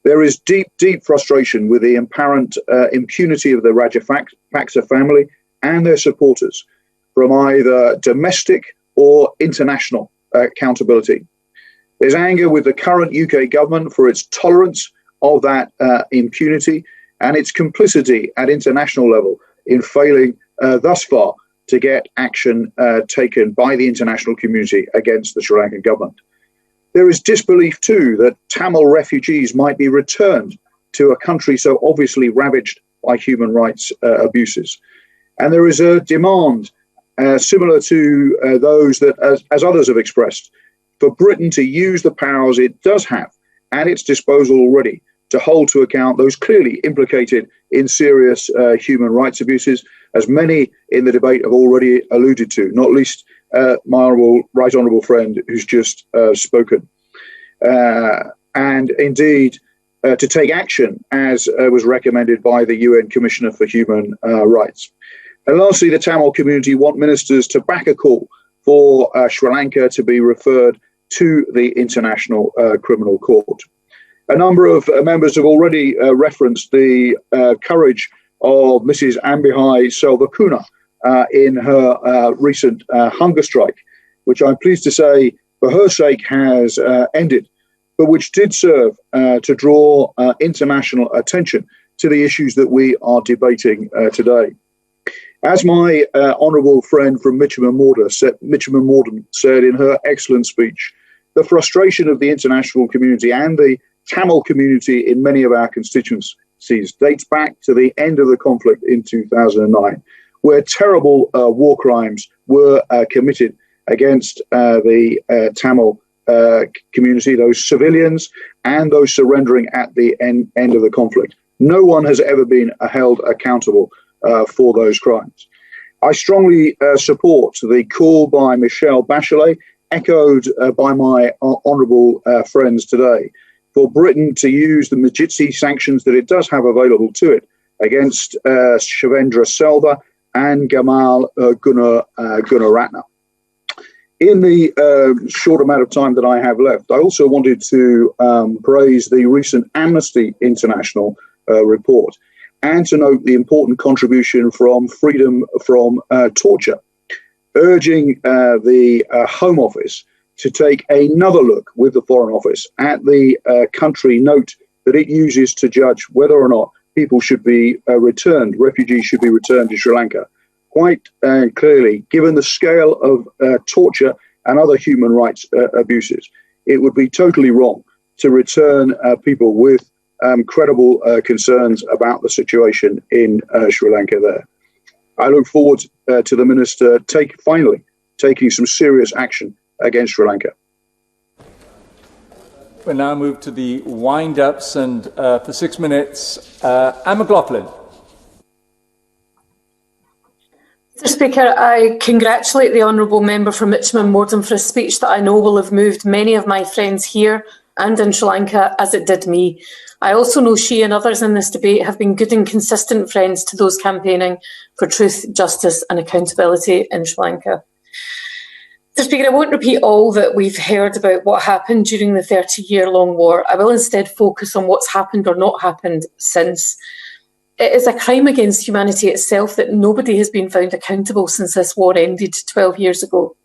There is deep, deep frustration with the apparent impunity of the Rajapaksa family and their supporters from either domestic or international accountability. There's anger with the current UK government for its tolerance of that impunity and its complicity at international level in failing thus far to get action taken by the international community against the Sri Lankan government. There is disbelief, too, that Tamil refugees might be returned to a country so obviously ravaged by human rights abuses. And there is a demand similar to those that, as others have expressed, for Britain to use the powers it does have at its disposal already to hold to account those clearly implicated in serious human rights abuses, as many in the debate have already alluded to, not least my right honourable friend who's just spoken. And indeed, to take action as was recommended by the UN Commissioner for Human Rights. And lastly, the Tamil community want ministers to back a call for Sri Lanka to be referred to the International Criminal Court. A number of members have already referenced the courage of Mrs. Ambihai Selvakuna in her recent hunger strike, which I'm pleased to say, for her sake, has ended. but which did serve to draw international attention to the issues that we are debating today. As my honourable friend from Mitcham and Morden said in her excellent speech, the frustration of the international community and the Tamil community in many of our constituencies dates back to the end of the conflict in 2009, where terrible war crimes were committed against the Tamil community, those civilians and those surrendering at the end of the conflict. No one has ever been held accountable for those crimes. I strongly support the call by Michelle Bachelet, echoed by my honourable friends today, for Britain to use the Majitsi sanctions that it does have available to it against Shivendra Selva and Gamal Gunaratne. In the short amount of time that I have left, I also wanted to praise the recent Amnesty International report and to note the important contribution from Freedom from Torture, urging the Home Office to take another look with the Foreign Office at the country note that it uses to judge whether or not people should be returned, refugees should be returned to Sri Lanka. Quite clearly, given the scale of torture and other human rights abuses, it would be totally wrong to return people with credible concerns about the situation in Sri Lanka there. I look forward to the Minister finally taking some serious action against Sri Lanka. We'll now move to the wind-ups, and for 6 minutes, Anne McLaughlin. Mr Speaker, I congratulate the Honourable Member for Mitcham and Morden for a speech that I know will have moved many of my friends here and in Sri Lanka, as it did me. I also know she and others in this debate have been good and consistent friends to those campaigning for truth, justice and accountability in Sri Lanka. Mr Speaker, I won't repeat all that we've heard about what happened during the 30-year-long war. I will instead focus on what's happened or not happened since. It is a crime against humanity itself that nobody has been found accountable since this war ended 12 years ago.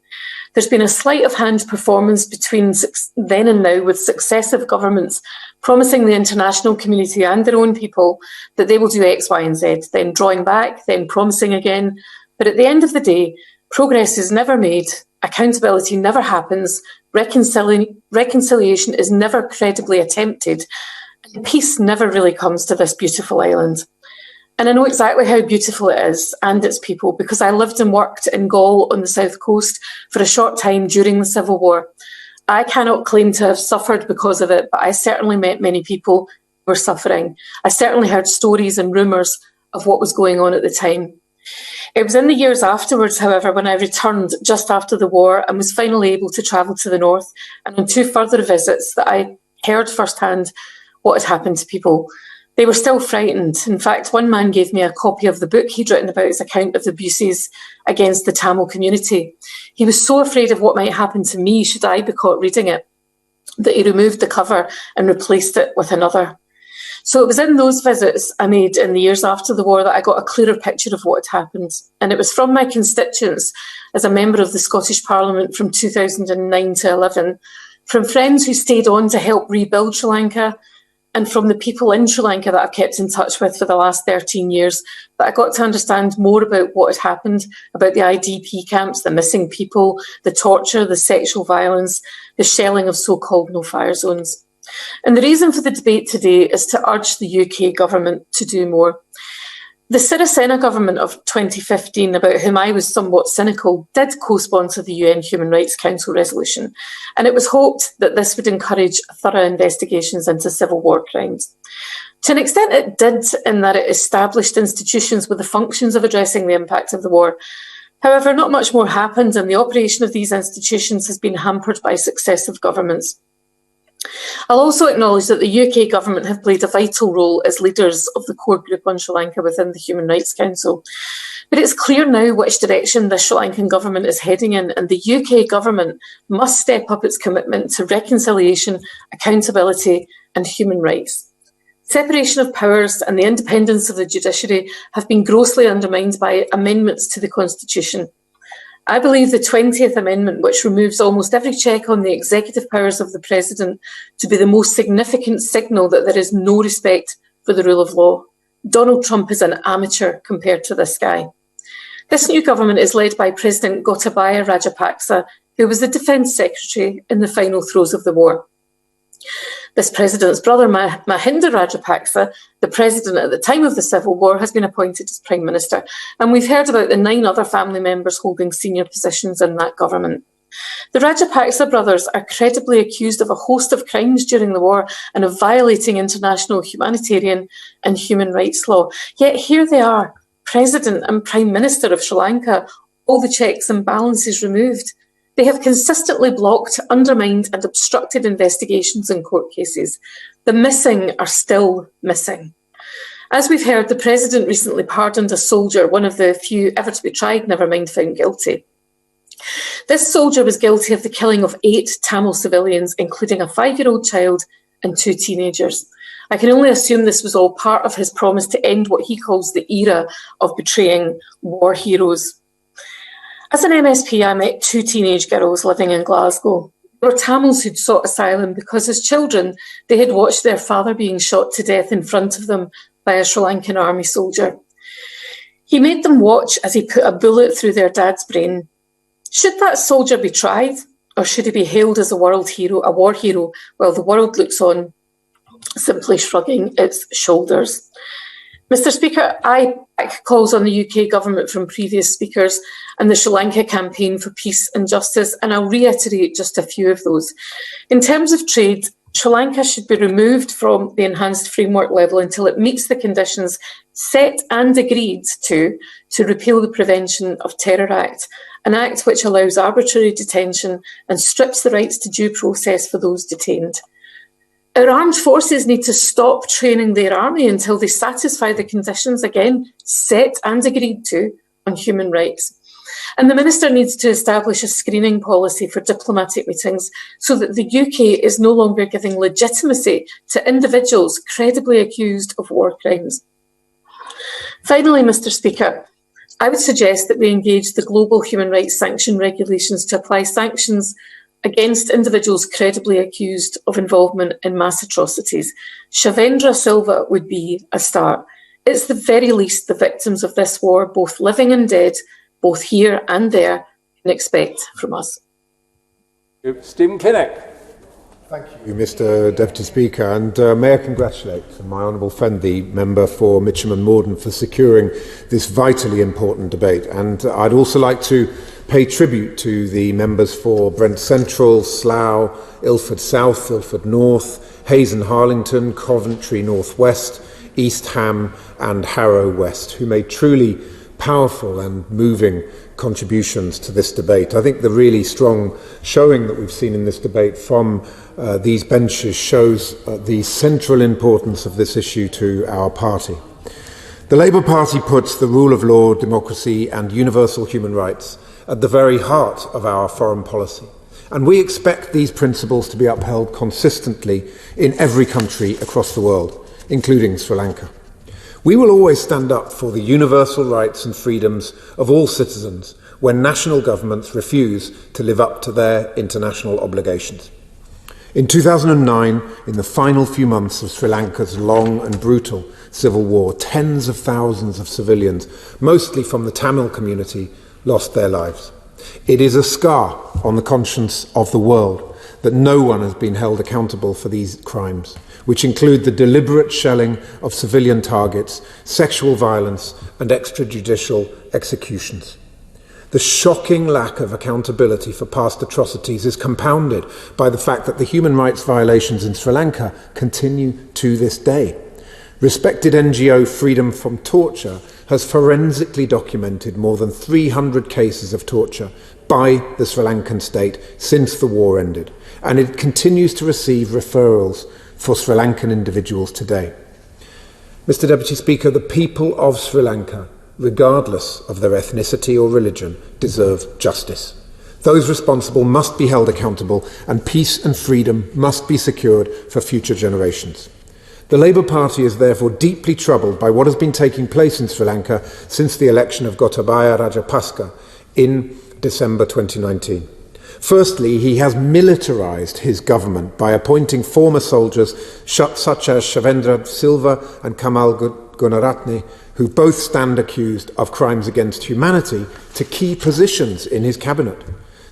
There's been a sleight of hand performance between then and now, with successive governments promising the international community and their own people that they will do X, Y and Z, then drawing back, then promising again. But at the end of the day, progress is never made, accountability never happens, reconciliation is never credibly attempted, and peace never really comes to this beautiful island. And I know exactly how beautiful it is and its people, because I lived and worked in Gaul on the south coast for a short time during the Civil War. I cannot claim to have suffered because of it, but I certainly met many people who were suffering. I certainly heard stories and rumours of what was going on at the time. It was in the years afterwards, however, when I returned just after the war and was finally able to travel to the north, and on 2 further visits, that I heard firsthand what had happened to people. They were still frightened. In fact, one man gave me a copy of the book he'd written about his account of the abuses against the Tamil community. He was so afraid of what might happen to me should I be caught reading it, that he removed the cover and replaced it with another. So it was in those visits I made in the years after the war that I got a clearer picture of what had happened. And it was from my constituents as a member of the Scottish Parliament from 2009 to 11, from friends who stayed on to help rebuild Sri Lanka, and from the people in Sri Lanka that I've kept in touch with for the last 13 years, that I got to understand more about what had happened, about the IDP camps, the missing people, the torture, the sexual violence, the shelling of so-called no-fire zones. And the reason for the debate today is to urge the UK government to do more. The Sirisena government of 2015, about whom I was somewhat cynical, did co-sponsor the UN Human Rights Council resolution, and it was hoped that this would encourage thorough investigations into civil war crimes. To an extent it did, in that it established institutions with the functions of addressing the impact of the war. However, not much more happened, and the operation of these institutions has been hampered by successive governments. I'll also acknowledge that the UK government have played a vital role as leaders of the core group on Sri Lanka within the Human Rights Council. But it's clear now which direction the Sri Lankan government is heading in, and the UK government must step up its commitment to reconciliation, accountability and human rights. Separation of powers and the independence of the judiciary have been grossly undermined by amendments to the Constitution. I believe the 20th Amendment, which removes almost every check on the executive powers of the President, to be the most significant signal that there is no respect for the rule of law. Donald Trump is an amateur compared to this guy. This new government is led by President Gotabaya Rajapaksa, who was the Defence Secretary in the final throes of the war. This president's brother, Mahinda Rajapaksa, the president at the time of the civil war, has been appointed as Prime Minister, and we've heard about the 9 other family members holding senior positions in that government. The Rajapaksa brothers are credibly accused of a host of crimes during the war and of violating international humanitarian and human rights law. Yet here they are, President and Prime Minister of Sri Lanka, all the checks and balances removed. They have consistently blocked, undermined and obstructed investigations and court cases. The missing are still missing. As we've heard, the President recently pardoned a soldier, one of the few ever to be tried, never mind found guilty. This soldier was guilty of the killing of 8 Tamil civilians, including a 5-year-old child and 2 teenagers. I can only assume this was all part of his promise to end what he calls the era of betraying war heroes. As an MSP, I met 2 teenage girls living in Glasgow. They were Tamils who'd sought asylum because as children, they had watched their father being shot to death in front of them by a Sri Lankan army soldier. He made them watch as he put a bullet through their dad's brain. Should that soldier be tried, or should he be hailed as a world hero, a war hero, while the world looks on, simply shrugging its shoulders? Mr. Speaker, I back calls on the UK government from previous speakers and the Sri Lanka campaign for peace and justice, and I'll reiterate just a few of those. In terms of trade, Sri Lanka should be removed from the enhanced framework level until it meets the conditions set and agreed to repeal the Prevention of Terror Act, an act which allows arbitrary detention and strips the rights to due process for those detained. Our armed forces need to stop training their army until they satisfy the conditions, again, set and agreed to on human rights. And the Minister needs to establish a screening policy for diplomatic meetings so that the UK is no longer giving legitimacy to individuals credibly accused of war crimes. Finally, Mr. Speaker, I would suggest that we engage the global human rights sanction regulations to apply sanctions against individuals credibly accused of involvement in mass atrocities. Shavendra Silva would be a start. It's the very least the victims of this war, both living and dead, both here and there, can expect from us. Stephen Kinnock. Thank you, Mr. Deputy Speaker, and may I congratulate my honourable friend, the member for Mitcham and Morden, for securing this vitally important debate. And I'd also like to pay tribute to the members for Brent Central, Slough, Ilford South, Ilford North, Hayes and Harlington, Coventry North West, East Ham and Harrow West, who made truly powerful and moving contributions to this debate. I think the really strong showing that we've seen in this debate from these benches shows the central importance of this issue to our party. The Labour Party puts the rule of law, democracy and universal human rights at the very heart of our foreign policy, and we expect these principles to be upheld consistently in every country across the world, including Sri Lanka. We will always stand up for the universal rights and freedoms of all citizens when national governments refuse to live up to their international obligations. In 2009, in the final few months of Sri Lanka's long and brutal civil war, tens of thousands of civilians, mostly from the Tamil community, lost their lives. It is a scar on the conscience of the world that no one has been held accountable for these crimes, which include the deliberate shelling of civilian targets, sexual violence and extrajudicial executions. The shocking lack of accountability for past atrocities is compounded by the fact that the human rights violations in Sri Lanka continue to this day. Respected NGO Freedom from Torture has forensically documented more than 300 cases of torture by the Sri Lankan state since the war ended, and it continues to receive referrals for Sri Lankan individuals today. Mr. Deputy Speaker, the people of Sri Lanka, regardless of their ethnicity or religion, deserve justice. Those responsible must be held accountable, and peace and freedom must be secured for future generations. The Labour Party is therefore deeply troubled by what has been taking place in Sri Lanka since the election of Gotabaya Rajapaksa in December 2019. Firstly, he has militarised his government by appointing former soldiers such as Shavendra Silva and Kamal Gunaratne, who both stand accused of crimes against humanity, to key positions in his cabinet.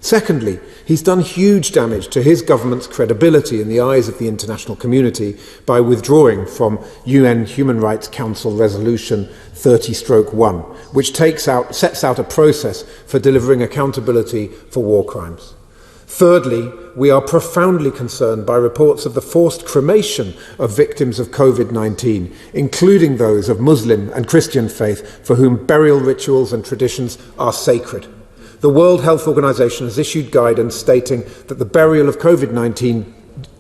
Secondly, he's done huge damage to his government's credibility in the eyes of the international community by withdrawing from UN Human Rights Council Resolution 30/1, which sets out a process for delivering accountability for war crimes. Thirdly, we are profoundly concerned by reports of the forced cremation of victims of COVID-19, including those of Muslim and Christian faith for whom burial rituals and traditions are sacred. The World Health Organization has issued guidance stating that the burial of COVID-19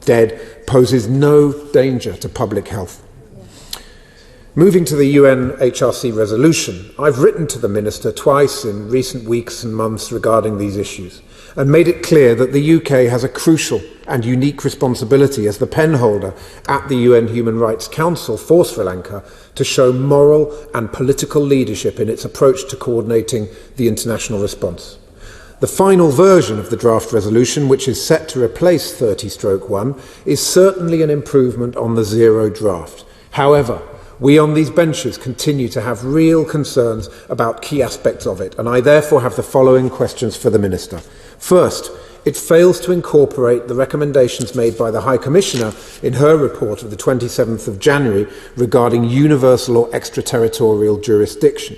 dead poses no danger to public health. Moving to the UN HRC resolution, I've written to the Minister twice in recent weeks and months regarding these issues and made it clear that the UK has a crucial and unique responsibility as the penholder at the UN Human Rights Council for Sri Lanka to show moral and political leadership in its approach to coordinating the international response. The final version of the draft resolution, which is set to replace 30/1, is certainly an improvement on the zero draft. However, we on these benches continue to have real concerns about key aspects of it, and I therefore have the following questions for the Minister. First, it fails to incorporate the recommendations made by the High Commissioner in her report of the 27th of January regarding universal or extraterritorial jurisdiction.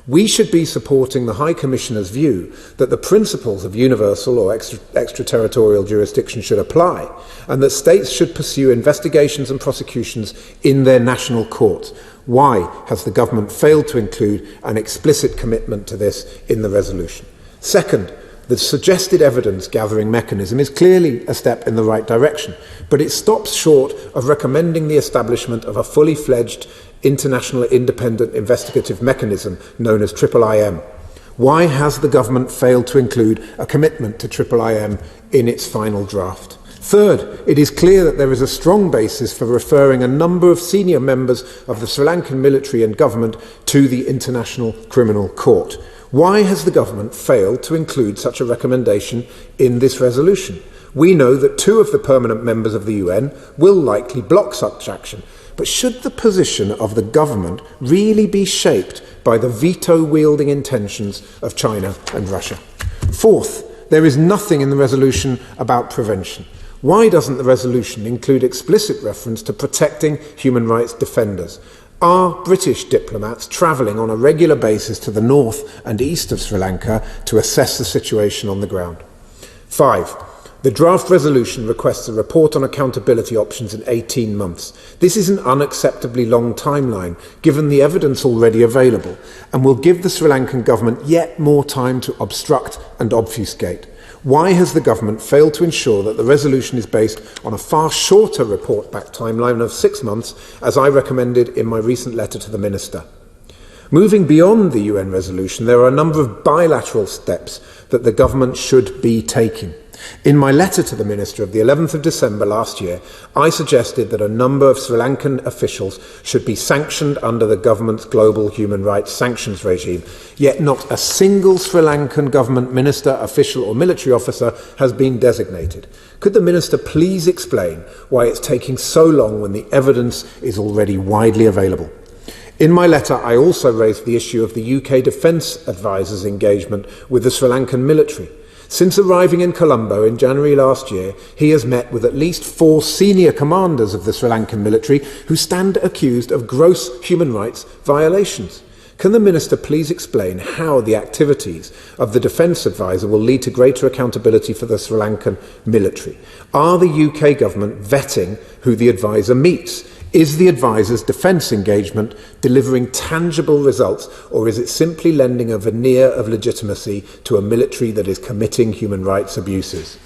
We should be supporting the High Commissioner's view that the principles of universal or extraterritorial jurisdiction should apply, and that states should pursue investigations and prosecutions in their national courts. Why has the government failed to include an explicit commitment to this in the resolution? Second, the suggested evidence gathering mechanism is clearly a step in the right direction, but it stops short of recommending the establishment of a fully fledged international independent investigative mechanism known as IIIM. Why has the government failed to include a commitment to IIIM in its final draft? Third, it is clear that there is a strong basis for referring a number of senior members of the Sri Lankan military and government to the International Criminal Court. Why has the government failed to include such a recommendation in this resolution? We know that 2 of the permanent members of the UN will likely block such action, but should the position of the government really be shaped by the veto-wielding intentions of China and Russia? Fourth, there is nothing in the resolution about prevention. Why doesn't the resolution include explicit reference to protecting human rights defenders? Are British diplomats travelling on a regular basis to the north and east of Sri Lanka to assess the situation on the ground? 5. The draft resolution requests a report on accountability options in 18 months. This is an unacceptably long timeline, given the evidence already available, and will give the Sri Lankan government yet more time to obstruct and obfuscate. Why has the government failed to ensure that the resolution is based on a far shorter report-back timeline of 6 months, as I recommended in my recent letter to the Minister? Moving beyond the UN resolution, there are a number of bilateral steps that the government should be taking. In my letter to the Minister of the 11th of December last year, I suggested that a number of Sri Lankan officials should be sanctioned under the government's global human rights sanctions regime, yet not a single Sri Lankan government minister, official or military officer has been designated. Could the Minister please explain why it's taking so long when the evidence is already widely available? In my letter, I also raised the issue of the UK Defence Advisor's engagement with the Sri Lankan military. Since arriving in Colombo in January last year, he has met with at least 4 senior commanders of the Sri Lankan military who stand accused of gross human rights violations. Can the Minister please explain how the activities of the Defence Advisor will lead to greater accountability for the Sri Lankan military? Are the UK government vetting who the advisor meets? Is the advisor's defence engagement delivering tangible results, or is it simply lending a veneer of legitimacy to a military that is committing human rights abuses?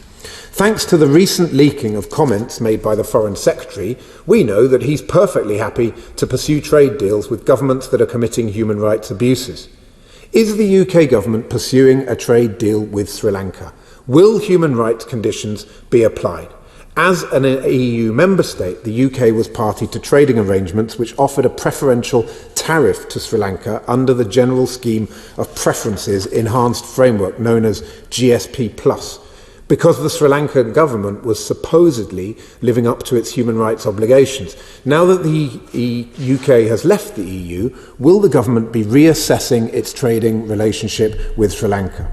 Thanks to the recent leaking of comments made by the Foreign Secretary, we know that he's perfectly happy to pursue trade deals with governments that are committing human rights abuses. Is the UK government pursuing a trade deal with Sri Lanka? Will human rights conditions be applied? As an EU member state, the UK was party to trading arrangements which offered a preferential tariff to Sri Lanka under the General Scheme of Preferences Enhanced Framework known as GSP+, because the Sri Lankan government was supposedly living up to its human rights obligations. Now that the UK has left the EU, will the government be reassessing its trading relationship with Sri Lanka?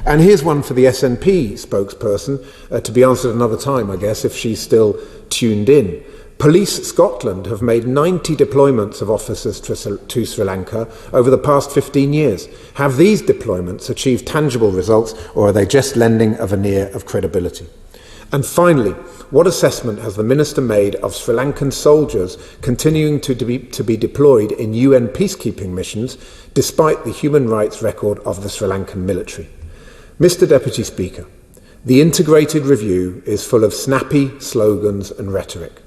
And here's one for the SNP spokesperson, to be answered another time, I guess, if she's still tuned in. Police Scotland have made 90 deployments of officers to Sri Lanka over the past 15 years. Have these deployments achieved tangible results, or are they just lending a veneer of credibility? And finally, what assessment has the Minister made of Sri Lankan soldiers continuing to be deployed in UN peacekeeping missions, despite the human rights record of the Sri Lankan military? Mr. Deputy Speaker, the integrated review is full of snappy slogans and rhetoric,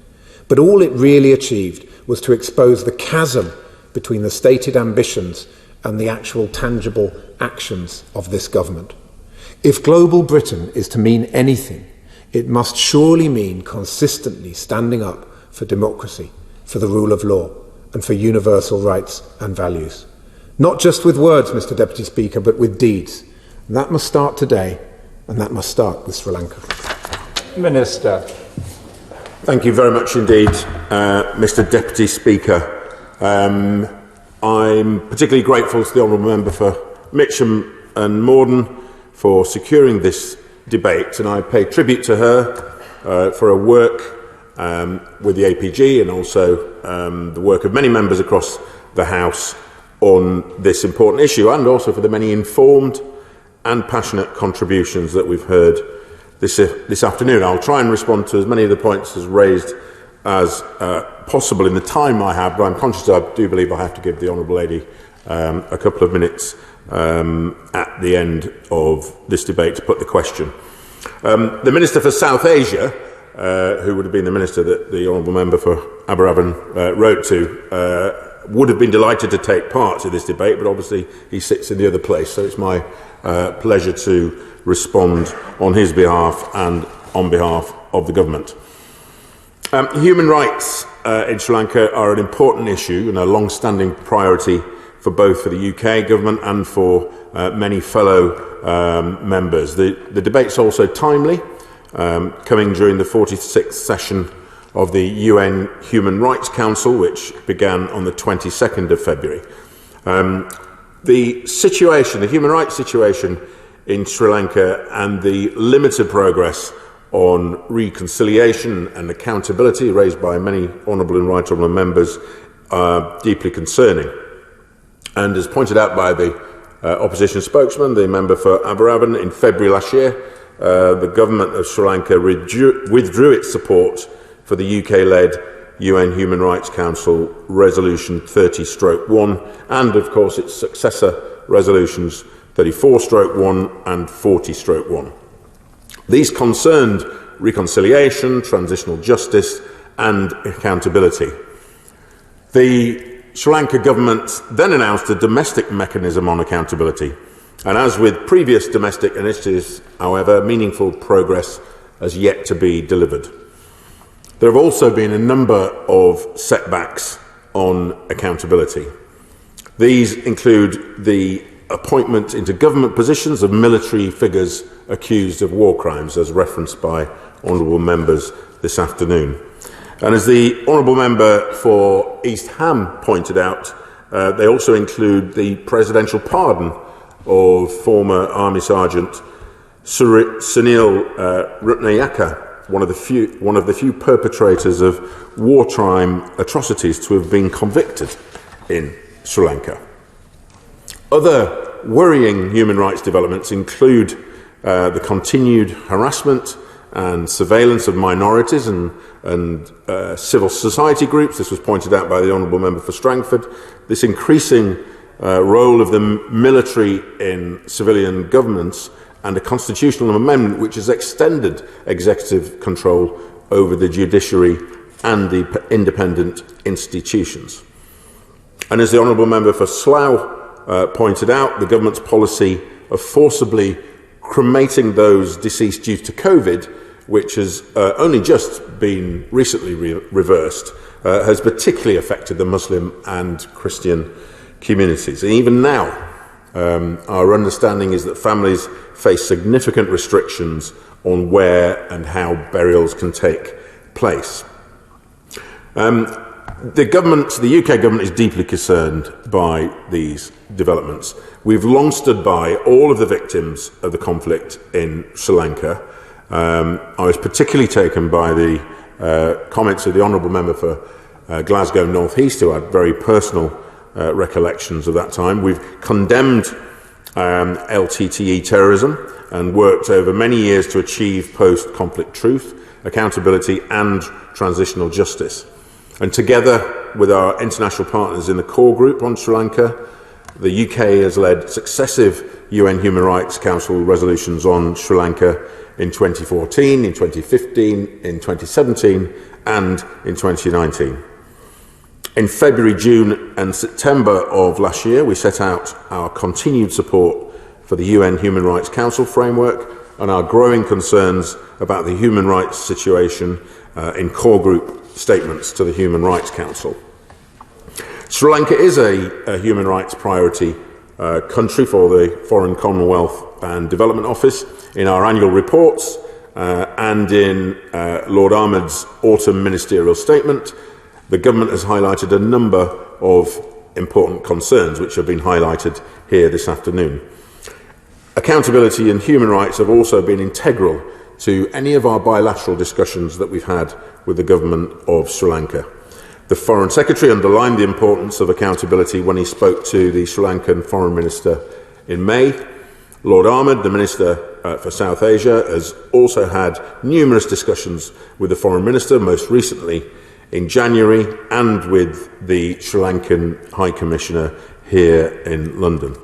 but all it really achieved was to expose the chasm between the stated ambitions and the actual tangible actions of this government. If global Britain is to mean anything, it must surely mean consistently standing up for democracy, for the rule of law, and for universal rights and values. Not just with words, Mr. Deputy Speaker, but with deeds. That must start today, and that must start with Sri Lanka. Minister. Thank you very much indeed, Mr. Deputy Speaker. I'm particularly grateful to the Honourable Member for Mitcham and Morden for securing this debate, and I pay tribute to her for her work with the APG and also the work of many members across the House on this important issue, and also for the many informed and passionate contributions that we've heard this afternoon. I'll try and respond to as many of the points as raised as possible in the time I have, but I'm conscious I do believe I have to give the Honourable Lady a couple of minutes at the end of this debate to put the question. The Minister for South Asia, who would have been the Minister that the Honourable Member for Aberafan wrote to, would have been delighted to take part in this debate, but obviously he sits in the other place, so it's my pleasure to respond on his behalf and on behalf of the government. Human rights in Sri Lanka are an important issue and a long-standing priority for both for the UK government and for many fellow members. The debate's also timely, coming during the 46th session of the UN Human Rights Council, which began on the 22nd of February. The human rights situation in Sri Lanka and the limited progress on reconciliation and accountability raised by many honourable and right honourable members are deeply concerning. And as pointed out by the opposition spokesman, the member for Aberafan, in February last year, the government of Sri Lanka withdrew its support for the UK-led UN Human Rights Council Resolution 30/1 and, of course, its successor resolutions 34/1 and 40/1. These concerned reconciliation, transitional justice and accountability. The Sri Lanka government then announced a domestic mechanism on accountability, and as with previous domestic initiatives, however, meaningful progress has yet to be delivered. There have also been a number of setbacks on accountability. These include the appointment into government positions of military figures accused of war crimes, as referenced by honourable members this afternoon. And as the honourable member for East Ham pointed out, they also include the presidential pardon of former Army Sergeant Sunil Ratnayaka, one of the few perpetrators of wartime atrocities to have been convicted in Sri Lanka. Other worrying human rights developments include the continued harassment and surveillance of minorities and civil society groups. This was pointed out by the honourable member for Strangford. This increasing role of the military in civilian governments, and a constitutional amendment which has extended executive control over the judiciary and the independent institutions. And as the honourable member for Slough pointed out, the government's policy of forcibly cremating those deceased due to COVID which has only just been recently reversed, has particularly affected the Muslim and Christian communities. And even now, our understanding is that families face significant restrictions on where and how burials can take place. The UK government is deeply concerned by these developments. We've long stood by all of the victims of the conflict in Sri Lanka. I was particularly taken by the comments of the Honourable Member for Glasgow North East, who had very personal recollections of that time. We've condemned LTTE terrorism and worked over many years to achieve post-conflict truth, accountability and transitional justice. And together with our international partners in the core group on Sri Lanka, the UK has led successive UN Human Rights Council resolutions on Sri Lanka in 2014, in 2015, in 2017 and in 2019. In February, June and September of last year, we set out our continued support for the UN Human Rights Council framework and our growing concerns about the human rights situation in core group statements to the Human Rights Council. Sri Lanka is a human rights priority country for the Foreign, Commonwealth and Development Office. In our annual reports and in Lord Ahmed's autumn ministerial statement, the government has highlighted a number of important concerns which have been highlighted here this afternoon. Accountability and human rights have also been integral to any of our bilateral discussions that we've had with the government of Sri Lanka. The Foreign Secretary underlined the importance of accountability when he spoke to the Sri Lankan Foreign Minister in May. Lord Ahmed, the Minister for South Asia, has also had numerous discussions with the Foreign Minister, most recently in January, and with the Sri Lankan High Commissioner here in London.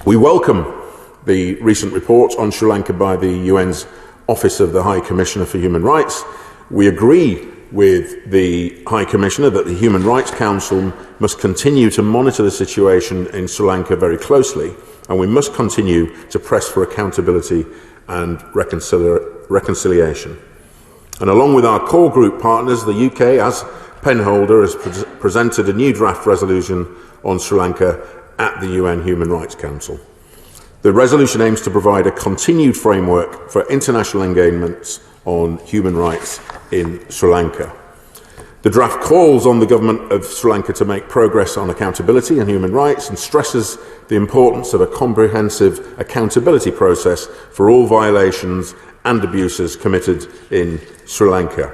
We welcome the recent report on Sri Lanka by the UN's Office of the High Commissioner for Human Rights. We agree with the High Commissioner that the Human Rights Council must continue to monitor the situation in Sri Lanka very closely, and we must continue to press for accountability and reconciliation. And along with our core group partners, the UK, as penholder, has presented a new draft resolution on Sri Lanka at the UN Human Rights Council. The resolution aims to provide a continued framework for international engagements on human rights in Sri Lanka. The draft calls on the government of Sri Lanka to make progress on accountability and human rights and stresses the importance of a comprehensive accountability process for all violations and abuses committed in Sri Lanka.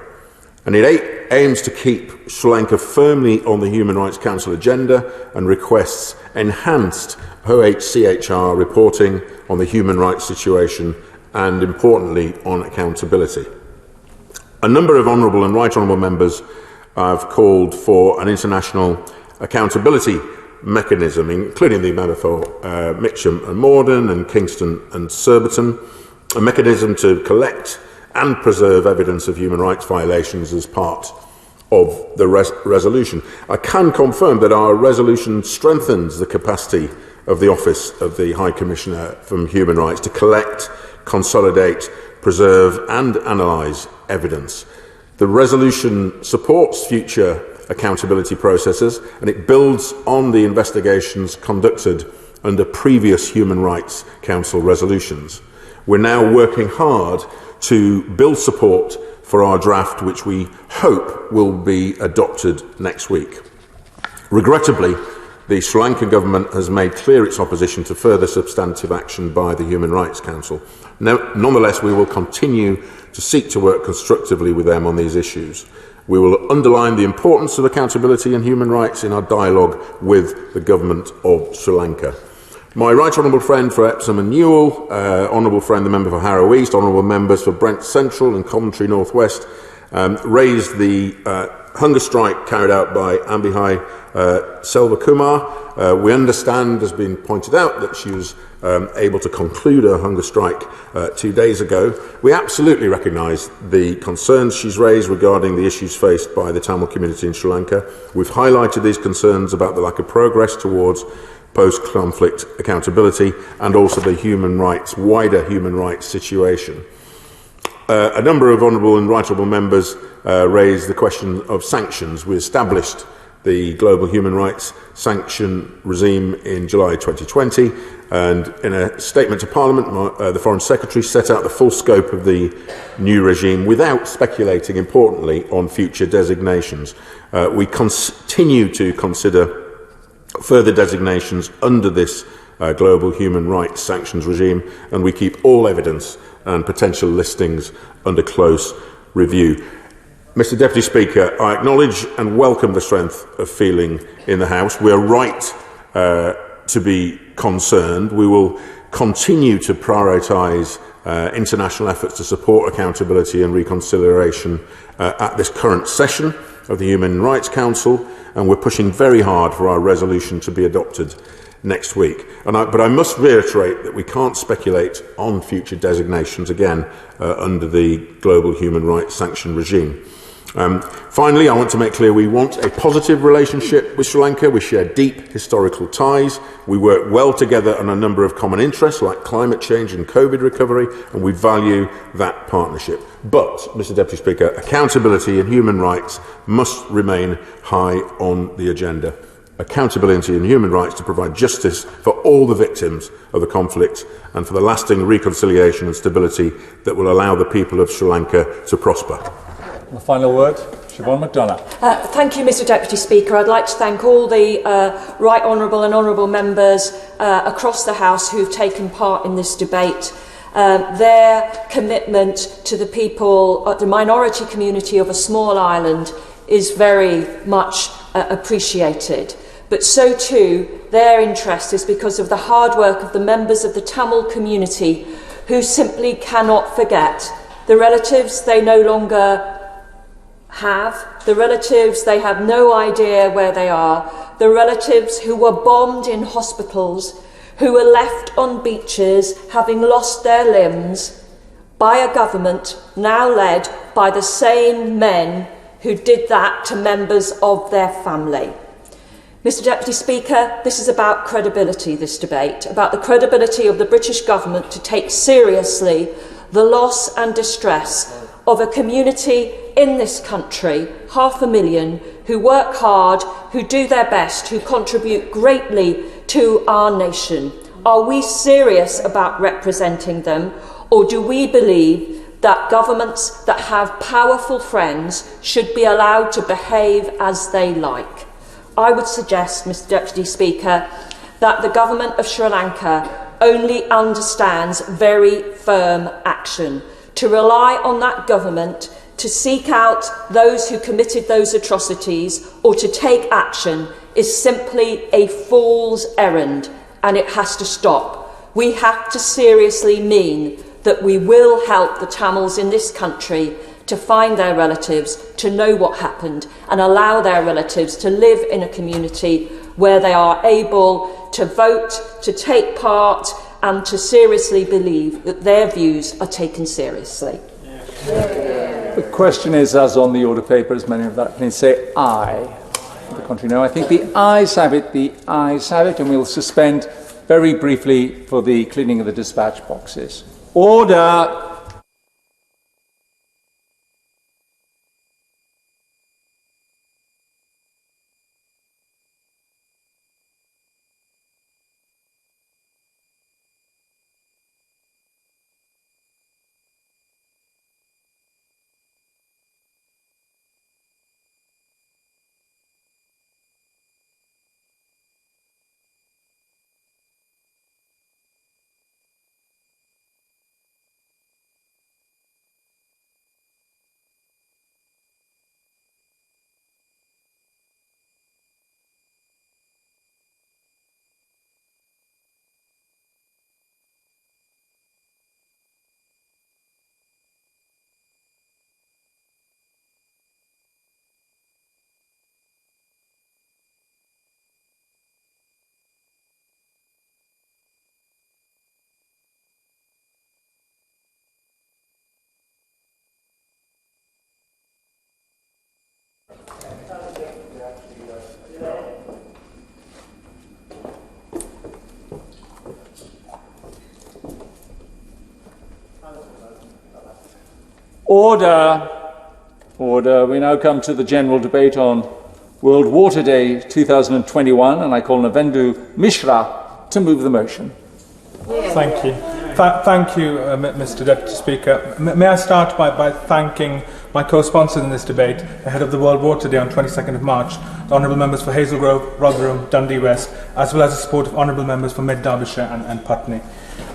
And it aims to keep Sri Lanka firmly on the Human Rights Council agenda and requests enhanced OHCHR reporting on the human rights situation and, importantly, on accountability. A number of honourable and right honourable members have called for an international accountability mechanism, including the member for Mitcham and Morden and Kingston and Surbiton, a mechanism to collect and preserve evidence of human rights violations as part of the resolution. I can confirm that our resolution strengthens the capacity of the Office of the High Commissioner for Human Rights to collect, consolidate, preserve and analyse evidence. The resolution supports future accountability processes and it builds on the investigations conducted under previous Human Rights Council resolutions. We're now working hard to build support for our draft, which we hope will be adopted next week. Regrettably, the Sri Lankan government has made clear its opposition to further substantive action by the Human Rights Council. Nonetheless, we will continue to seek to work constructively with them on these issues. We will underline the importance of accountability and human rights in our dialogue with the government of Sri Lanka. My right honourable friend for Epsom and Newell, honourable friend the member for Harrow East, honourable members for Brent Central and Coventry North West raised the hunger strike carried out by Ambihai Selvakumar. We understand, has been pointed out, that she was able to conclude her hunger strike 2 days ago. We absolutely recognise the concerns she's raised regarding the issues faced by the Tamil community in Sri Lanka. We've highlighted these concerns about the lack of progress towards post-conflict accountability and also the wider human rights situation. A number of honourable and right honourable members raised the question of sanctions. We established the global human rights sanction regime in July 2020, and in a statement to Parliament, the Foreign Secretary set out the full scope of the new regime without speculating, importantly, on future designations. We continue to consider further designations under this global human rights sanctions regime, and we keep all evidence and potential listings under close review. Mr Deputy Speaker, I acknowledge and welcome the strength of feeling in the House. We are right to be concerned. We will continue to prioritise international efforts to support accountability and reconciliation at this current session of the Human Rights Council, and we're pushing very hard for our resolution to be adopted next week. But I must reiterate that we can't speculate on future designations, again, under the global human rights sanction regime. Finally, I want to make clear we want a positive relationship with Sri Lanka. We share deep historical ties. We work well together on a number of common interests like climate change and COVID recovery, and we value that partnership. But, Mr Deputy Speaker, accountability and human rights must remain high on the agenda. Accountability and human rights to provide justice for all the victims of the conflict and for the lasting reconciliation and stability that will allow the people of Sri Lanka to prosper. The final word, Siobhan McDonough. Thank you, Mr Deputy Speaker. I'd like to thank all the right honourable and honourable members across the House who've taken part in this debate. Their commitment to the people, the minority community of a small island is very much appreciated. But so too, their interest is because of the hard work of the members of the Tamil community who simply cannot forget the relatives they no longer have, the relatives they have no idea where they are, the relatives who were bombed in hospitals, who were left on beaches having lost their limbs by a government now led by the same men who did that to members of their family. Mr Deputy Speaker, this is about credibility, this debate, about the credibility of the British government to take seriously the loss and distress of a community in this country, 500,000, who work hard, who do their best, who contribute greatly to our nation. Are we serious about representing them, or do we believe that governments that have powerful friends should be allowed to behave as they like? I would suggest, Mr Deputy Speaker, that the government of Sri Lanka only understands very firm action. To rely on that government to seek out those who committed those atrocities or to take action is simply a fool's errand, and it has to stop. We have to seriously mean that we will help the Tamils in this country to find their relatives, to know what happened, and allow their relatives to live in a community where they are able to vote, to take part, and to seriously believe that their views are taken seriously. The question is, as on the order paper, as many of that can say aye. The contrary, no. I think the ayes have it, and we'll suspend very briefly for the cleaning of the dispatch boxes. Order! Order. Order. We now come to the general debate on World Water Day 2021, and I call Navendu Mishra to move the motion. Thank you. Thank you, Mr. Deputy Speaker. May I start by thanking my co-sponsors in this debate ahead of the World Water Day on 22nd of March, the Honourable Members for Hazelgrove, Rotherham, Dundee West, as well as the support of Honourable Members for Mid Derbyshire and Putney.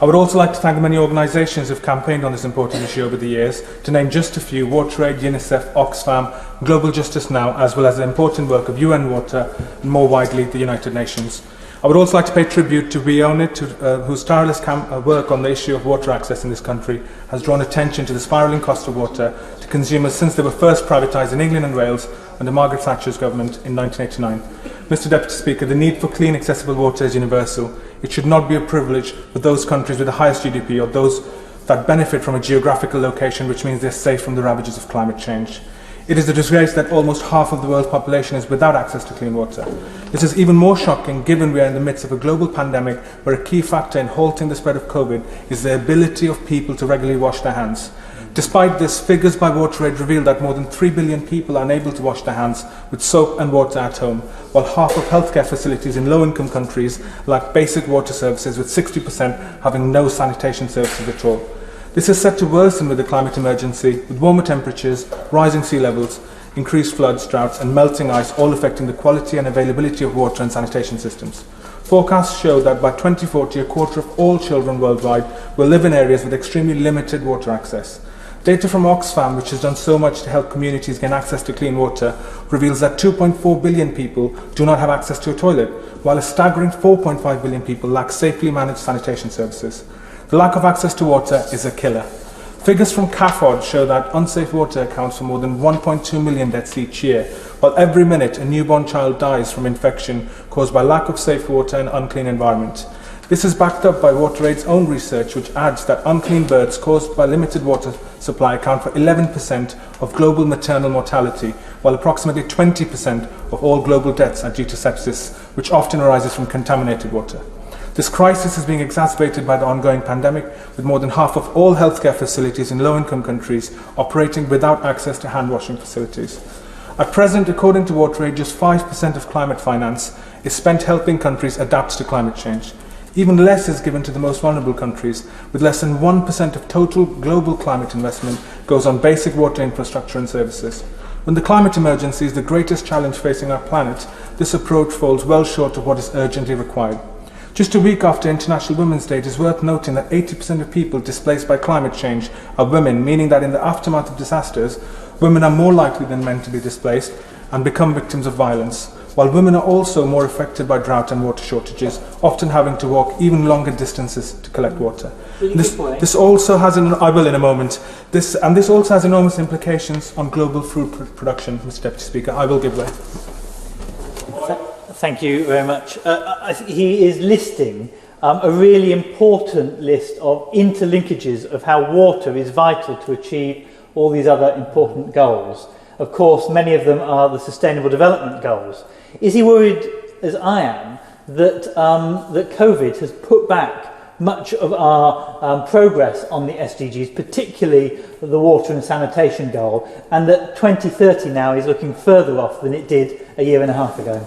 I would also like to thank the many organisations who have campaigned on this important issue over the years, to name just a few: WaterAid, UNICEF, Oxfam, Global Justice Now, as well as the important work of UN Water and more widely the United Nations. I would also like to pay tribute to d.iaman, whose tireless work on the issue of water access in this country has drawn attention to the spiralling cost of water to consumers since they were first privatised in England and Wales under Margaret Thatcher's government in 1989. Mr. Deputy Speaker, the need for clean, accessible water is universal. It should not be a privilege for those countries with the highest GDP or those that benefit from a geographical location, which means they're safe from the ravages of climate change. It is a disgrace that almost half of the world's population is without access to clean water. This is even more shocking given we are in the midst of a global pandemic where a key factor in halting the spread of COVID is the ability of people to regularly wash their hands. Despite this, figures by WaterAid reveal that more than 3 billion people are unable to wash their hands with soap and water at home, while half of healthcare facilities in low-income countries lack basic water services, with 60% having no sanitation services at all. This is set to worsen with the climate emergency, with warmer temperatures, rising sea levels, increased floods, droughts and melting ice, all affecting the quality and availability of water and sanitation systems. Forecasts show that by 2040, a quarter of all children worldwide will live in areas with extremely limited water access. Data from Oxfam, which has done so much to help communities gain access to clean water, reveals that 2.4 billion people do not have access to a toilet, while a staggering 4.5 billion people lack safely managed sanitation services. The lack of access to water is a killer. Figures from CAFOD show that unsafe water accounts for more than 1.2 million deaths each year, while every minute a newborn child dies from infection caused by lack of safe water and unclean environment. This is backed up by WaterAid's own research, which adds that unclean births caused by limited water supply account for 11% of global maternal mortality, while approximately 20% of all global deaths are due to sepsis, which often arises from contaminated water. This crisis is being exacerbated by the ongoing pandemic, with more than half of all healthcare facilities in low-income countries operating without access to hand-washing facilities. At present, according to WaterAid, just 5% of climate finance is spent helping countries adapt to climate change. Even less is given to the most vulnerable countries, with less than 1% of total global climate investment goes on basic water infrastructure and services. When the climate emergency is the greatest challenge facing our planet, this approach falls well short of what is urgently required. Just a week after International Women's Day, it is worth noting that 80% of people displaced by climate change are women, meaning that in the aftermath of disasters, women are more likely than men to be displaced and become victims of violence, while women are also more affected by drought and water shortages, often having to walk even longer distances to collect water. This also has, I will in a moment, this also has enormous implications on global food production, Mr. Deputy Speaker. I will give way. Thank you very much. I think he is listing a really important list of interlinkages of how water is vital to achieve all these other important goals. Of course, many of them are the Sustainable Development Goals. Is he worried, as I am, that that COVID has put back much of our progress on the SDGs, particularly the water and sanitation goal, and that 2030 now is looking further off than it did a year and a half ago?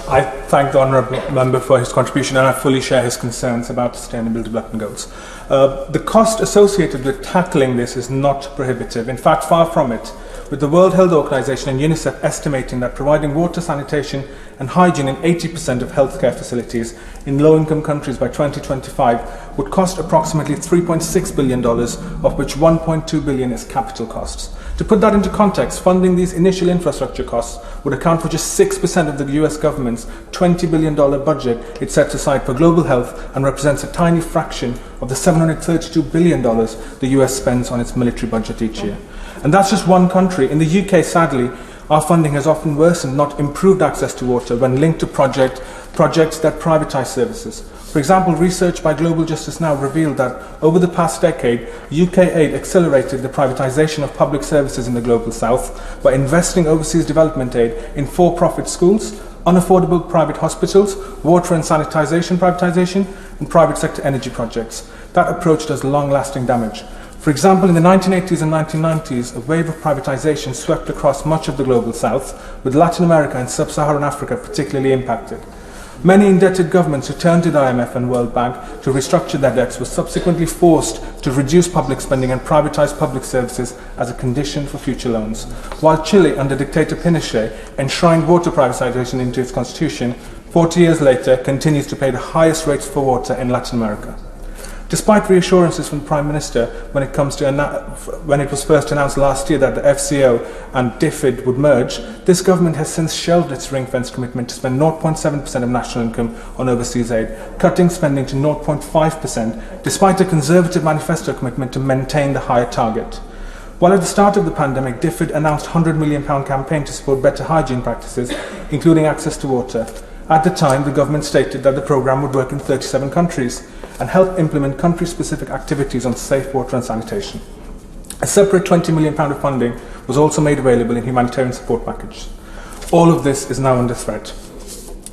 I thank the Honourable Member for his contribution, and I fully share his concerns about Sustainable Development Goals. The cost associated with tackling this is not prohibitive. In fact, far from it, with the World Health Organization and UNICEF estimating that providing water, sanitation and hygiene in 80% of healthcare facilities in low-income countries by 2025 would cost approximately $3.6 billion, of which $1.2 billion is capital costs. To put that into context, funding these initial infrastructure costs would account for just 6% of the US government's $20 billion budget it set aside for global health, and represents a tiny fraction of the $732 billion the US spends on its military budget each year. And that's just one country. In the UK, sadly, our funding has often worsened, not improved access to water when linked to projects that privatise services. For example, research by Global Justice Now revealed that over the past decade, UK aid accelerated the privatisation of public services in the Global South by investing overseas development aid in for-profit schools, unaffordable private hospitals, water and sanitisation privatisation, and private sector energy projects. That approach does long-lasting damage. For example, in the 1980s and 1990s, a wave of privatization swept across much of the global south, with Latin America and sub-Saharan Africa particularly impacted. Many indebted governments who turned to the IMF and World Bank to restructure their debts were subsequently forced to reduce public spending and privatize public services as a condition for future loans. While Chile, under dictator Pinochet, enshrined water privatization into its constitution, 40 years later continues to pay the highest rates for water in Latin America. Despite reassurances from the Prime Minister when it was first announced last year that the FCO and DFID would merge, this government has since shelved its ring-fence commitment to spend 0.7% of national income on overseas aid, cutting spending to 0.5%, despite a conservative manifesto commitment to maintain the higher target. While at the start of the pandemic, DFID announced a £100 million campaign to support better hygiene practices, including access to water. At the time, the government stated that the programme would work in 37 countries and help implement country-specific activities on safe water and sanitation. A separate £20 million of funding was also made available in humanitarian support package. All of this is now under threat.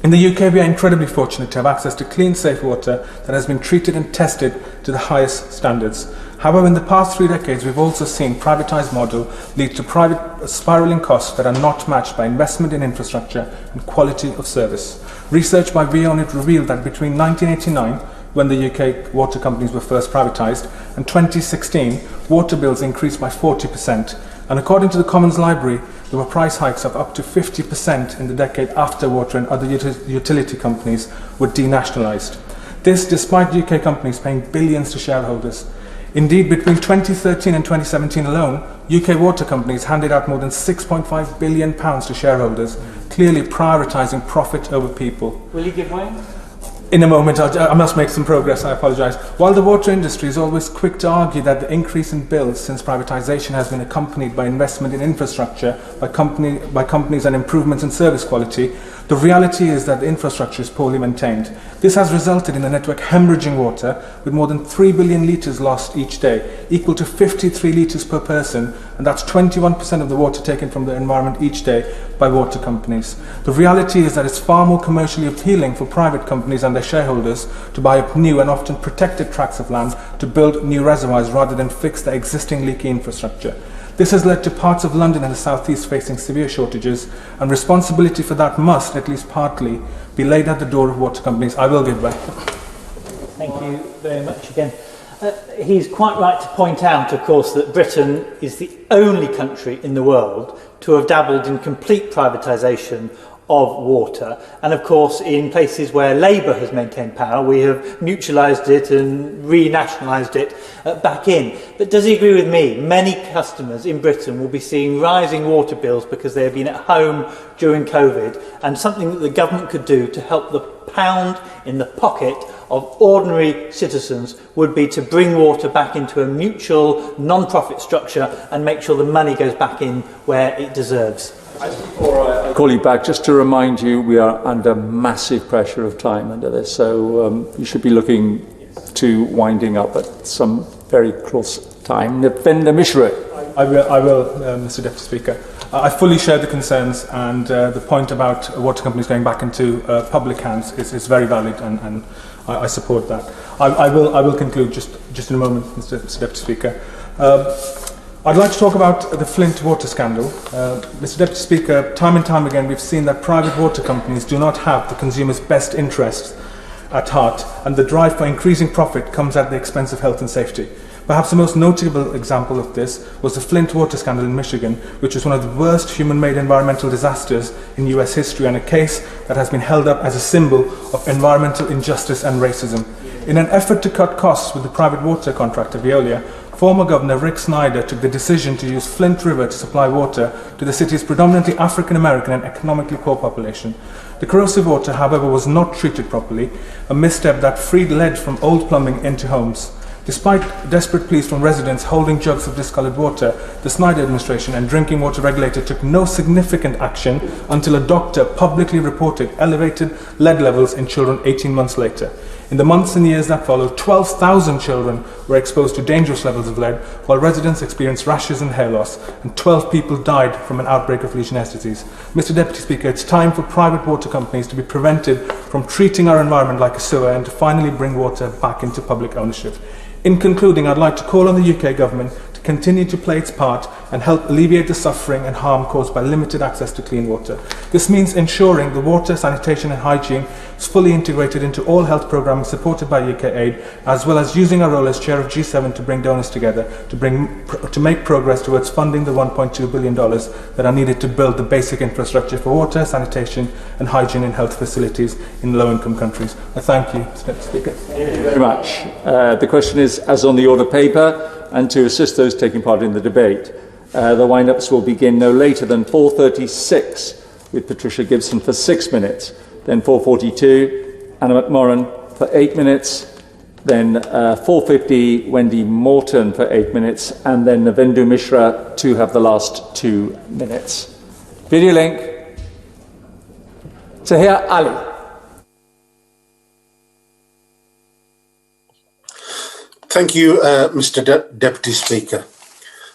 In the UK, we are incredibly fortunate to have access to clean, safe water that has been treated and tested to the highest standards. However, in the past 3 decades, we've also seen privatised model lead to private spiralling costs that are not matched by investment in infrastructure and quality of service. Research by VONIT revealed that between 1989, when the UK water companies were first privatised, and 2016, water bills increased by 40%. And according to the Commons Library, there were price hikes of up to 50% in the decade after water and other utility companies were denationalised. This despite UK companies paying billions to shareholders. Indeed, between 2013 and 2017 alone, UK water companies handed out more than £6.5 billion to shareholders, clearly prioritising profit over people. Will you give way? In a moment, I must make some progress, I apologise. While the water industry is always quick to argue that the increase in bills since privatisation has been accompanied by investment in infrastructure, by companies and improvements in service quality, the reality is that the infrastructure is poorly maintained. This has resulted in the network hemorrhaging water, with more than 3 billion litres lost each day, equal to 53 litres per person, and that's 21% of the water taken from the environment each day by water companies. The reality is that it's far more commercially appealing for private companies and their shareholders to buy up new and often protected tracts of land to build new reservoirs rather than fix their existing leaky infrastructure. This has led to parts of London and the South East facing severe shortages, and responsibility for that must, at least partly, be laid at the door of water companies. I will give way. Thank you very much again. He's quite right to point out, of course, that Britain is the only country in the world to have dabbled in complete privatisation of water, and of course in places where Labour has maintained power we have mutualised it and renationalised it back in. But does he agree with me? Many customers in Britain will be seeing rising water bills because they have been at home during COVID, and something that the government could do to help the pound in the pocket of ordinary citizens would be to bring water back into a mutual non-profit structure and make sure the money goes back in where it deserves. Before I call you back, just to remind you, we are under massive pressure of time under this, so you should be looking to winding up at some very close time. Navenda Mishra. I will, Mr. Deputy Speaker. I fully share the concerns, and the point about water companies going back into public hands is very valid, and I support that. I will conclude just in a moment, Mr. Deputy Speaker. I'd like to talk about the Flint water scandal. Mr. Deputy Speaker, time and time again we've seen that private water companies do not have the consumer's best interests at heart, and the drive for increasing profit comes at the expense of health and safety. Perhaps the most notable example of this was the Flint water scandal in Michigan, which was one of the worst human-made environmental disasters in US history, and a case that has been held up as a symbol of environmental injustice and racism. In an effort to cut costs with the private water contractor Veolia, former Governor Rick Snyder took the decision to use Flint River to supply water to the city's predominantly African-American and economically poor population. The corrosive water, however, was not treated properly, a misstep that freed lead from old plumbing into homes. Despite desperate pleas from residents holding jugs of discoloured water, the Snyder administration and drinking water regulator took no significant action until a doctor publicly reported elevated lead levels in children 18 months later. In the months and years that followed, 12,000 children were exposed to dangerous levels of lead, while residents experienced rashes and hair loss, and 12 people died from an outbreak of Legionnaires' disease. Mr. Deputy Speaker, it's time for private water companies to be prevented from treating our environment like a sewer and to finally bring water back into public ownership. In concluding, I'd like to call on the UK Government to continue to play its part and help alleviate the suffering and harm caused by limited access to clean water. This means ensuring the water, sanitation and hygiene is fully integrated into all health programmes supported by UK aid, as well as using our role as chair of G7 to bring donors together to make progress towards funding the $1.2 billion that are needed to build the basic infrastructure for water, sanitation and hygiene in health facilities in low-income countries. I thank you, Mr. Speaker. Thank you very much. The question is as on the order paper, and to assist those taking part in the debate. The wind-ups will begin no later than 4:36 with Patricia Gibson for 6 minutes, then 4:42 Anna McMorran for 8 minutes, then 4:50 Wendy Morton for 8 minutes, and then Navendu Mishra to have the last 2 minutes. Video link. Tahir Ali. Thank you, Mr. Deputy Speaker.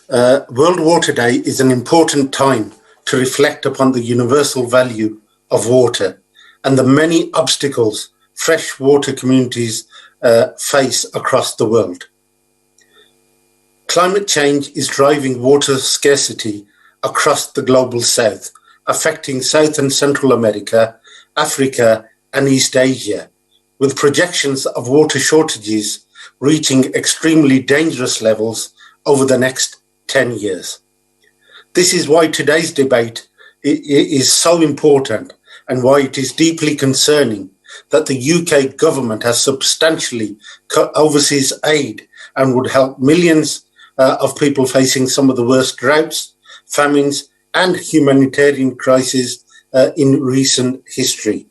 World Water Day is an important time to reflect upon the universal value of water and the many obstacles freshwater communities face across the world. Climate change is driving water scarcity across the global south, affecting South and Central America, Africa, and East Asia, with projections of water shortages reaching extremely dangerous levels over the next 10 years. This is why today's debate is so important and why it is deeply concerning that the UK government has substantially cut overseas aid and would help millions of people facing some of the worst droughts, famines, and humanitarian crises in recent history.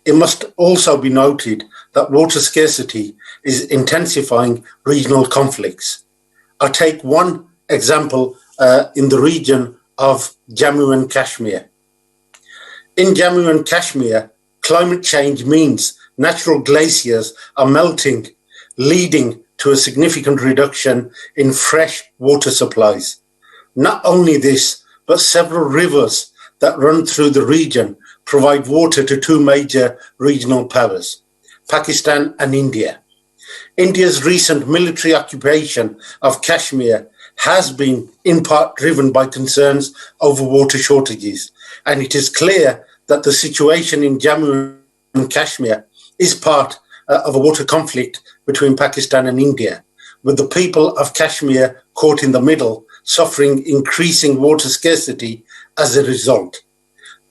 It must also be noted that water scarcity is intensifying regional conflicts. I'll take one example in the region of Jammu and Kashmir. In Jammu and Kashmir, climate change means natural glaciers are melting, leading to a significant reduction in fresh water supplies. Not only this, but several rivers that run through the region provide water to two major regional powers, Pakistan and India. India's recent military occupation of Kashmir has been in part driven by concerns over water shortages, and it is clear that the situation in Jammu and Kashmir is part of a water conflict between Pakistan and India, with the people of Kashmir caught in the middle, suffering increasing water scarcity as a result.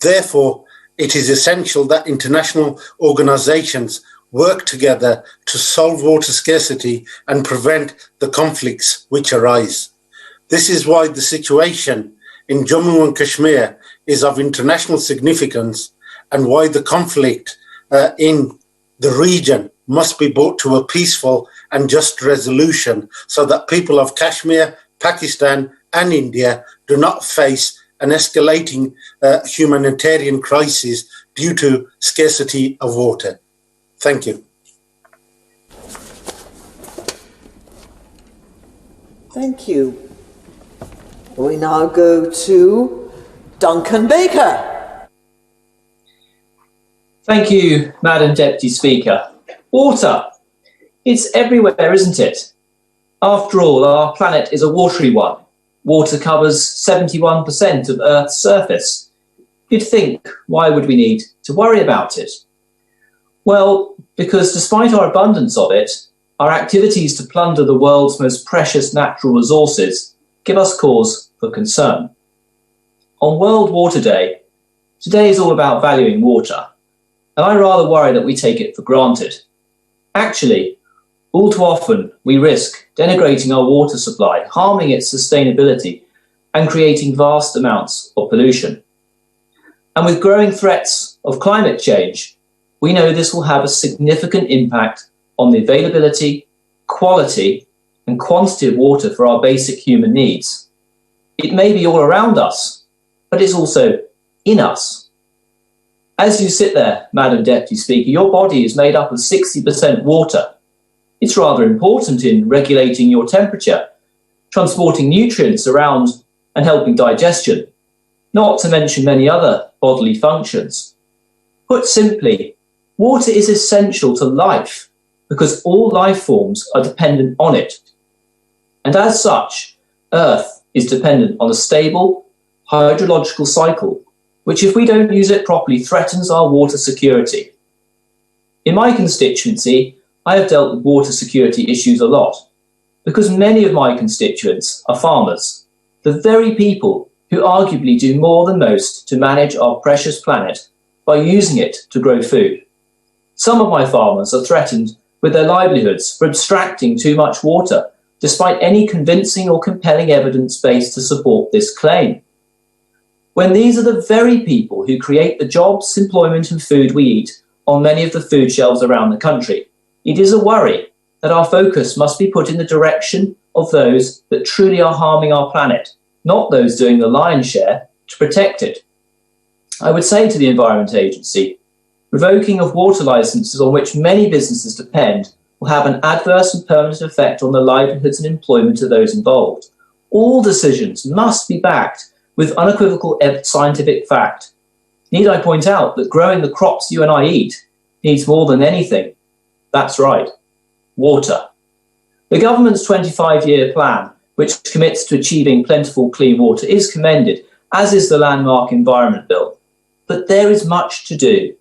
Therefore, it is essential that international organizations work together to solve water scarcity and prevent the conflicts which arise. This is why the situation in Jammu and Kashmir is of international significance and why the conflict in the region must be brought to a peaceful and just resolution so that people of Kashmir, Pakistan and India do not face an escalating humanitarian crisis due to scarcity of water. Thank you. Thank you. We now go to Duncan Baker. Thank you, Madam Deputy Speaker. Water. It's everywhere, isn't it? After all, our planet is a watery one. Water covers 71% of Earth's surface. You'd think, why would we need to worry about it? Well, because despite our abundance of it, our activities to plunder the world's most precious natural resources give us cause for concern. On World Water Day, today is all about valuing water, and I rather worry that we take it for granted. Actually, all too often we risk denigrating our water supply, harming its sustainability, and creating vast amounts of pollution. And with growing threats of climate change, we know this will have a significant impact on the availability, quality, and quantity of water for our basic human needs. It may be all around us, but it's also in us. As you sit there, Madam Deputy Speaker, your body is made up of 60% water. It's rather important in regulating your temperature, transporting nutrients around and helping digestion, not to mention many other bodily functions. Put simply, water is essential to life, because all life forms are dependent on it. And as such, Earth is dependent on a stable hydrological cycle, which if we don't use it properly threatens our water security. In my constituency, I have dealt with water security issues a lot, because many of my constituents are farmers, the very people who arguably do more than most to manage our precious planet by using it to grow food. Some of my farmers are threatened with their livelihoods for abstracting too much water, despite any convincing or compelling evidence base to support this claim. When these are the very people who create the jobs, employment and food we eat on many of the food shelves around the country, it is a worry that our focus must be put in the direction of those that truly are harming our planet, not those doing the lion's share to protect it. I would say to the Environment Agency, revoking of water licences on which many businesses depend will have an adverse and permanent effect on the livelihoods and employment of those involved. All decisions must be backed with unequivocal scientific fact. Need I point out that growing the crops you and I eat needs more than anything? That's right, water. The government's 25-year plan, which commits to achieving plentiful clean water, is commended, as is the landmark Environment Bill. But there is much to do.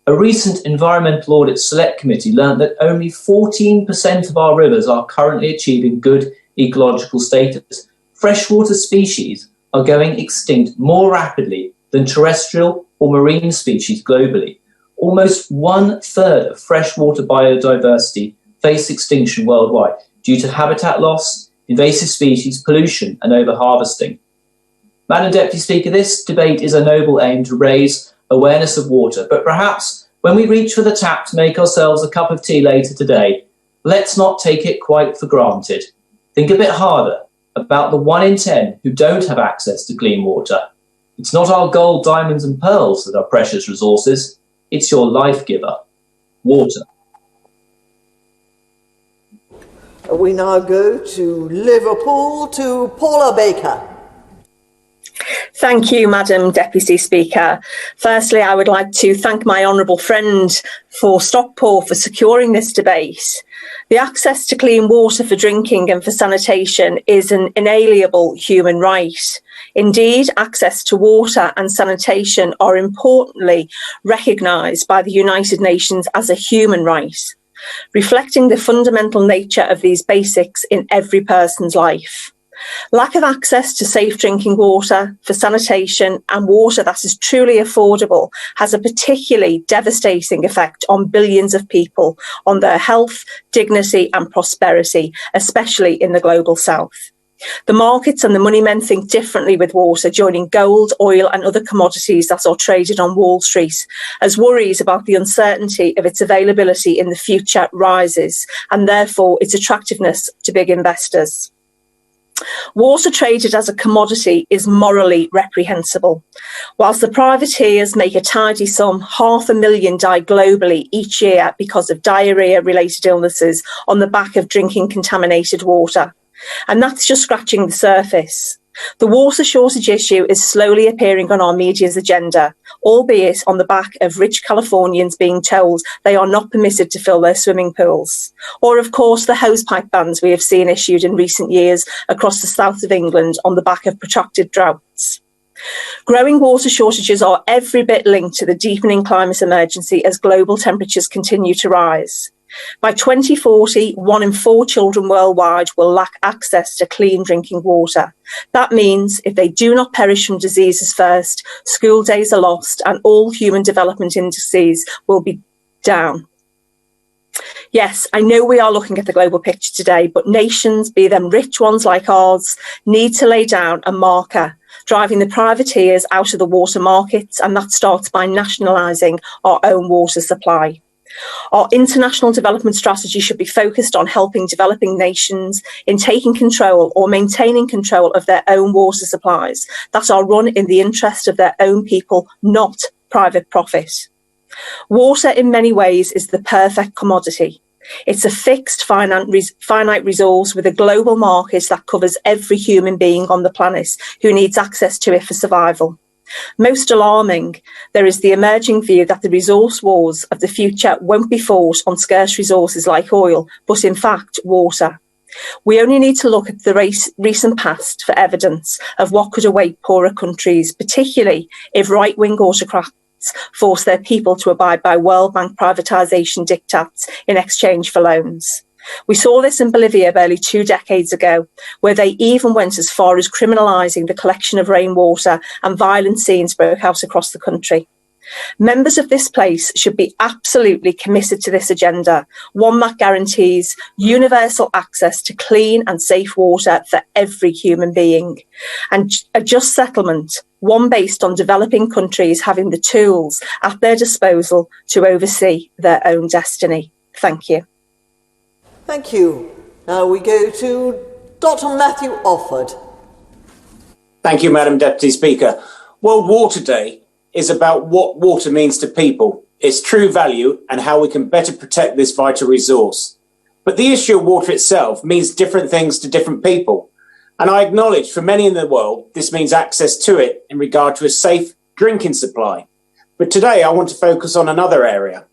A recent Environmental Audit Select Committee learned that only 14% of our rivers are currently achieving good ecological status. Freshwater species are going extinct more rapidly than terrestrial or marine species globally. Almost 1/3 of freshwater biodiversity face extinction worldwide due to habitat loss, invasive species, pollution and overharvesting. Madam Deputy Speaker, this debate is a noble aim to raise awareness of water, but perhaps when we reach for the tap to make ourselves a cup of tea later today, let's not take it quite for granted. Think a bit harder about the 1 in 10 who don't have access to clean water. It's not our gold, diamonds and pearls that are precious resources, it's your life giver, water. We now go to Liverpool to Paula Baker. Thank you, Madam Deputy Speaker. Firstly, I would like to thank my honourable friend for Stockport for securing this debate. The access to clean water for drinking and for sanitation is an inalienable human right. Indeed, access to water and sanitation are importantly recognised by the United Nations as a human right, reflecting the fundamental nature of these basics in every person's life. Lack of access to safe drinking water, for sanitation and water that is truly affordable has a particularly devastating effect on billions of people, on their health, dignity and prosperity, especially in the global south. The markets and the money men think differently with water, joining gold, oil and other commodities that are traded on Wall Street, as worries about the uncertainty of its availability in the future rises, and therefore its attractiveness to big investors. Water traded as a commodity is morally reprehensible. Whilst the privateers make a tidy sum, 500,000 die globally each year because of diarrhea-related illnesses on the back of drinking contaminated water. And that's just scratching the surface. The water shortage issue is slowly appearing on our media's agenda, albeit on the back of rich Californians being told they are not permitted to fill their swimming pools. Or, of course, the hosepipe bans we have seen issued in recent years across the south of England on the back of protracted droughts. Growing water shortages are every bit linked to the deepening climate emergency as global temperatures continue to rise. By 2040, 1 in 4 children worldwide will lack access to clean drinking water. That means if they do not perish from diseases first, school days are lost and all human development indices will be down. Yes, I know we are looking at the global picture today, but nations, be them rich ones like ours, need to lay down a marker, driving the privateers out of the water markets, and that starts by nationalising our own water supply. Our international development strategy should be focused on helping developing nations in taking control or maintaining control of their own water supplies that are run in the interest of their own people, not private profit. Water in many ways is the perfect commodity. It's a fixed finite resource with a global market that covers every human being on the planet who needs access to it for survival. Most alarming, there is the emerging view that the resource wars of the future won't be fought on scarce resources like oil, but in fact water. We only need to look at the recent past for evidence of what could await poorer countries, particularly if right-wing autocrats force their people to abide by World Bank privatisation diktats in exchange for loans. We saw this in Bolivia barely 2 decades ago, where they even went as far as criminalising the collection of rainwater, and violent scenes broke out across the country. Members of this place should be absolutely committed to this agenda, one that guarantees universal access to clean and safe water for every human being, and a just settlement, one based on developing countries having the tools at their disposal to oversee their own destiny. Thank you. Thank you. Now we go to Dr. Matthew Offord. Thank you, Madam Deputy Speaker. World Water Day is about what water means to people, its true value, and how we can better protect this vital resource. But the issue of water itself means different things to different people. And I acknowledge for many in the world, this means access to it in regard to a safe drinking supply. But today I want to focus on another area.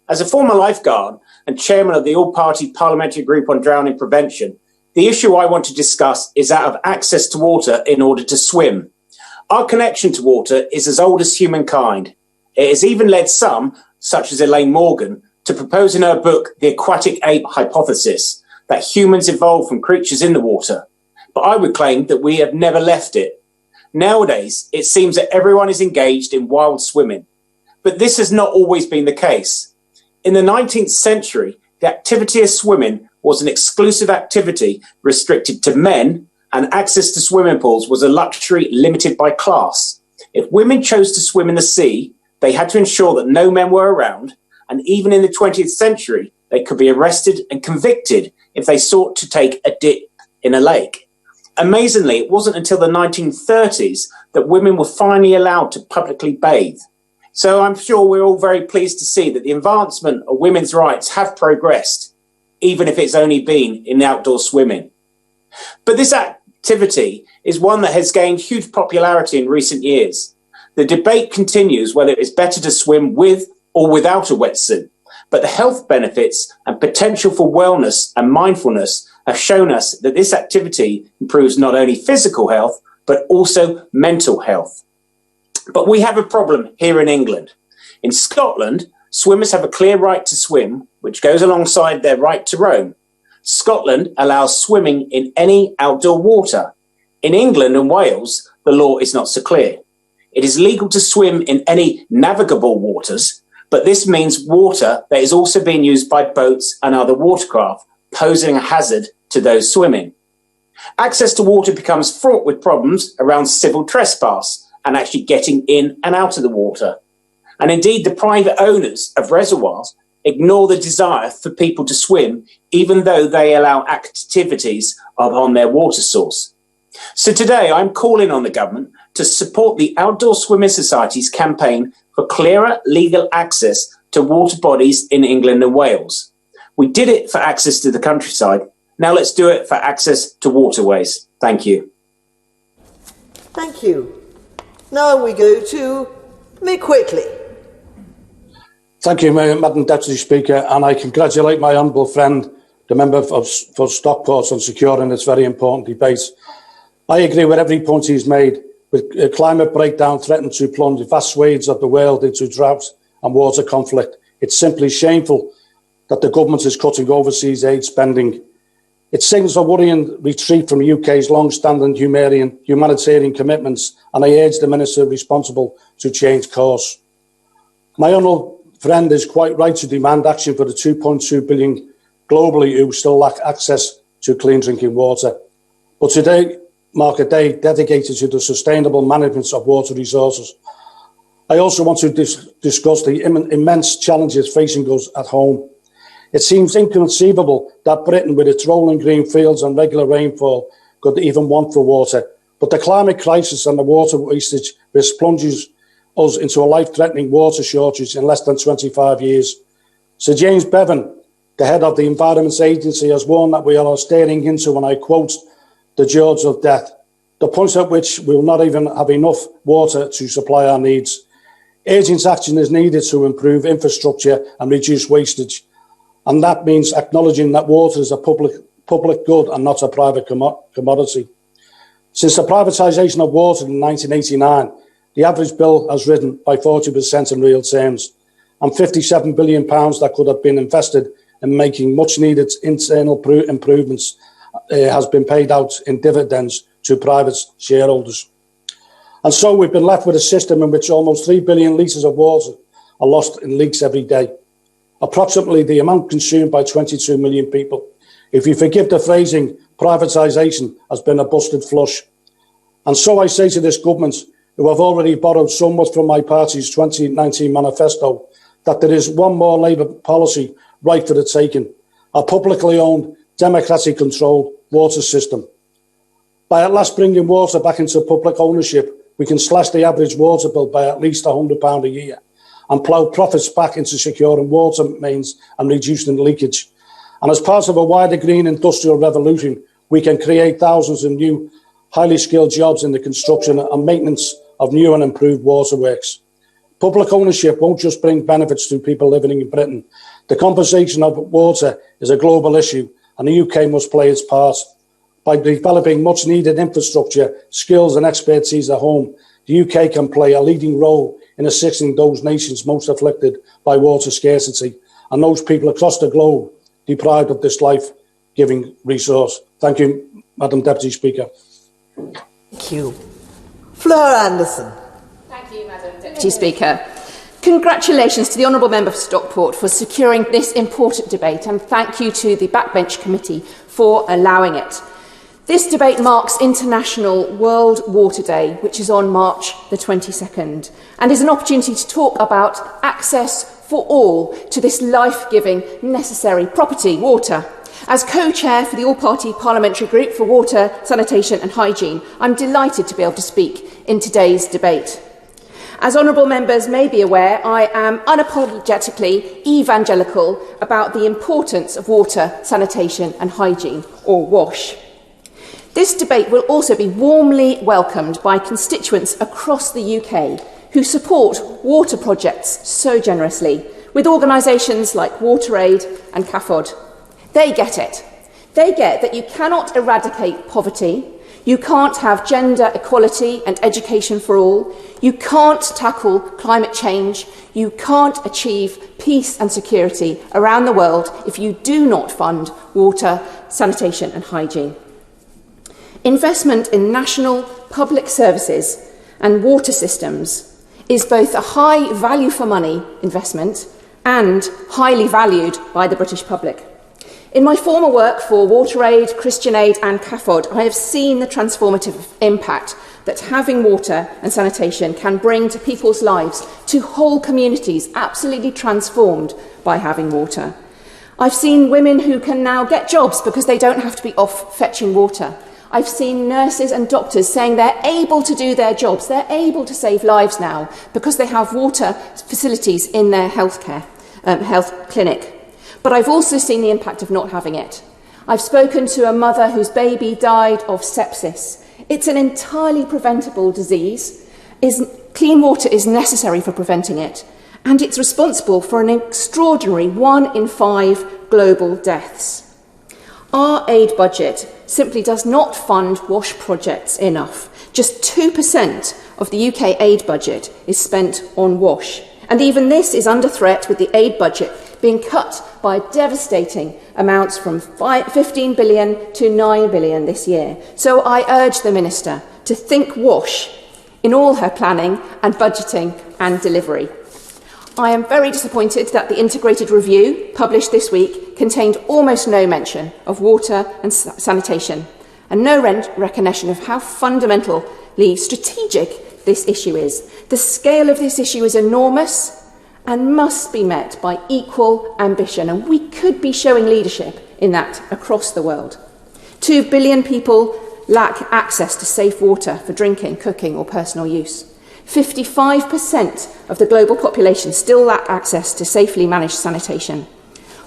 As a former lifeguard and chairman of the All-Party Parliamentary Group on Drowning Prevention, the issue I want to discuss is that of access to water in order to swim. Our connection to water is as old as humankind. It has even led some, such as Elaine Morgan, to propose in her book The Aquatic Ape Hypothesis, that humans evolved from creatures in the water. But I would claim that we have never left it. Nowadays, it seems that everyone is engaged in wild swimming. But this has not always been the case. In the 19th century, the activity of swimming was an exclusive activity restricted to men, and access to swimming pools was a luxury limited by class. If women chose to swim in the sea, they had to ensure that no men were around, and even in the 20th century, they could be arrested and convicted if they sought to take a dip in a lake. Amazingly, it wasn't until the 1930s that women were finally allowed to publicly bathe. So I'm sure we're all very pleased to see that the advancement of women's rights have progressed, even if it's only been in outdoor swimming. But this activity is one that has gained huge popularity in recent years. The debate continues whether it is better to swim with or without a wetsuit, but the health benefits and potential for wellness and mindfulness have shown us that this activity improves not only physical health, but also mental health. But we have a problem here in England. In Scotland, swimmers have a clear right to swim, which goes alongside their right to roam. Scotland allows swimming in any outdoor water. In England and Wales, the law is not so clear. It is legal to swim in any navigable waters, but this means water that is also being used by boats and other watercraft, posing a hazard to those swimming. Access to water becomes fraught with problems around civil trespass and actually getting in and out of the water. And indeed, the private owners of reservoirs ignore the desire for people to swim, even though they allow activities on their water source. So today I'm calling on the government to support the Outdoor Swimming Society's campaign for clearer legal access to water bodies in England and Wales. We did it for access to the countryside. Now let's do it for access to waterways. Thank you. Thank you. Now we go to Mick Quickly. Thank you, Madam Deputy Speaker, and I congratulate my honourable friend, the member for Stockport, on securing this very important debate. I agree with every point he's made. With climate breakdown threatening to plunge vast swathes of the world into drought and water conflict, it's simply shameful that the government is cutting overseas aid spending. It signals a worrying retreat from UK's long-standing humanitarian commitments, and I urge the Minister responsible to change course. My honourable friend is quite right to demand action for the 2.2 billion globally who still lack access to clean drinking water. But today mark a day dedicated to the sustainable management of water resources. I also want to discuss the immense challenges facing us at home. It seems inconceivable that Britain, with its rolling green fields and regular rainfall, could even want for water. But the climate crisis and the water wastage risk plunges us into a life-threatening water shortage in less than 25 years. Sir James Bevan, the head of the Environment Agency, has warned that we are staring into, and I quote, the jaws of death. the point at which we will not even have enough water to supply our needs. Urgent action is needed to improve infrastructure and reduce wastage, and that means acknowledging that water is a public good and not a private commodity. Since the privatisation of water in 1989, the average bill has risen by 40% in real terms, and £57 billion that could have been invested in making much needed internal improvements has been paid out in dividends to private shareholders. And so we've been left with a system in which almost 3 billion litres of water are lost in leaks every day, approximately the amount consumed by 22 million people. If you forgive the phrasing, privatisation has been a busted flush. And so I say to this government, who have already borrowed so much from my party's 2019 manifesto, that there is one more Labour policy right for the taking: a publicly owned, democratically controlled water system. By at last bringing water back into public ownership, we can slash the average water bill by at least £100 a year and plough profits back into securing water mains and reducing leakage. And as part of a wider green industrial revolution, we can create thousands of new, highly skilled jobs in the construction and maintenance of new and improved waterworks. Public ownership won't just bring benefits to people living in Britain. The conservation of water is a global issue, and the UK must play its part. By developing much needed infrastructure, skills and expertise at home, the UK can play a leading role in assisting those nations most afflicted by water scarcity and those people across the globe deprived of this life-giving resource. Thank you, Madam Deputy Speaker. Thank you. Fleur Anderson. Thank you, Madam Deputy Speaker. Congratulations to the Honourable Member for Stockport for securing this important debate, and thank you to the Backbench Committee for allowing it. This debate marks International World Water Day, which is on March the 22nd, and is an opportunity to talk about access for all to this life-giving, necessary property, water. As co-chair for the All-Party Parliamentary Group for Water, Sanitation and Hygiene, I'm delighted to be able to speak in today's debate. As honourable members may be aware, I am unapologetically evangelical about the importance of water, sanitation and hygiene, or WASH. This debate will also be warmly welcomed by constituents across the UK who support water projects so generously, with organisations like WaterAid and CAFOD. They get it. They get that you cannot eradicate poverty, you can't have gender equality and education for all, you can't tackle climate change, you can't achieve peace and security around the world if you do not fund water, sanitation and hygiene. Investment in national public services and water systems is both a high value for money investment and highly valued by the British public. In my former work for WaterAid, Christian Aid and CAFOD, I have seen the transformative impact that having water and sanitation can bring to people's lives, to whole communities absolutely transformed by having water. I've seen women who can now get jobs because they don't have to be off fetching water. I've seen nurses and doctors saying they're able to do their jobs, they're able to save lives now because they have water facilities in their health clinic. But I've also seen the impact of not having it. I've spoken to a mother whose baby died of sepsis. It's an entirely preventable disease. Clean water is necessary for preventing it, and it's responsible for an extraordinary 1 in 5 global deaths. Our aid budget simply does not fund WASH projects enough. Just 2% of the UK aid budget is spent on WASH, and even this is under threat with the aid budget being cut by devastating amounts from 15 billion to 9 billion this year. So I urge the Minister to think WASH in all her planning and budgeting and delivery. I am very disappointed that the integrated review published this week contained almost no mention of water and sanitation and no recognition of how fundamentally strategic this issue is. The scale of this issue is enormous and must be met by equal ambition, and we could be showing leadership in that across the world. 2 billion people lack access to safe water for drinking, cooking or personal use. 55% of the global population still lack access to safely managed sanitation.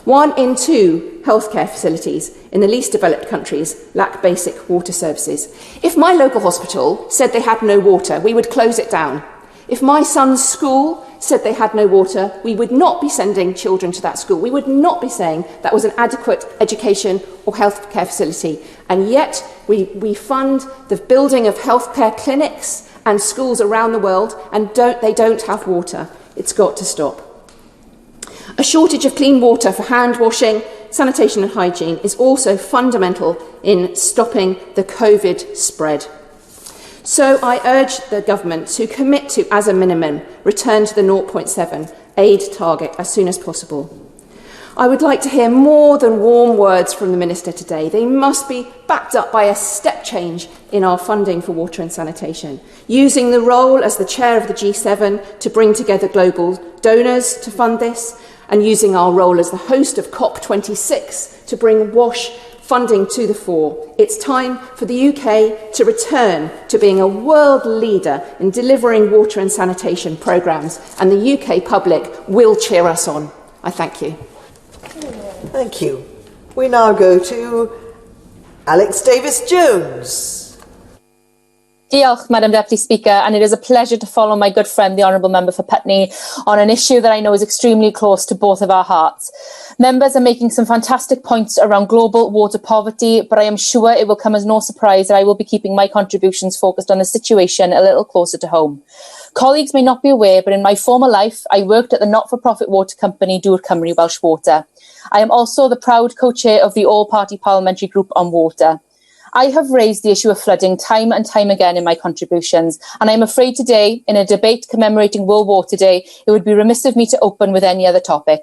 1 in 2 healthcare facilities in the least developed countries lack basic water services. If my local hospital said they had no water, we would close it down. If my son's school said they had no water, we would not be sending children to that school. We would not be saying that was an adequate education or healthcare facility. And yet we fund the building of healthcare clinics and schools around the world, and they don't have water. It's got to stop. A shortage of clean water for hand washing, sanitation and hygiene is also fundamental in stopping the COVID spread. So I urge the government to commit to, as a minimum, return to the 0.7 aid target as soon as possible. I would like to hear more than warm words from the Minister today. They must be backed up by a step change in our funding for water and sanitation, using the role as the chair of the G7 to bring together global donors to fund this, and using our role as the host of COP26 to bring WASH funding to the fore. It's time for the UK to return to being a world leader in delivering water and sanitation programmes, and the UK public will cheer us on. I thank you. Thank you. We now go to Alex Davis-Jones. Diolch, Madam Deputy Speaker, and it is a pleasure to follow my good friend, the Honourable Member for Putney, on an issue that I know is extremely close to both of our hearts. Members are making some fantastic points around global water poverty, but I am sure it will come as no surprise that I will be keeping my contributions focused on the situation a little closer to home. Colleagues may not be aware, but in my former life, I worked at the not-for-profit water company Dŵr Cymru Welsh Water. I am also the proud co-chair of the All-Party Parliamentary Group on Water. I have raised the issue of flooding time and time again in my contributions, and I am afraid today, in a debate commemorating World Water Day, it would be remiss of me to open with any other topic.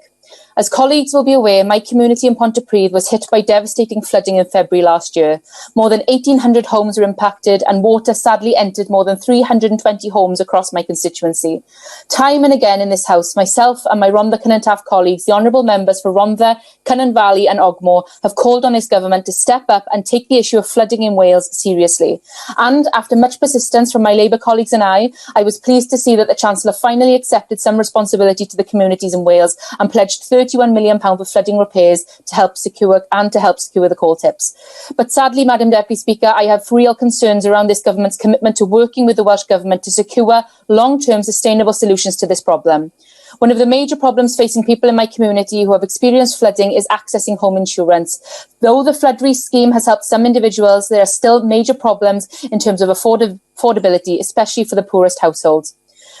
As colleagues will be aware, my community in Pontypridd was hit by devastating flooding in February last year. More than 1,800 homes were impacted, and water sadly entered more than 320 homes across my constituency. Time and again in this House, myself and my Rhondda Cynon colleagues, the honourable members for Rhondda, Cynon Valley and Ogmore, have called on this government to step up and take the issue of flooding in Wales seriously. And after much persistence from my Labour colleagues and I was pleased to see that the Chancellor finally accepted some responsibility to the communities in Wales and pledged £31 million for flooding repairs to help secure the coal tips. But sadly, Madam Deputy Speaker, I have real concerns around this government's commitment to working with the Welsh Government to secure long-term sustainable solutions to this problem. One of the major problems facing people in my community who have experienced flooding is accessing home insurance. Though the flood risk scheme has helped some individuals, there are still major problems in terms of affordability, especially for the poorest households.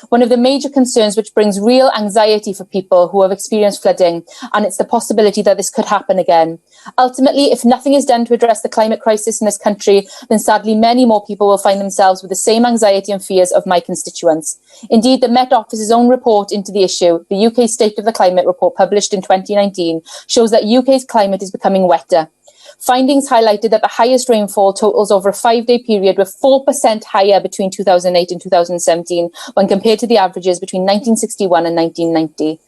One of the major concerns which brings real anxiety for people who have experienced flooding, and it's the possibility that this could happen again. Ultimately, if nothing is done to address the climate crisis in this country, then sadly many more people will find themselves with the same anxiety and fears of my constituents. Indeed, the Met Office's own report into the issue, the UK State of the Climate report published in 2019, shows that UK's climate is becoming wetter. Findings highlighted that the highest rainfall totals over a 5-day period were 4% higher between 2008 and 2017 when compared to the averages between 1961 and 1990.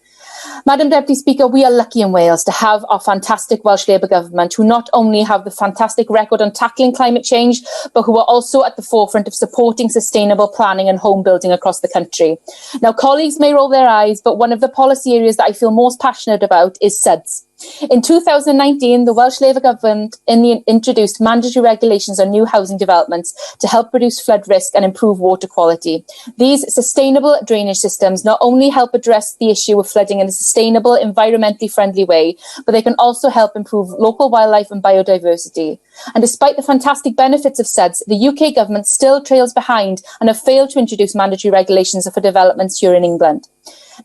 Madam Deputy Speaker, we are lucky in Wales to have our fantastic Welsh Labour government who not only have the fantastic record on tackling climate change, but who are also at the forefront of supporting sustainable planning and home building across the country. Now, colleagues may roll their eyes, but one of the policy areas that I feel most passionate about is SUDS. In 2019, the Welsh Labour government introduced mandatory regulations on new housing developments to help reduce flood risk and improve water quality. These sustainable drainage systems not only help address the issue of flooding in a sustainable, environmentally friendly way, but they can also help improve local wildlife and biodiversity. And despite the fantastic benefits of SUDS, the UK government still trails behind and have failed to introduce mandatory regulations for developments here in England.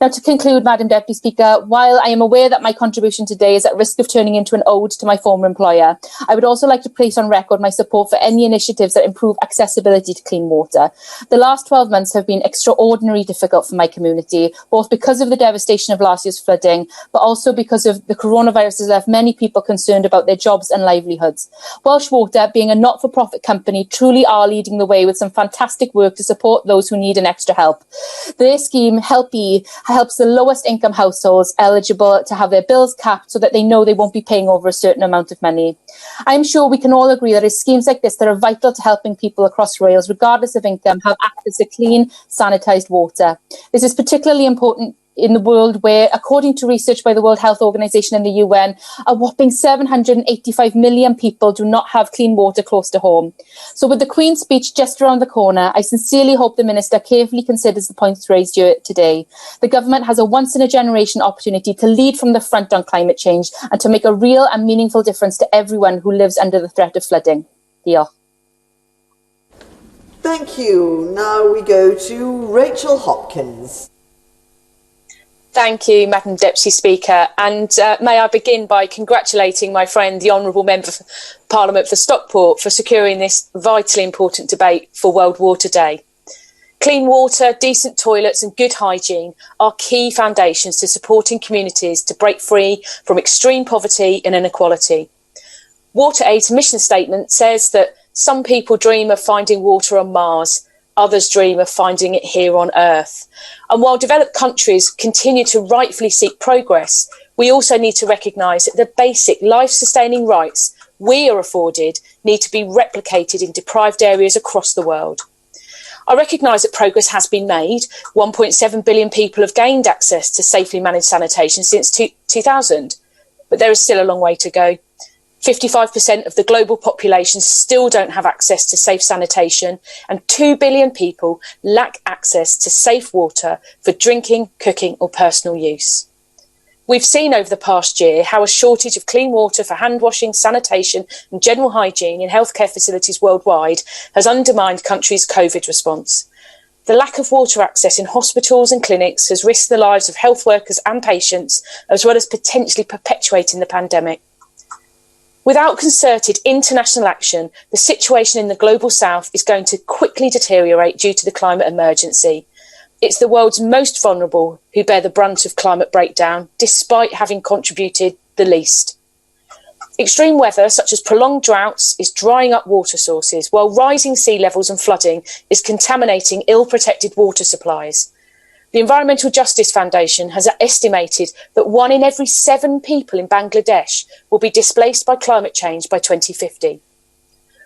Now, to conclude, Madam Deputy Speaker, while I am aware that my contribution today is at risk of turning into an ode to my former employer, I would also like to place on record my support for any initiatives that improve accessibility to clean water. The last 12 months have been extraordinarily difficult for my community, both because of the devastation of last year's flooding, but also because of the coronavirus has left many people concerned about their jobs and livelihoods. Welsh Water, being a not-for-profit company, truly are leading the way with some fantastic work to support those who need an extra help. Their scheme, Help-E, helps the lowest income households eligible to have their bills capped so that they know they won't be paying over a certain amount of money. I'm sure we can all agree that it's schemes like this that are vital to helping people across Wales, regardless of income, have access to clean, sanitised water. This is particularly important in the world where, according to research by the World Health Organization and the UN, a whopping 785 million people do not have clean water close to home. So with the Queen's speech just around the corner, I sincerely hope the Minister carefully considers the points raised here today. The government has a once-in-a-generation opportunity to lead from the front on climate change and to make a real and meaningful difference to everyone who lives under the threat of flooding. Diolch. Thank you. Now we go to Rachel Hopkins. Thank you, Madam Deputy Speaker. And may I begin by congratulating my friend, the Honourable Member for Parliament for Stockport, for securing this vitally important debate for World Water Day. Clean water, decent toilets and good hygiene are key foundations to supporting communities to break free from extreme poverty and inequality. WaterAid's mission statement says that some people dream of finding water on Mars, others dream of finding it here on Earth. And while developed countries continue to rightfully seek progress, we also need to recognise that the basic life-sustaining rights we are afforded need to be replicated in deprived areas across the world. I recognise that progress has been made. 1.7 billion people have gained access to safely managed sanitation since 2000, but there is still a long way to go. 55% of the global population still don't have access to safe sanitation, and 2 billion people lack access to safe water for drinking, cooking or personal use. We've seen over the past year how a shortage of clean water for hand washing, sanitation and general hygiene in healthcare facilities worldwide has undermined countries' COVID response. The lack of water access in hospitals and clinics has risked the lives of health workers and patients, as well as potentially perpetuating the pandemic. Without concerted international action, the situation in the global south is going to quickly deteriorate due to the climate emergency. It's the world's most vulnerable who bear the brunt of climate breakdown, despite having contributed the least. Extreme weather, such as prolonged droughts, is drying up water sources, while rising sea levels and flooding is contaminating ill-protected water supplies. The Environmental Justice Foundation has estimated that 1 in every 7 people in Bangladesh will be displaced by climate change by 2050.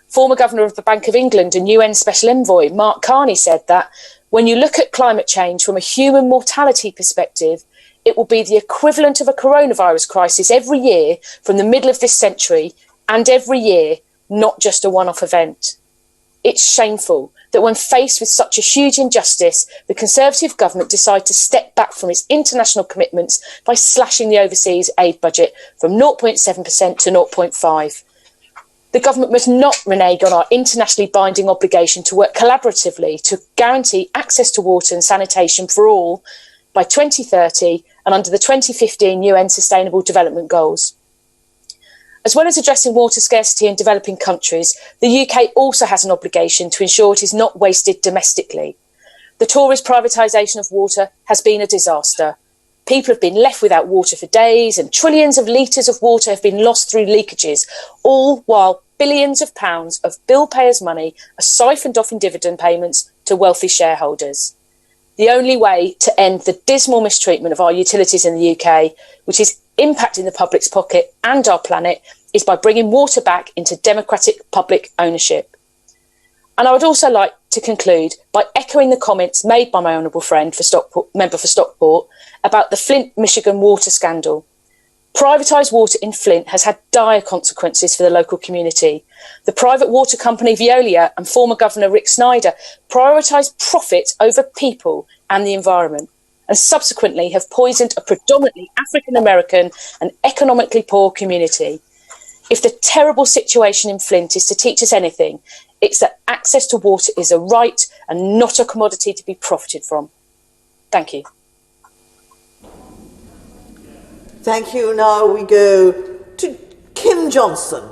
Former Governor of the Bank of England and UN Special Envoy Mark Carney said that when you look at climate change from a human mortality perspective, it will be the equivalent of a coronavirus crisis every year from the middle of this century, and every year, not just a one-off event. It's shameful that when faced with such a huge injustice, the Conservative government decided to step back from its international commitments by slashing the overseas aid budget from 0.7% to 0.5%. The government must not renege on our internationally binding obligation to work collaboratively to guarantee access to water and sanitation for all by 2030 and under the 2015 UN Sustainable Development Goals. As well as addressing water scarcity in developing countries, the UK also has an obligation to ensure it is not wasted domestically. The Tories' privatisation of water has been a disaster. People have been left without water for days, and trillions of litres of water have been lost through leakages, all while billions of pounds of bill payers' money are siphoned off in dividend payments to wealthy shareholders. The only way to end the dismal mistreatment of our utilities in the UK, which is impacting the public's pocket and our planet, is by bringing water back into democratic public ownership. And I would also like to conclude by echoing the comments made by my honourable friend, member for Stockport, about the Flint, Michigan water scandal. Privatised water in Flint has had dire consequences for the local community. The private water company Veolia and former Governor Rick Snyder prioritised profit over people and the environment, and subsequently have poisoned a predominantly African-American and economically poor community. If the terrible situation in Flint is to teach us anything, it's that access to water is a right and not a commodity to be profited from. Thank you. Thank you. Now we go to Kim Johnson.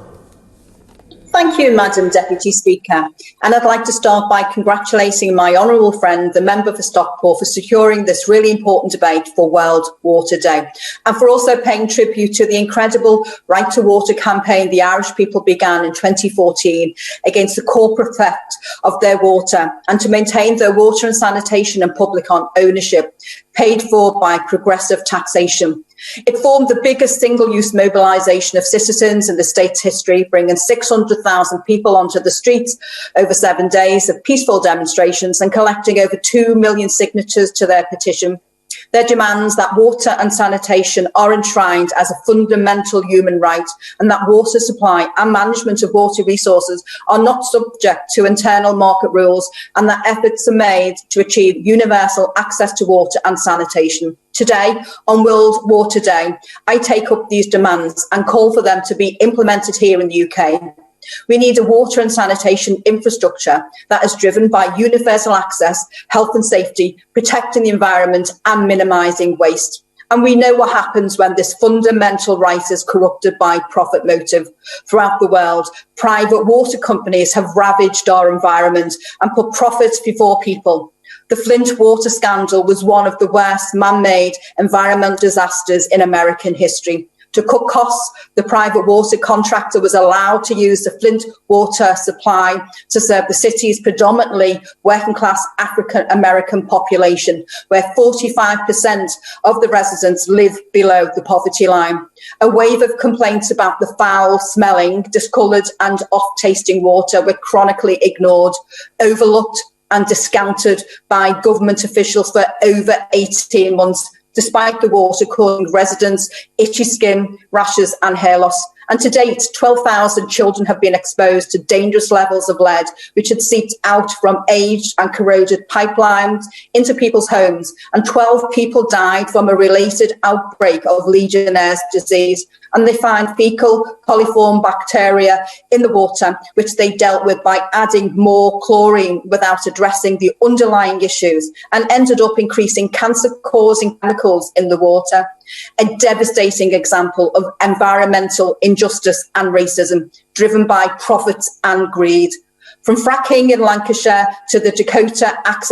Thank you, Madam Deputy Speaker. And I'd like to start by congratulating my honourable friend, the member for Stockport, for securing this really important debate for World Water Day, and for also paying tribute to the incredible Right to Water campaign the Irish people began in 2014 against the corporate theft of their water, and to maintain their water and sanitation and public ownership, paid for by progressive taxation. It formed the biggest single-use mobilisation of citizens in the state's history, bringing 600,000 people onto the streets over 7 days of peaceful demonstrations and collecting over 2 million signatures to their petition Their demands that water and sanitation are enshrined as a fundamental human right and that water supply and management of water resources are not subject to internal market rules and that efforts are made to achieve universal access to water and sanitation. Today, on World Water Day, I take up these demands and call for them to be implemented here in the UK. We need a water and sanitation infrastructure that is driven by universal access, health and safety, protecting the environment and minimising waste. And we know what happens when this fundamental right is corrupted by profit motive. Throughout the world, private water companies have ravaged our environment and put profits before people. The Flint water scandal was one of the worst man-made environmental disasters in American history. To cut costs, the private water contractor was allowed to use the Flint water supply to serve the city's predominantly working-class African-American population, where 45% of the residents live below the poverty line. A wave of complaints about the foul-smelling, discoloured and off-tasting water were chronically ignored, overlooked and discounted by government officials for over 18 months, despite the water causing residents itchy skin, rashes and hair loss. And to date, 12,000 children have been exposed to dangerous levels of lead, which had seeped out from aged and corroded pipelines into people's homes. And 12 people died from a related outbreak of Legionnaire's disease. And they find fecal coliform bacteria in the water, which they dealt with by adding more chlorine without addressing the underlying issues, and ended up increasing cancer-causing chemicals in the water. A devastating example of environmental injustice and racism driven by profits and greed. From fracking in Lancashire to the Dakota access